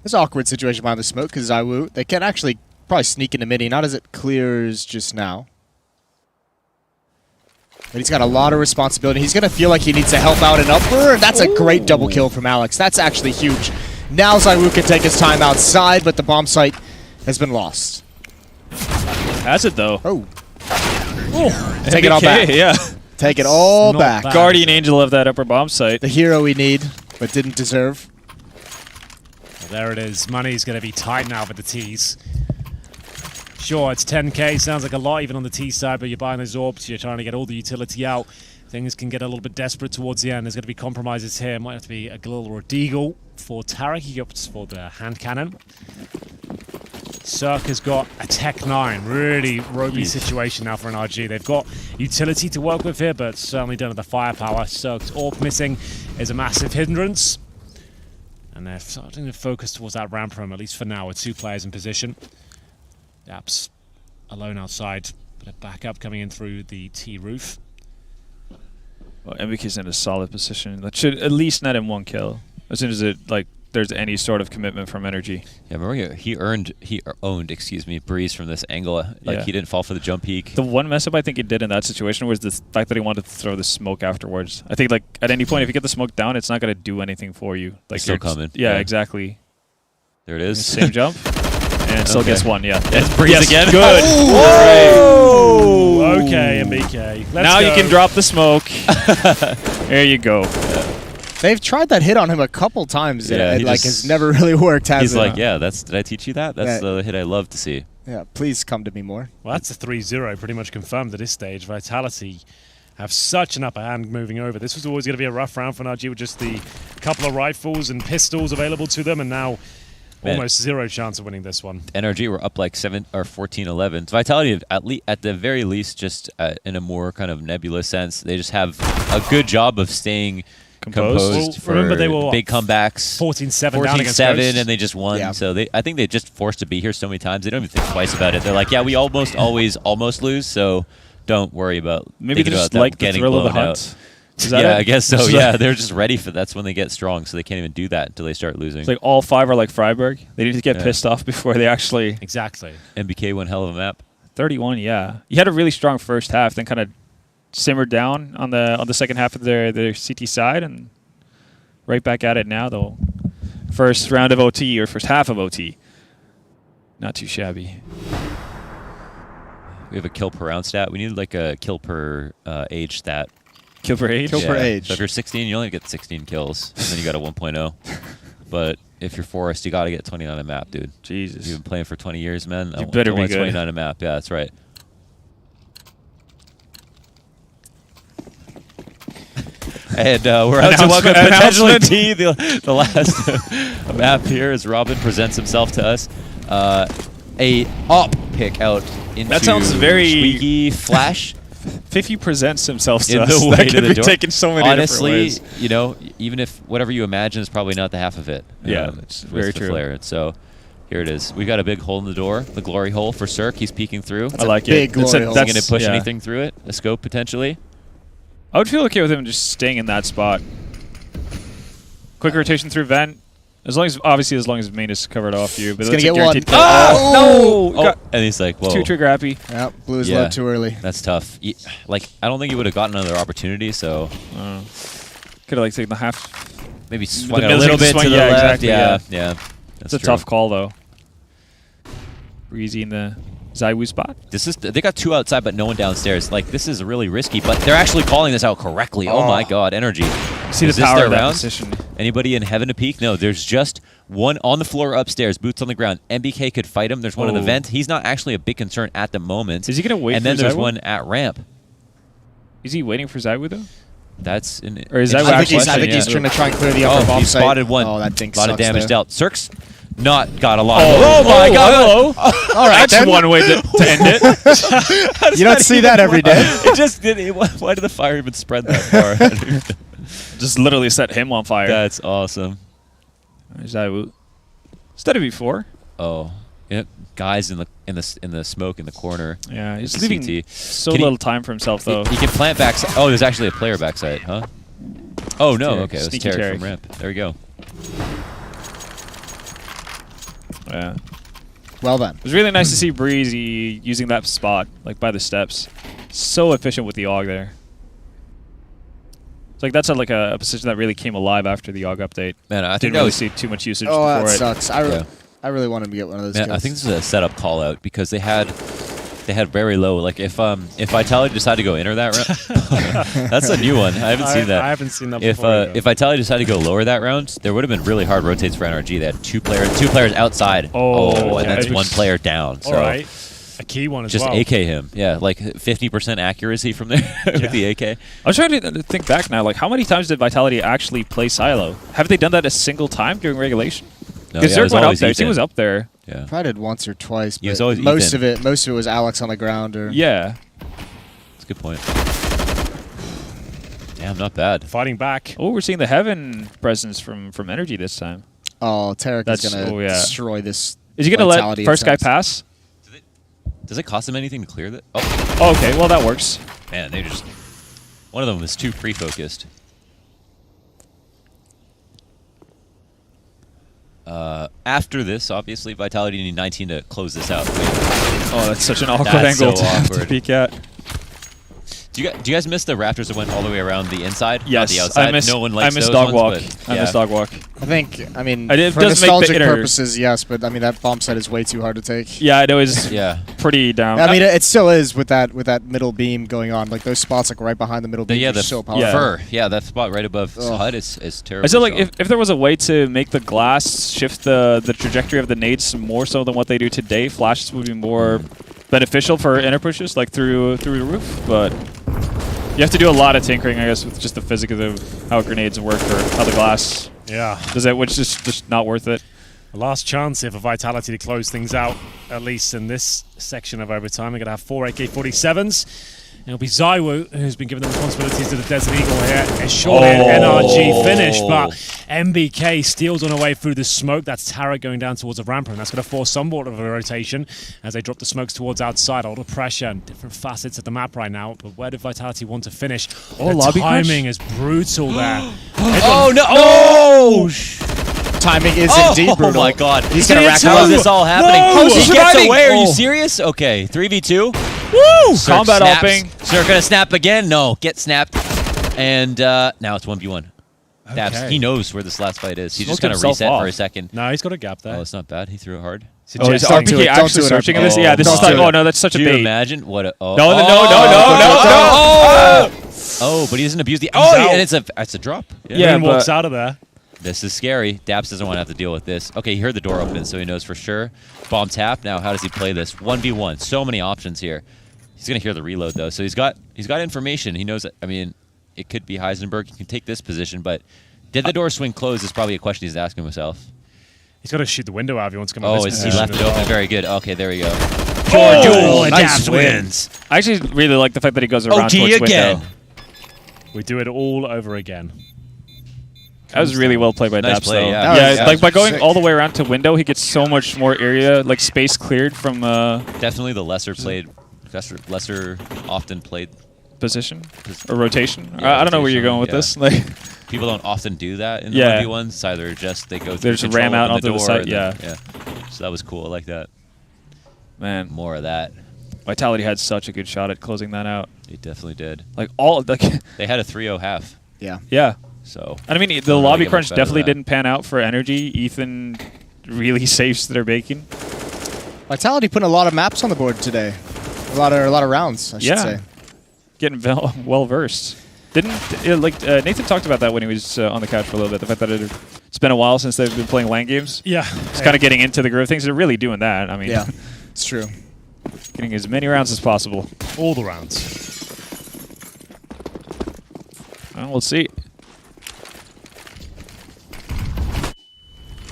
Speaker 3: There's an awkward situation behind the smoke because ZywOo, they can actually probably sneak into midi, not as it clears just now. But he's got a lot of responsibility. He's going to feel like he needs to help out and upper. That's a great double kill from Alex. That's actually huge. Now ZywOo can take his time outside, but the bomb site has been lost.
Speaker 2: Has it, though?
Speaker 3: Oh. Take it all back.
Speaker 2: Yeah.
Speaker 3: Take it all back.
Speaker 1: Bad.
Speaker 2: Guardian Angel of that upper bomb site.
Speaker 3: The hero we need, but didn't deserve.
Speaker 1: Well, there it is. Money's going to be tight now for the T's. Sure, it's 10k, sounds like a lot even on the T side, but you're buying those orbs, you're trying to get all the utility out. Things can get a little bit desperate towards the end. There's going to be compromises here. Might have to be a Glil or a Deagle for Tarek. He opts for the hand cannon. Zerk has got a Tech 9. Really ropey situation now for NRG. They've got utility to work with here, but certainly don't have the firepower. Zerk's AWP missing is a massive hindrance. And they're starting to focus towards that ramp room, at least for now, with 2 players in position. Daps alone outside, but a backup coming in through the T roof.
Speaker 2: Well, MBK's in a solid position. That should at least net him 1 kill. As soon as it there's any sort of commitment from NRG.
Speaker 4: Yeah, remember he owned, Breeze from this angle. Like he didn't fall for the jump peek.
Speaker 2: The one mess up I think he did in that situation was the fact that he wanted to throw the smoke afterwards. I think like at any point if you get the smoke down, it's not going to do anything for you. Like
Speaker 4: it's still coming.
Speaker 2: Yeah, exactly.
Speaker 4: There it is.
Speaker 2: Same jump. And still gets one, yeah.
Speaker 4: It's Breeze again.
Speaker 2: Good.
Speaker 1: Whoa! Okay, MBK.
Speaker 2: Now you can drop the smoke. There you go.
Speaker 3: They've tried that hit on him a couple times.
Speaker 4: Yeah,
Speaker 3: and it like has never really worked. Has
Speaker 4: he's
Speaker 3: it?
Speaker 4: like, yeah, did I teach you that? That's the hit I love to see.
Speaker 3: Yeah, please come to me more.
Speaker 1: Well, that's a 3-0 pretty much confirmed at this stage. Vitality have such an upper hand moving over. This was always going to be a rough round for NRG with just the couple of rifles and pistols available to them, and now almost zero chance of winning this one.
Speaker 4: NRG were up like 7 or 14-11. Vitality, at the very least, just in a more kind of nebulous sense, they just have a good job of staying composed for
Speaker 1: remember they were
Speaker 4: big comebacks.
Speaker 1: 14-7 down against
Speaker 4: 14-7,
Speaker 1: Ghost.
Speaker 4: and they just won.
Speaker 3: Yeah.
Speaker 4: So I think they're just forced to be here so many times. They don't even think twice about it. They're like, yeah, we almost always almost lose, so don't worry about
Speaker 2: Maybe they just
Speaker 4: about
Speaker 2: like the
Speaker 4: getting
Speaker 2: thrill of the
Speaker 4: blown
Speaker 2: hunt.
Speaker 4: out.
Speaker 2: Is that
Speaker 4: Yeah,
Speaker 2: it?
Speaker 4: I guess so. Yeah, they're just ready for that's when they get strong, so they can't even do that until they start losing.
Speaker 2: It's like all 5 are like Freiburg. They need to get pissed off before they actually...
Speaker 1: Exactly.
Speaker 4: MBK one hell of a map.
Speaker 2: 31, yeah. You had a really strong first half, then kind of simmered down on the second half of their CT side, and right back at it now, though. First round of OT, or first half of OT. Not too shabby.
Speaker 4: We have a kill per round stat. We need like a kill per age stat.
Speaker 2: Kill per age?
Speaker 3: Kill per age.
Speaker 4: So if you're 16, you only get 16 kills, and then you got a 1.0. But if you're Forest, you got to get 20 on a map, dude.
Speaker 2: Jesus.
Speaker 4: You've been playing for 20 years, man.
Speaker 2: You better be good.
Speaker 4: 20 on a map. Yeah, that's right. And we're out to welcome potentially T, the last map here as Robin presents himself to us. A op pick out into
Speaker 2: That sounds very...
Speaker 4: Squeaky Flash.
Speaker 2: Fifi presents himself to
Speaker 4: In
Speaker 2: us.
Speaker 4: the way
Speaker 2: That
Speaker 4: to
Speaker 2: could
Speaker 4: the
Speaker 2: be
Speaker 4: door.
Speaker 2: taken so many
Speaker 4: Honestly,
Speaker 2: different ways.
Speaker 4: you know, even if whatever you imagine is probably not the half of it.
Speaker 2: Yeah, it's
Speaker 4: with
Speaker 2: very
Speaker 4: the
Speaker 2: true.
Speaker 4: Flare. So here it is. We got a big hole in the door, the glory hole for Cirque. He's peeking through.
Speaker 3: That's
Speaker 2: I like
Speaker 3: big
Speaker 2: it. It's
Speaker 3: glory hole.
Speaker 4: Is he going to push
Speaker 2: yeah.
Speaker 4: anything through it? A scope potentially?
Speaker 2: I would feel okay with him just staying in that spot. Quick rotation through vent. As long as main is covered off you. But
Speaker 3: He's
Speaker 2: that's
Speaker 3: gonna
Speaker 2: a
Speaker 3: get one.
Speaker 2: guaranteed kill.
Speaker 3: Oh!
Speaker 2: no! Got
Speaker 4: And he's like, whoa.
Speaker 2: too trigger happy.
Speaker 3: Yeah, blew his
Speaker 4: Yeah.
Speaker 3: load too early.
Speaker 4: That's tough. Like, I don't think he would have gotten another opportunity, so
Speaker 2: Could have like taken the half.
Speaker 4: maybe swung a
Speaker 2: middle
Speaker 4: little bit
Speaker 2: swing,
Speaker 4: to the
Speaker 2: yeah,
Speaker 4: left.
Speaker 2: exactly,
Speaker 4: Yeah.
Speaker 2: It's
Speaker 4: That's
Speaker 2: a
Speaker 4: true.
Speaker 2: tough call though. Breezy in the Zaiwu spot.
Speaker 4: They got 2 outside, but no one downstairs. Like, this is really risky, but they're actually calling this out correctly. Oh my god, NRG.
Speaker 2: See
Speaker 4: Is
Speaker 2: the
Speaker 4: this
Speaker 2: power
Speaker 4: their
Speaker 2: of that
Speaker 4: round?
Speaker 2: position.
Speaker 4: Anybody in heaven to peek? No, there's just one on the floor upstairs, boots on the ground. MBK could fight him. There's one in the vent. He's not actually a big concern at the moment.
Speaker 2: Is he gonna wait
Speaker 4: And
Speaker 2: for
Speaker 4: then there's
Speaker 2: Zaiwu?
Speaker 4: one at ramp.
Speaker 2: Is he waiting for Zaiwu though?
Speaker 4: That's an
Speaker 2: Or is that
Speaker 4: interesting
Speaker 3: I think he's
Speaker 4: question,
Speaker 3: trying to try and clear the upper
Speaker 4: Oh, he
Speaker 3: offsite.
Speaker 4: spotted one.
Speaker 3: Oh, that thing
Speaker 4: A lot of
Speaker 3: sucks
Speaker 4: damage
Speaker 3: there.
Speaker 4: dealt. Cirque's not got a lot.
Speaker 2: Oh,
Speaker 4: my god.
Speaker 2: Hello.
Speaker 3: All right,
Speaker 2: That's
Speaker 3: then.
Speaker 2: one way to end it.
Speaker 3: You don't see that every day.
Speaker 4: It just didn't. Why did the fire even spread that far?
Speaker 2: Just literally set him on fire.
Speaker 4: That's awesome.
Speaker 2: Zaiwu. Instead of before.
Speaker 4: Oh, yeah. Guys in the smoke in the corner.
Speaker 2: Yeah, he's
Speaker 4: The
Speaker 2: leaving
Speaker 4: CT.
Speaker 2: so
Speaker 4: Can he-
Speaker 2: little time for himself though.
Speaker 4: He can plant back. Oh, there's actually a player backside, huh? Oh no.
Speaker 2: Tarek.
Speaker 4: Okay, it was
Speaker 2: Sneaky
Speaker 4: Tarek
Speaker 2: Tarek.
Speaker 4: from ramp. There we go.
Speaker 2: Yeah.
Speaker 3: Well done.
Speaker 2: It was really nice to see Breezy using that spot, like by the steps. So efficient with the AUG there. It's like that's like a position that really came alive after the AUG update.
Speaker 4: Man, I think
Speaker 2: Didn't
Speaker 4: that
Speaker 2: really
Speaker 4: was.
Speaker 2: see too much usage
Speaker 3: Oh, that
Speaker 2: before it.
Speaker 3: sucks.
Speaker 4: Yeah.
Speaker 3: I really want him to get one of those
Speaker 4: Man,
Speaker 3: kills.
Speaker 4: I think this is a setup call out because they had very low. Like if Vitality decided to go enter that round, that's a new one. I haven't seen that.
Speaker 1: I haven't seen that
Speaker 4: If
Speaker 1: before. either.
Speaker 4: if Vitality decided to go lower that round, there would have been really hard rotates for NRG. They had two players outside.
Speaker 2: Oh,
Speaker 4: and that's
Speaker 2: okay.
Speaker 4: one player down. So
Speaker 1: All right. A key one as
Speaker 4: just
Speaker 1: well.
Speaker 4: AK him. Yeah, like 50% accuracy from there with the AK.
Speaker 2: I was trying to think back now, like how many times did Vitality actually play Silo? Have they done that a single time during regulation?
Speaker 4: No,
Speaker 2: Because
Speaker 4: yeah, it was
Speaker 2: Zerg went up
Speaker 4: always
Speaker 2: there.
Speaker 4: Ethan.
Speaker 2: He was up there.
Speaker 4: Yeah.
Speaker 3: Probably did once or twice,
Speaker 4: He was
Speaker 3: but
Speaker 4: always
Speaker 3: most
Speaker 4: Ethan.
Speaker 3: of it was Alex on the ground or
Speaker 2: Yeah.
Speaker 4: That's a good point. Damn, not bad.
Speaker 1: Fighting back.
Speaker 2: Oh, we're seeing the Heaven presence from NRG this time.
Speaker 3: Oh, Tarek
Speaker 2: That's-
Speaker 3: is gonna
Speaker 2: oh, yeah.
Speaker 3: destroy this.
Speaker 2: Is he going to let
Speaker 3: Vitality
Speaker 2: first guy
Speaker 3: attempt.
Speaker 2: pass?
Speaker 4: Does it cost him anything to clear that? Oh,
Speaker 2: Oh, okay, well that works.
Speaker 4: man, they just... One of them was too pre-focused. After this, obviously, Vitality need 19 to close this out.
Speaker 2: Oh, that's such an awkward
Speaker 4: That's
Speaker 2: angle
Speaker 4: so
Speaker 2: to have to
Speaker 4: awkward.
Speaker 2: peek at.
Speaker 4: Do you guys miss the Raptors that went all the way around the inside? Not
Speaker 2: Yes,
Speaker 4: the outside?
Speaker 2: I miss.
Speaker 4: No one
Speaker 2: I
Speaker 4: likes
Speaker 2: miss
Speaker 4: those
Speaker 2: dog walk.
Speaker 4: ones, but
Speaker 2: I
Speaker 4: yeah.
Speaker 2: miss dog walk.
Speaker 3: I think, I mean,
Speaker 2: It
Speaker 3: for
Speaker 2: does make
Speaker 3: nostalgic
Speaker 2: bitter.
Speaker 3: purposes, yes, but I mean that bomb site is way too hard to take.
Speaker 2: Yeah, it was
Speaker 4: Yeah.
Speaker 2: pretty down.
Speaker 3: I mean, it still is with that middle beam going on. Like those spots, like right behind the middle beam,
Speaker 4: Yeah,
Speaker 3: are
Speaker 4: the
Speaker 3: so powerful.
Speaker 4: fur. Yeah, that spot right above
Speaker 3: Ugh.
Speaker 4: HUD is terrible.
Speaker 2: I feel like if there was a way to make the glass shift the trajectory of the nades more so than what they do today, flashes would be more beneficial for inner pushes, like through the roof. But you have to do a lot of tinkering, I guess, with just the physics of how grenades work or how the glass
Speaker 1: Yeah.
Speaker 2: does it, which is just not worth it.
Speaker 1: A last chance here for Vitality to close things out, at least in this section of overtime. They're going to have 4 AK-47s. It'll be Zywoo who's been given the responsibilities to the Desert Eagle here. It's surely an NRG finish, but MBK steals on her way through the smoke. That's Tara going down towards the ramp, and that's going to force somewhat of a rotation as they drop the smokes towards outside. A lot of pressure and different facets of the map right now, but where do Vitality want to finish?
Speaker 2: Oh,
Speaker 1: the
Speaker 2: lobby
Speaker 1: timing
Speaker 2: crash?
Speaker 1: is brutal there.
Speaker 4: Oh, no! Oh!
Speaker 3: Timing is indeed brutal.
Speaker 4: Oh my god.
Speaker 3: He's gonna rack
Speaker 4: How
Speaker 3: up.
Speaker 4: is this all happening?
Speaker 1: No!
Speaker 4: He
Speaker 1: He's
Speaker 4: gets
Speaker 1: surviving!
Speaker 4: away. Are you
Speaker 1: Oh.
Speaker 4: serious? Okay, 3v2.
Speaker 2: Woo!
Speaker 4: Surge
Speaker 2: Combat
Speaker 4: snaps.
Speaker 2: upping.
Speaker 4: Surge gonna snap again. No, get snapped. And now it's 1v1. Dabs,
Speaker 1: Okay.
Speaker 4: he knows where this last fight is. He's just
Speaker 2: Smoked
Speaker 4: gonna
Speaker 2: himself
Speaker 4: reset
Speaker 2: off.
Speaker 4: for a second.
Speaker 1: No, he's got a gap there.
Speaker 4: Oh, it's not bad. He threw it hard.
Speaker 2: Oh, is
Speaker 3: Don't do
Speaker 2: RPK
Speaker 3: it. Don't
Speaker 2: actually
Speaker 3: do it,
Speaker 2: searching
Speaker 3: RPK.
Speaker 2: in this? Yeah, this is
Speaker 3: Don't
Speaker 2: like,
Speaker 3: do
Speaker 2: oh
Speaker 3: it.
Speaker 2: no, that's such a
Speaker 4: Do you
Speaker 2: bait.
Speaker 4: imagine what a... Oh,
Speaker 2: No,
Speaker 4: Oh, but he doesn't abuse the... Oh,
Speaker 1: out.
Speaker 4: and it's a drop.
Speaker 2: Yeah,
Speaker 1: Moon walks
Speaker 2: but-
Speaker 1: out of there.
Speaker 4: This is scary. Daps doesn't want to have to deal with this. Okay, he heard the door open, so he knows for sure. Bomb tap. Now, how does he play this? 1v1. So many options here. He's going to hear the reload, though. So he's got information. He knows that, I mean, it could be Heisenberg. He can take this position, but did the door swing closed is probably a question he's asking himself.
Speaker 1: He's got to shoot the window out if he wants to come
Speaker 4: Oh,
Speaker 1: out this
Speaker 4: he
Speaker 1: position
Speaker 4: left
Speaker 1: as
Speaker 4: it open.
Speaker 1: well.
Speaker 4: Very good. Okay, there we go.
Speaker 1: Oh,
Speaker 4: and
Speaker 1: nice
Speaker 4: Daps
Speaker 1: win.
Speaker 4: wins.
Speaker 2: I actually really like the fact that he goes around
Speaker 4: OG
Speaker 2: towards
Speaker 4: again.
Speaker 2: window.
Speaker 1: We do it all over again.
Speaker 2: That was really well played by
Speaker 4: Nice
Speaker 2: Daps,
Speaker 4: play,
Speaker 2: though.
Speaker 4: yeah.
Speaker 2: Yeah,
Speaker 3: Yeah,
Speaker 2: like by
Speaker 3: it's
Speaker 2: going
Speaker 3: sick.
Speaker 2: all the way around to window, he gets so much more area, like space cleared from
Speaker 4: Definitely the lesser often played.
Speaker 2: position or rotation.
Speaker 4: Yeah,
Speaker 2: I don't know where you're going with
Speaker 4: rotation,
Speaker 2: this. Like,
Speaker 4: People don't often do that in the
Speaker 2: Yeah.
Speaker 4: 1v1s. It's either just they go through
Speaker 2: There's a
Speaker 4: control,
Speaker 2: ram out
Speaker 4: open
Speaker 2: onto the
Speaker 4: door,
Speaker 2: site,
Speaker 4: and then- yeah. So that was cool. I like that.
Speaker 2: man,
Speaker 4: More of that.
Speaker 2: Vitality had such a good shot at closing that out.
Speaker 4: He definitely did.
Speaker 2: Like all, like,
Speaker 4: They had a 3-0 half,
Speaker 3: Yeah.
Speaker 2: yeah.
Speaker 4: so
Speaker 2: And I mean, the
Speaker 4: Don't really
Speaker 2: lobby
Speaker 4: get much
Speaker 2: crunch
Speaker 4: better
Speaker 2: definitely
Speaker 4: than that.
Speaker 2: didn't pan out for NRG. Ethan really saves their bacon.
Speaker 3: Vitality putting a lot of maps on the board today. A lot of rounds, I should
Speaker 2: Yeah.
Speaker 3: say.
Speaker 2: Getting well versed. Nathan talked about that when he was on the couch for a little bit. The fact that it's been a while since they've been playing LAN games.
Speaker 1: Yeah.
Speaker 2: It's kind of getting into the groove of things. They're really doing that. I mean,
Speaker 3: Yeah, it's true.
Speaker 2: getting as many rounds as possible.
Speaker 1: all the rounds.
Speaker 2: Well, we'll see.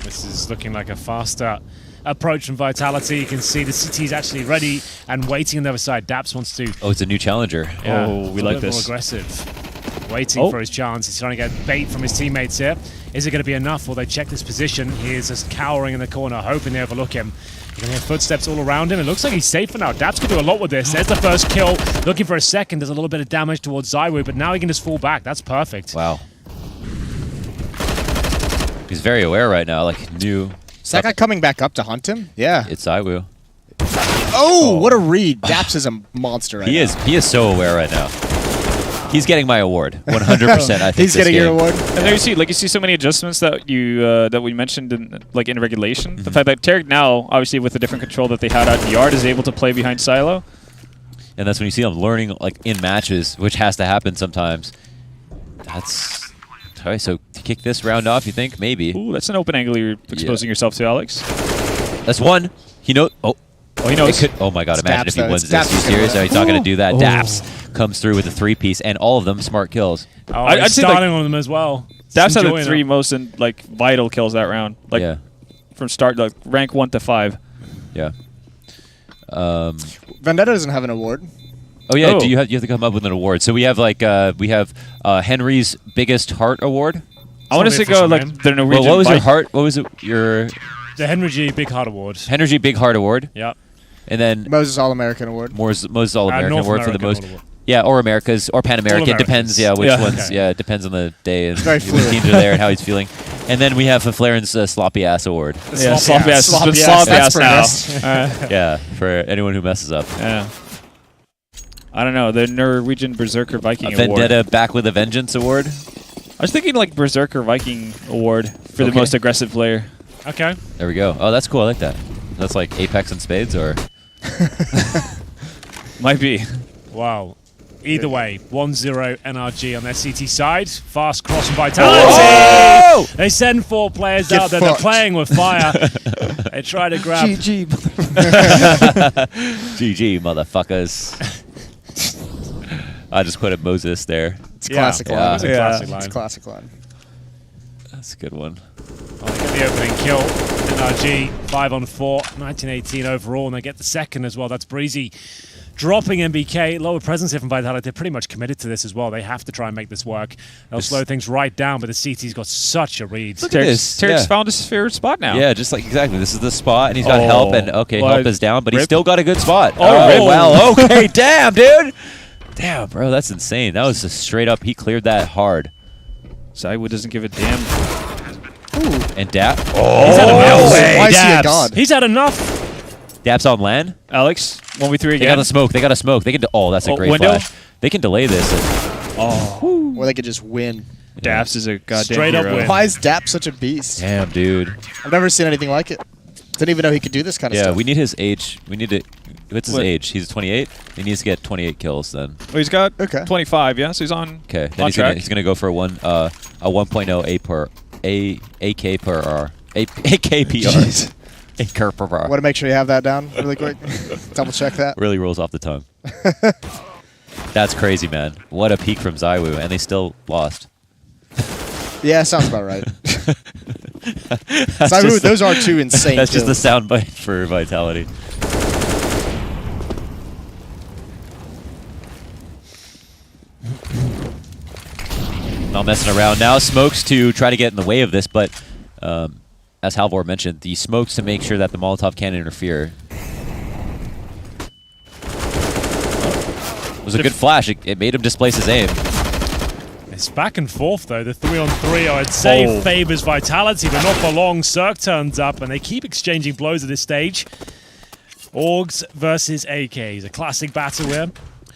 Speaker 1: This is looking like a faster approach from Vitality. You can see the CT is actually ready and waiting on the other side. Daps wants to...
Speaker 4: Oh, it's a new challenger.
Speaker 1: Yeah,
Speaker 2: Oh, we
Speaker 1: a
Speaker 2: like
Speaker 1: bit more
Speaker 2: this.
Speaker 1: aggressive. Waiting
Speaker 2: Oh.
Speaker 1: for his chance. He's trying to get bait from his teammates here. Is it going to be enough? Will they check this position? He is just cowering in the corner, hoping they overlook him. You can hear footsteps all around him. It looks like he's safe for now. Daps can do a lot with this. There's the first kill. Looking for a second. There's a little bit of damage towards Zywoo, but now he can just fall back. That's perfect.
Speaker 4: Wow. He's very aware right now. Like new.
Speaker 3: Is that guy coming back up to hunt him? Yeah.
Speaker 4: It's Iwu.
Speaker 3: Oh, what a read. Daps is a monster right
Speaker 4: He
Speaker 3: now.
Speaker 4: is. He is so aware right now. He's getting my award. 100%. I think
Speaker 3: He's
Speaker 4: this
Speaker 3: getting your
Speaker 4: game.
Speaker 3: award.
Speaker 2: And there you see so many adjustments that that we mentioned in regulation. The fact that Tarek now, obviously with the different control that they had out in the yard, is able to play behind silo.
Speaker 4: And that's when you see him learning like in matches, which has to happen sometimes. That's all right. So to kick this round off, you think maybe?
Speaker 2: Ooh, that's an open angle you're exposing yourself to, Alex.
Speaker 4: That's one. He knows. Oh,
Speaker 2: Oh, he knows.
Speaker 4: it could, oh my God!
Speaker 3: It's
Speaker 4: Imagine
Speaker 3: Daps,
Speaker 4: if he
Speaker 3: though.
Speaker 4: wins
Speaker 3: It's
Speaker 4: this.
Speaker 3: Daps
Speaker 4: You
Speaker 3: is gonna
Speaker 4: serious?
Speaker 3: win.
Speaker 4: He's not going to do that.
Speaker 2: Oh.
Speaker 4: Daps comes through with a 3-piece and all of them smart kills.
Speaker 1: Oh,
Speaker 2: I'd
Speaker 1: he's
Speaker 2: say, like,
Speaker 1: starting on them as well.
Speaker 2: Daps had the
Speaker 1: Enjoying
Speaker 2: three
Speaker 1: it.
Speaker 2: most vital kills that round. Like
Speaker 4: Yeah,
Speaker 2: from start, like rank 1 to 5.
Speaker 4: yeah.
Speaker 3: Vendetta doesn't have an award.
Speaker 4: Oh yeah.
Speaker 2: Oh.
Speaker 4: Do you have to come up with an award? So we have Henry's biggest heart award.
Speaker 2: I want to say
Speaker 1: Something
Speaker 2: go
Speaker 1: official
Speaker 2: like
Speaker 1: name.
Speaker 2: the Norwegian.
Speaker 4: Well, what was your
Speaker 2: bike-
Speaker 4: heart? What was it? Your
Speaker 1: The NRG Big Heart Award.
Speaker 4: Henry Big Heart Award,
Speaker 1: Yeah.
Speaker 4: and then
Speaker 3: Moses All-American Award.
Speaker 4: Moses All American
Speaker 1: North
Speaker 4: Award for the
Speaker 1: American
Speaker 4: most.
Speaker 1: Award.
Speaker 4: Yeah, or Americas or Pan American.
Speaker 1: All
Speaker 4: Depends.
Speaker 1: Americans.
Speaker 4: Yeah, which
Speaker 2: Yeah.
Speaker 4: ones?
Speaker 1: Okay.
Speaker 4: Yeah, it depends on the day and
Speaker 3: Very
Speaker 4: which
Speaker 3: fluid.
Speaker 4: teams are there and how he's feeling. And then we have Flaren's sloppy ass award.
Speaker 2: Yeah, sloppy ass. It's been sloppy ass now.
Speaker 4: Yeah, for anyone who messes up.
Speaker 2: Yeah. I don't know, the Norwegian Berserker Viking award.
Speaker 4: Vendetta back with a vengeance award.
Speaker 2: I was thinking like Berserker Viking award for the most aggressive player.
Speaker 1: Okay.
Speaker 4: There we go. Oh, that's cool. I like that. That's like Apex and Spades, or
Speaker 2: Might be.
Speaker 1: Wow. Either way, 1-0 NRG on their CT side. Fast cross from Vitality.
Speaker 4: Whoa!
Speaker 1: They send 4 players
Speaker 3: Get
Speaker 1: out there.
Speaker 3: fucked.
Speaker 1: They're playing with fire. They try to grab.
Speaker 2: GG.
Speaker 4: GG, motherfuckers. I just quoted Moses there.
Speaker 3: It's a classic line.
Speaker 1: It's a classic line.
Speaker 3: It's a classic line.
Speaker 4: That's a good one.
Speaker 1: Well, they get the opening kill. NRG 5-on-4, 1918 overall, and they get the second as well. That's Breezy dropping MBK. Lower presence here from Vitality. They're pretty much committed to this as well. They have to try and make this work. They'll slow things right down, but the CT's got such a read.
Speaker 4: Look at this.
Speaker 2: Tarek's found his favorite spot now.
Speaker 4: Yeah, just like exactly. This is the spot, and he's got help, and okay,
Speaker 2: What?
Speaker 4: help is down, but he's
Speaker 2: Rip.
Speaker 4: still got a good spot.
Speaker 2: Oh,
Speaker 4: All right,
Speaker 2: rip.
Speaker 4: well, okay, damn, dude. Damn, bro, that's insane. That was just straight up. He cleared that hard.
Speaker 2: Zywoo doesn't give a damn.
Speaker 4: And Dap.
Speaker 1: He's
Speaker 4: Oh,
Speaker 1: had enough.
Speaker 3: Why is he a
Speaker 1: Dabs.
Speaker 3: god?
Speaker 1: He's had enough.
Speaker 4: Dap's on land.
Speaker 2: Alex, 1v3
Speaker 4: They
Speaker 2: again.
Speaker 4: got a smoke. They got a smoke. They can. Oh, that's a
Speaker 2: Oh,
Speaker 4: great
Speaker 2: window?
Speaker 4: flash. They can delay this.
Speaker 3: Or they could just win.
Speaker 2: Daps is a goddamn
Speaker 1: Straight up
Speaker 2: hero.
Speaker 1: win.
Speaker 3: Why is Dap such a beast?
Speaker 4: Damn, dude.
Speaker 3: I've never seen anything like it. Didn't even know he could do this kind of
Speaker 4: Yeah,
Speaker 3: stuff.
Speaker 4: we need his age. We need to. What's his
Speaker 2: What?
Speaker 4: age? He's 28. He needs to get 28 kills then.
Speaker 2: Oh, he's got
Speaker 3: Okay.
Speaker 2: 25, yeah? So he's on
Speaker 4: Okay. Then
Speaker 2: on track.
Speaker 4: he's gonna go for a 1.0 AK per R. AKPR.
Speaker 3: Jeez.
Speaker 4: AKR per R.
Speaker 3: Want to make sure you have that down really quick? Double check that.
Speaker 4: Really rolls off the tongue. That's crazy, man. What a peak from Zywoo, and they still lost.
Speaker 3: Yeah, sounds about right.
Speaker 4: That's
Speaker 3: Zywoo,
Speaker 4: just
Speaker 3: those are two insane
Speaker 4: That's just the
Speaker 3: kills.
Speaker 4: soundbite for Vitality. Not messing around now. Smokes to try to get in the way of this, but as Halvor mentioned, the smokes to make sure that the Molotov can't interfere. It was a good flash. It made him displace his aim.
Speaker 1: It's back and forth, though. The 3-on-3, I'd say, favors Vitality, but not for long. Cirque turns up, and they keep exchanging blows at this stage. Orgs versus AKs. A classic battle here.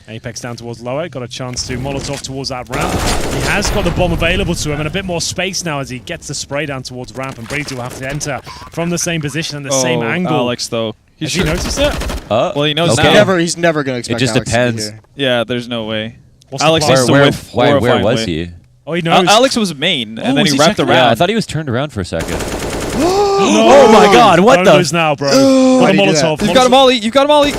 Speaker 1: Apex down towards lower. Got a chance to Molotov towards that ramp. He has got the bomb available to him and a bit more space now as he gets the spray down towards ramp, and Breezy will have to enter from the same position and the same angle.
Speaker 2: Alex, though.
Speaker 1: Has he noticed it?
Speaker 2: Well, he knows
Speaker 4: Okay.
Speaker 2: now.
Speaker 3: He's never going to expect
Speaker 4: It just
Speaker 3: Alex
Speaker 4: depends.
Speaker 3: to be here.
Speaker 2: Yeah, there's no way.
Speaker 1: What's
Speaker 2: Alex
Speaker 1: the
Speaker 2: needs
Speaker 1: plan?
Speaker 2: to whiff
Speaker 4: Where
Speaker 2: horrifyingly.
Speaker 4: was he?
Speaker 1: Oh, he knows.
Speaker 2: Alex was main, and then
Speaker 1: was
Speaker 2: he
Speaker 1: he
Speaker 2: wrapped
Speaker 1: checking?
Speaker 2: around.
Speaker 4: Yeah, I thought he was turned around for a second.
Speaker 1: Oh
Speaker 4: my God, what
Speaker 1: Don't
Speaker 4: the-
Speaker 1: lose now, bro.
Speaker 3: Why'd
Speaker 1: Got a
Speaker 3: he do that?
Speaker 1: Molotov.
Speaker 2: You've got him, Ollie. You've got him, Ollie.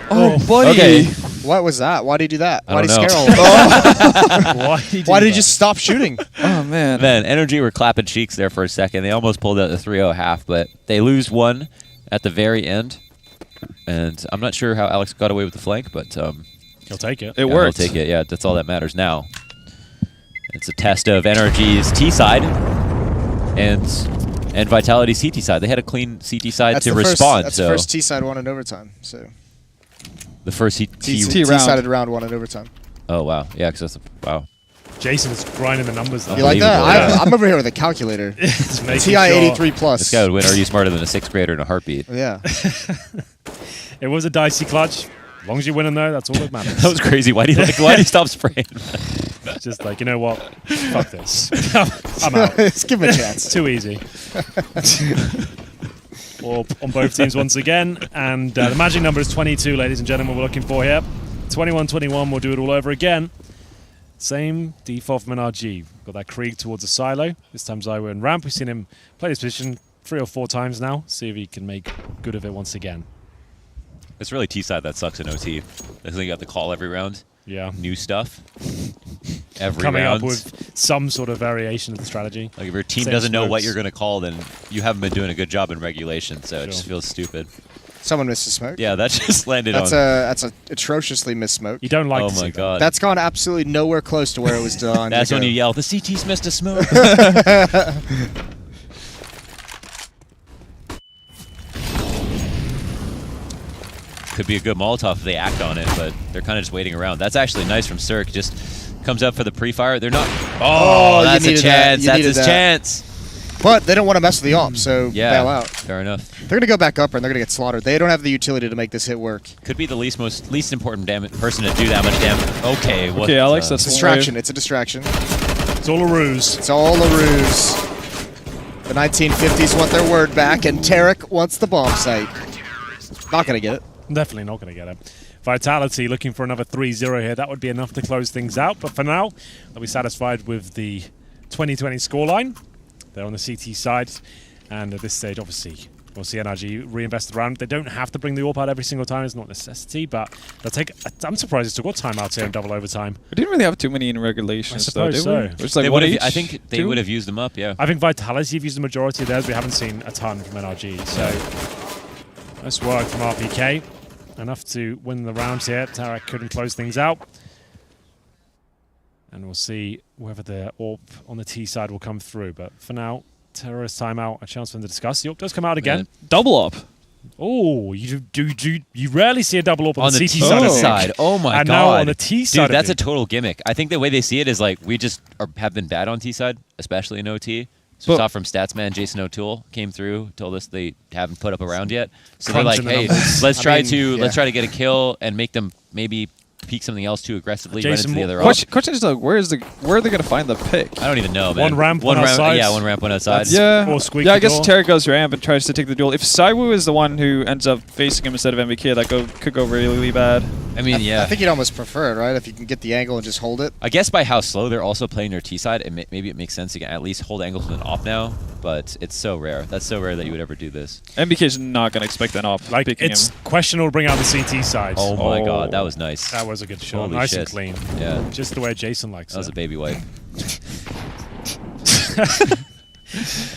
Speaker 2: Oh, buddy.
Speaker 4: Okay.
Speaker 3: What was that? Why did he do that?
Speaker 4: I
Speaker 3: Why did he
Speaker 4: don't
Speaker 3: scare
Speaker 4: know.
Speaker 3: all of us?
Speaker 1: Why did he do
Speaker 3: Why did he
Speaker 1: that?
Speaker 3: just stop shooting?
Speaker 2: Oh, man.
Speaker 4: Man, NRG were clapping cheeks there for a second. They almost pulled out the 3-0 half, but they lose one at the very end. And I'm not sure how Alex got away with the flank, but
Speaker 1: He'll take it.
Speaker 2: It
Speaker 4: yeah,
Speaker 2: worked.
Speaker 4: he'll take it. Yeah, that's all that matters now. It's a test of NRG's T side and Vitality's CT side. They had a clean CT side
Speaker 3: That's
Speaker 4: to
Speaker 3: the
Speaker 4: respond.
Speaker 3: First, that's
Speaker 4: so
Speaker 3: the first T-side one in overtime. So
Speaker 4: the first
Speaker 2: T round.
Speaker 3: T-sided round one in overtime.
Speaker 4: Oh wow, yeah, because that's wow.
Speaker 1: Jason's grinding the numbers, though.
Speaker 3: You like that?
Speaker 4: Unbelievable, yeah.
Speaker 3: I'm over here with a calculator.
Speaker 1: Just making
Speaker 3: TI
Speaker 1: sure.
Speaker 3: 83 plus.
Speaker 4: This guy would win. Are you smarter than a 6th grader in a heartbeat?
Speaker 3: Yeah.
Speaker 1: It was a dicey clutch. As long as you're winning, though, that's all that matters.
Speaker 4: That was crazy. Why do you stop spraying?
Speaker 1: Just like, you know what? Fuck this. I'm out.
Speaker 3: Let's give him a chance.
Speaker 1: Too easy. Well, on both teams once again. And the magic number is 22, ladies and gentlemen, we're looking for here. 21-21, we'll do it all over again. Same default from NRG. Got that Krieg towards the silo. This time Zywoo and ramp. We've seen him play this position 3 or 4 times now. See if he can make good of it once again.
Speaker 4: It's really T side that sucks in OT. I think you got the call every round.
Speaker 1: Yeah.
Speaker 4: New stuff. Every
Speaker 1: Coming
Speaker 4: round.
Speaker 1: up with some sort of variation of the strategy.
Speaker 4: Like if your team
Speaker 1: Same
Speaker 4: doesn't know what
Speaker 1: smokes.
Speaker 4: you're going to call, then you haven't been doing a good job in regulation, so it just
Speaker 1: Sure.
Speaker 4: feels stupid.
Speaker 3: Someone missed a smoke.
Speaker 4: Yeah, that just landed
Speaker 3: That's
Speaker 4: on.
Speaker 3: a atrociously missed smoke.
Speaker 1: You don't like
Speaker 4: Oh
Speaker 1: to see
Speaker 4: my
Speaker 1: that.
Speaker 4: god.
Speaker 3: That's gone absolutely nowhere close to where it was done.
Speaker 4: That's when you yell, the CT's missed a smoke. Could be a good Molotov if they act on it, but they're kind of just waiting around. That's actually nice from Cirque. Just comes up for the pre-fire. They're not. Oh,
Speaker 3: you
Speaker 4: that's a
Speaker 3: needed that.
Speaker 4: chance.
Speaker 3: You
Speaker 4: That's
Speaker 3: needed
Speaker 4: his
Speaker 3: that.
Speaker 4: chance.
Speaker 3: But they don't want to mess with the AWP, so bail out.
Speaker 4: Fair enough.
Speaker 3: They're going to go back up and they're going to get slaughtered. They don't have the utility to make this hit work.
Speaker 4: Could be the least important person to do that much damage. Okay, what?
Speaker 2: Okay, Alex, that's
Speaker 3: Distraction. It's a distraction.
Speaker 1: It's all a ruse.
Speaker 3: It's all a ruse. The 1950s want their word back, and Tarek wants the bomb site. Not going to get it.
Speaker 1: Definitely not going to get it. Vitality looking for another 3-0 here. That would be enough to close things out. But for now, they'll be satisfied with the 2020 scoreline. They're on the CT side. And at this stage, obviously, we'll see NRG reinvest the round. They don't have to bring the AWP out every single time. It's not a necessity. But they'll take... I'm surprised it's still got timeouts here in double overtime.
Speaker 2: We didn't really have too many in regulation.
Speaker 1: I suppose so.
Speaker 2: It was like one each,
Speaker 4: I think they would have used them up, yeah.
Speaker 1: I think Vitality have used the majority of theirs. We haven't seen a ton from NRG. So nice work from RPK. Enough to win the round here. Tarek couldn't close things out. And we'll see whether the AWP on the T side will come through. But for now, terrorist timeout, a chance for them to discuss. The AWP does come out again.
Speaker 2: Yeah. Double up.
Speaker 1: Oh, you rarely see a double AWP on the CT
Speaker 4: side. Oh my god.
Speaker 1: And now on the T side.
Speaker 4: Dude, that's a total gimmick. I think the way they see it is like we just have been bad on T side, especially in OT. So we saw from Statsman, Jason O'Toole came through, told us they haven't put up a round yet. So they're like, hey, let's try to get a kill and make them maybe peek something else too aggressively.
Speaker 1: Jason,
Speaker 4: run into the other
Speaker 2: question is like, where are they going to find the pick?
Speaker 4: I don't even know, man.
Speaker 1: One ramp, one outside.
Speaker 4: Yeah, one ramp, one outside.
Speaker 2: Yeah, I guess Tarek goes ramp and tries to take the duel. If Saiwu is the one who ends up facing him instead of MVK, that could go really bad.
Speaker 4: I mean, yeah.
Speaker 3: I think you'd almost prefer it, right? If you can get the angle and just hold it.
Speaker 4: I guess by how slow they're also playing their T side, maybe it makes sense to at least hold angles with an AWP now. But it's so rare. That's so rare that you would ever do this.
Speaker 2: MVK's not going to expect an AWP.
Speaker 1: Like, it's questionable to bring out the CT side.
Speaker 4: Oh my god, that was nice.
Speaker 1: That was a good shot.
Speaker 4: Holy
Speaker 1: nice
Speaker 4: shit.
Speaker 1: and clean.
Speaker 4: Yeah.
Speaker 1: Just the way Jason likes it.
Speaker 4: That was a baby wipe.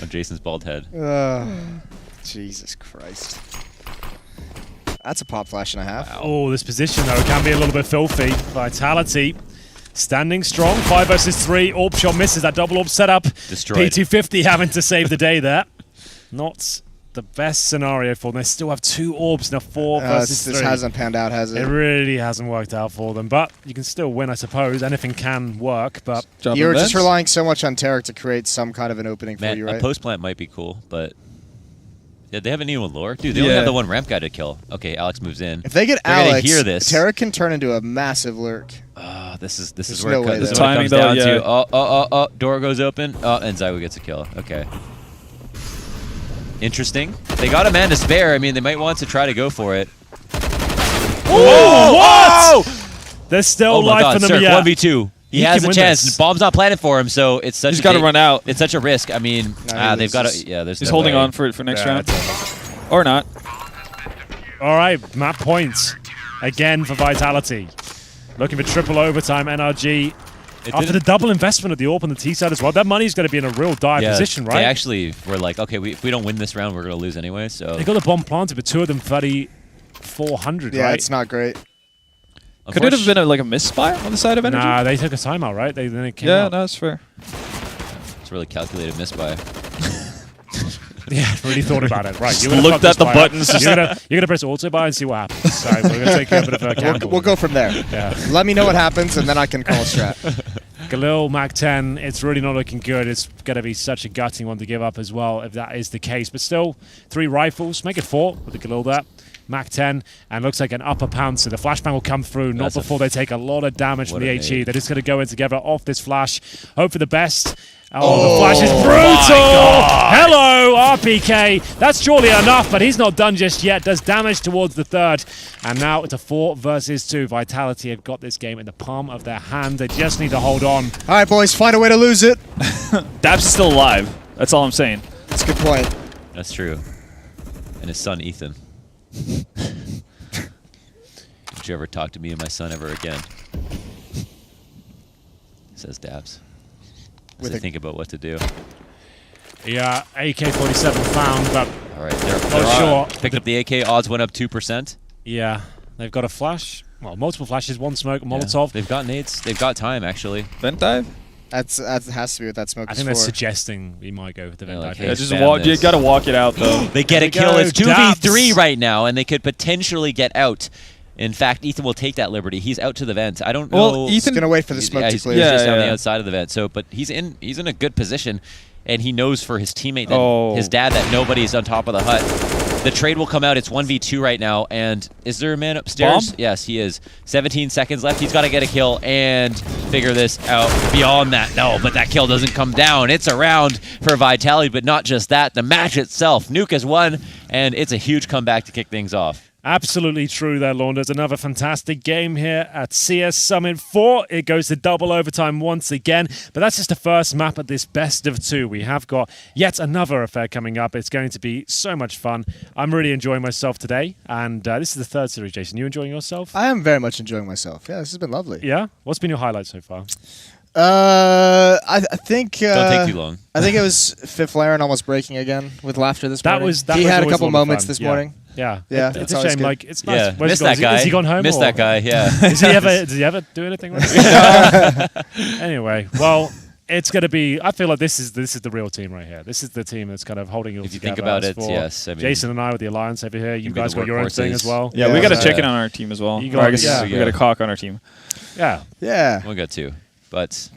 Speaker 4: On Jason's bald head.
Speaker 3: Jesus Christ. That's a pop flash and a half.
Speaker 1: Wow. Oh, this position, though, can be a little bit filthy. Vitality standing strong. 5 versus 3. AWP shot misses. That double AWP setup.
Speaker 4: Destroyed.
Speaker 1: P250 having to save the day there. Not the best scenario for them. They still have 2 AWPs in a 4 versus 3.
Speaker 3: This hasn't panned out, has it?
Speaker 1: It really hasn't worked out for them. But you can still win, I suppose. Anything can work, but...
Speaker 3: You're just relying so much on Tarek to create some kind of an opening for you, right?
Speaker 4: A post plant might be cool, but... Yeah, they have anyone lore? Dude, they only have the one ramp guy to kill. Okay, Alex moves in.
Speaker 3: If they get Alex,
Speaker 4: hear this.
Speaker 3: Tarek can turn into a massive lurk.
Speaker 4: This is
Speaker 3: no
Speaker 4: where
Speaker 3: way,
Speaker 4: it
Speaker 3: though.
Speaker 4: comes down to. Door goes open. And Zaiwu gets a kill. Okay. Interesting. They got a man to spare. I mean, they might want to try to go for it.
Speaker 1: Oh, what? There's still life in them yet.
Speaker 4: 1v2. He has a chance. This. Bomb's not planted for him, so it's such.
Speaker 2: He's got to run out.
Speaker 4: It's such a risk. I mean, they've got to. Yeah, there's.
Speaker 2: He's holding on for next round, or not.
Speaker 1: All right, map points again for Vitality. Looking for triple overtime. NRG after the double investment of the AWP on the T side as well. That money's going to be in a real dire position, right?
Speaker 4: They actually were like, okay, if we don't win this round, we're going to lose anyway. So
Speaker 1: they got the bomb planted, but 2 of them 3,400.
Speaker 3: Yeah,
Speaker 1: right?
Speaker 3: it's not great.
Speaker 2: Could it have been a misfire on the side of NRG?
Speaker 1: Nah, they took a timeout, right? Then it came
Speaker 2: out.
Speaker 1: No,
Speaker 2: that's fair.
Speaker 4: It's a really calculated misbuy.
Speaker 1: Yeah, really thought about it. Right,
Speaker 2: you looked at the buttons.
Speaker 1: You're gonna press auto buy and see what happens. So we're gonna take a bit of a gamble.
Speaker 3: We'll go from there.
Speaker 1: Yeah.
Speaker 3: Let me know what happens, and then I can call a strat.
Speaker 1: Galil, Mac 10, it's really not looking good. It's going to be such a gutting one to give up as well if that is the case. But still, 3 rifles, make it 4 with the Galil there. Mac 10, and looks like an upper pouncer. The flashbang will come through, not before they take a lot of damage from the HE. They're just going to go in together off this flash. Hope for the best. Oh, the flash is brutal! Hello, RPK. That's surely enough, but he's not done just yet. Does damage towards the 3rd. And now it's a 4 versus 2. Vitality have got this game in the palm of their hand. They just need to hold on.
Speaker 3: All right, boys, find a way to lose it.
Speaker 2: Dabs is still alive. That's all I'm saying.
Speaker 3: That's a good point.
Speaker 4: That's true. And his son, Ethan. Don't you ever talk to me and my son ever again? Says Dabs. As I think about what to do.
Speaker 1: Yeah, AK-47 found, but
Speaker 4: all right, they're
Speaker 1: sure.
Speaker 4: Picked up the AK. Odds went up 2%.
Speaker 1: Yeah, they've got a flash. Well, multiple flashes, 1 smoke, Molotov.
Speaker 4: They've got nades. They've got time, actually.
Speaker 2: Vent dive?
Speaker 3: That has to be what that smoke is for.
Speaker 1: I think they're suggesting we might go with the vent dive.
Speaker 2: Yeah, just walk. You gotta walk it out though.
Speaker 4: They get a kill. It's 2v3 right now, and they could potentially get out. In fact, Ethan will take that liberty. He's out to the vent. I don't know.
Speaker 3: Ethan's gonna wait for the smoke to clear.
Speaker 4: He's just on the outside of the vent. So, but he's in a good position. and he knows for his teammate, that his dad, that nobody's on top of the hut. The trade will come out. It's 1v2 right now. And is there a man upstairs?
Speaker 2: Bomb?
Speaker 4: Yes, he is. 17 seconds left. He's got to get a kill and figure this out. Beyond that, no, but that kill doesn't come down. It's a round for Vitality, but not just that. The match itself, Nuke has won, and it's a huge comeback to kick things off.
Speaker 1: Absolutely true there, Launders. Another fantastic game here at CS Summit 4. It goes to double overtime once again, but that's just the first map at this best of 2. We have got yet another affair coming up. It's going to be so much fun. I'm really enjoying myself today, and this is the third series, Jason. You enjoying yourself?
Speaker 3: I am very much enjoying myself. Yeah, this has been lovely.
Speaker 1: Yeah? What's been your highlight so far?
Speaker 3: I think
Speaker 4: Don't take too long.
Speaker 3: I think it was Fifth Laren almost breaking again with laughter this morning. He
Speaker 1: was
Speaker 3: had a
Speaker 1: always
Speaker 3: couple
Speaker 1: lot of
Speaker 3: moments
Speaker 1: fun.
Speaker 3: this
Speaker 1: Yeah.
Speaker 3: morning.
Speaker 1: Yeah,
Speaker 3: Yeah,
Speaker 1: it's
Speaker 3: it's
Speaker 1: a
Speaker 3: always
Speaker 1: shame.
Speaker 3: good.
Speaker 1: Like, it's nice.
Speaker 4: Yeah,
Speaker 1: Where's
Speaker 4: missed
Speaker 1: he gone?
Speaker 4: that guy.
Speaker 1: Has he gone home?
Speaker 4: Missed
Speaker 1: or?
Speaker 4: that guy, yeah.
Speaker 1: Does he ever do anything? Anyway, well, it's going to be. I feel like this is the real team right here. This is the team that's kind of holding it all
Speaker 4: If you
Speaker 1: together.
Speaker 4: think about
Speaker 1: as
Speaker 4: it,
Speaker 1: for
Speaker 4: yes. I mean,
Speaker 1: Jason and I with the alliance over here. You
Speaker 4: Can be
Speaker 1: guys
Speaker 4: the
Speaker 1: got your own thing
Speaker 4: workhorses.
Speaker 1: as well.
Speaker 2: Yeah,
Speaker 3: Yeah,
Speaker 2: we got a
Speaker 3: so-
Speaker 2: chicken on our team as well.
Speaker 1: You
Speaker 2: Or I
Speaker 1: got-
Speaker 2: guess
Speaker 1: yeah.
Speaker 2: we got a cock on our team.
Speaker 1: Yeah.
Speaker 3: Yeah.
Speaker 4: we got 2. But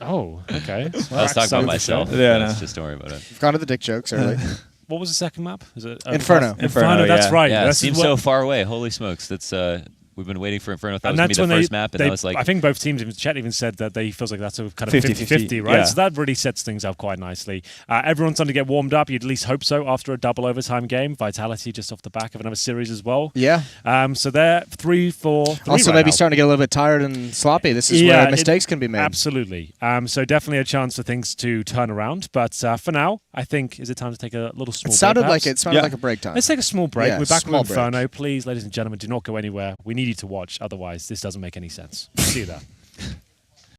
Speaker 1: Oh, okay.
Speaker 4: I was talking about myself.
Speaker 2: Yeah,
Speaker 4: Yes,
Speaker 2: no.
Speaker 4: just don't worry about it.
Speaker 3: We've gone to the dick jokes early.
Speaker 1: What was the second map? Is it
Speaker 3: Inferno.
Speaker 1: Inferno. That's
Speaker 2: yeah.
Speaker 1: right.
Speaker 4: Yeah, it
Speaker 1: This is
Speaker 4: seems
Speaker 1: what-
Speaker 4: so far away. Holy smokes. That's we've been waiting for Inferno. That was
Speaker 1: And
Speaker 4: going to
Speaker 1: that's
Speaker 4: be
Speaker 1: when
Speaker 4: the first map, and that was like...
Speaker 1: I think both teams, even Chet even said that they feels like that's a kind of
Speaker 2: 50-50,
Speaker 1: 50-50, right?
Speaker 2: yeah.
Speaker 1: So that really sets things up quite nicely. Everyone's starting to get warmed up. You'd at least hope so after a double overtime game. Vitality just off the back of another series as well.
Speaker 3: Yeah.
Speaker 1: So they're 3-4.
Speaker 3: Also,
Speaker 1: right
Speaker 3: maybe
Speaker 1: now.
Speaker 3: starting to get a little bit tired and sloppy. This is
Speaker 1: Yeah,
Speaker 3: where mistakes can be made.
Speaker 1: Absolutely. So definitely a chance for things to turn around. But for now, I think, is it time to take a little small
Speaker 3: It sounded
Speaker 1: break,
Speaker 3: like
Speaker 1: perhaps?
Speaker 3: it sounded
Speaker 2: Yeah.
Speaker 3: like a break time.
Speaker 1: Let's take a small break.
Speaker 3: Yeah,
Speaker 1: We're back
Speaker 3: small
Speaker 1: with
Speaker 3: break.
Speaker 1: Inferno. Please, ladies and gentlemen, do not go anywhere. We need you to watch. Otherwise, this doesn't make any sense. See you there.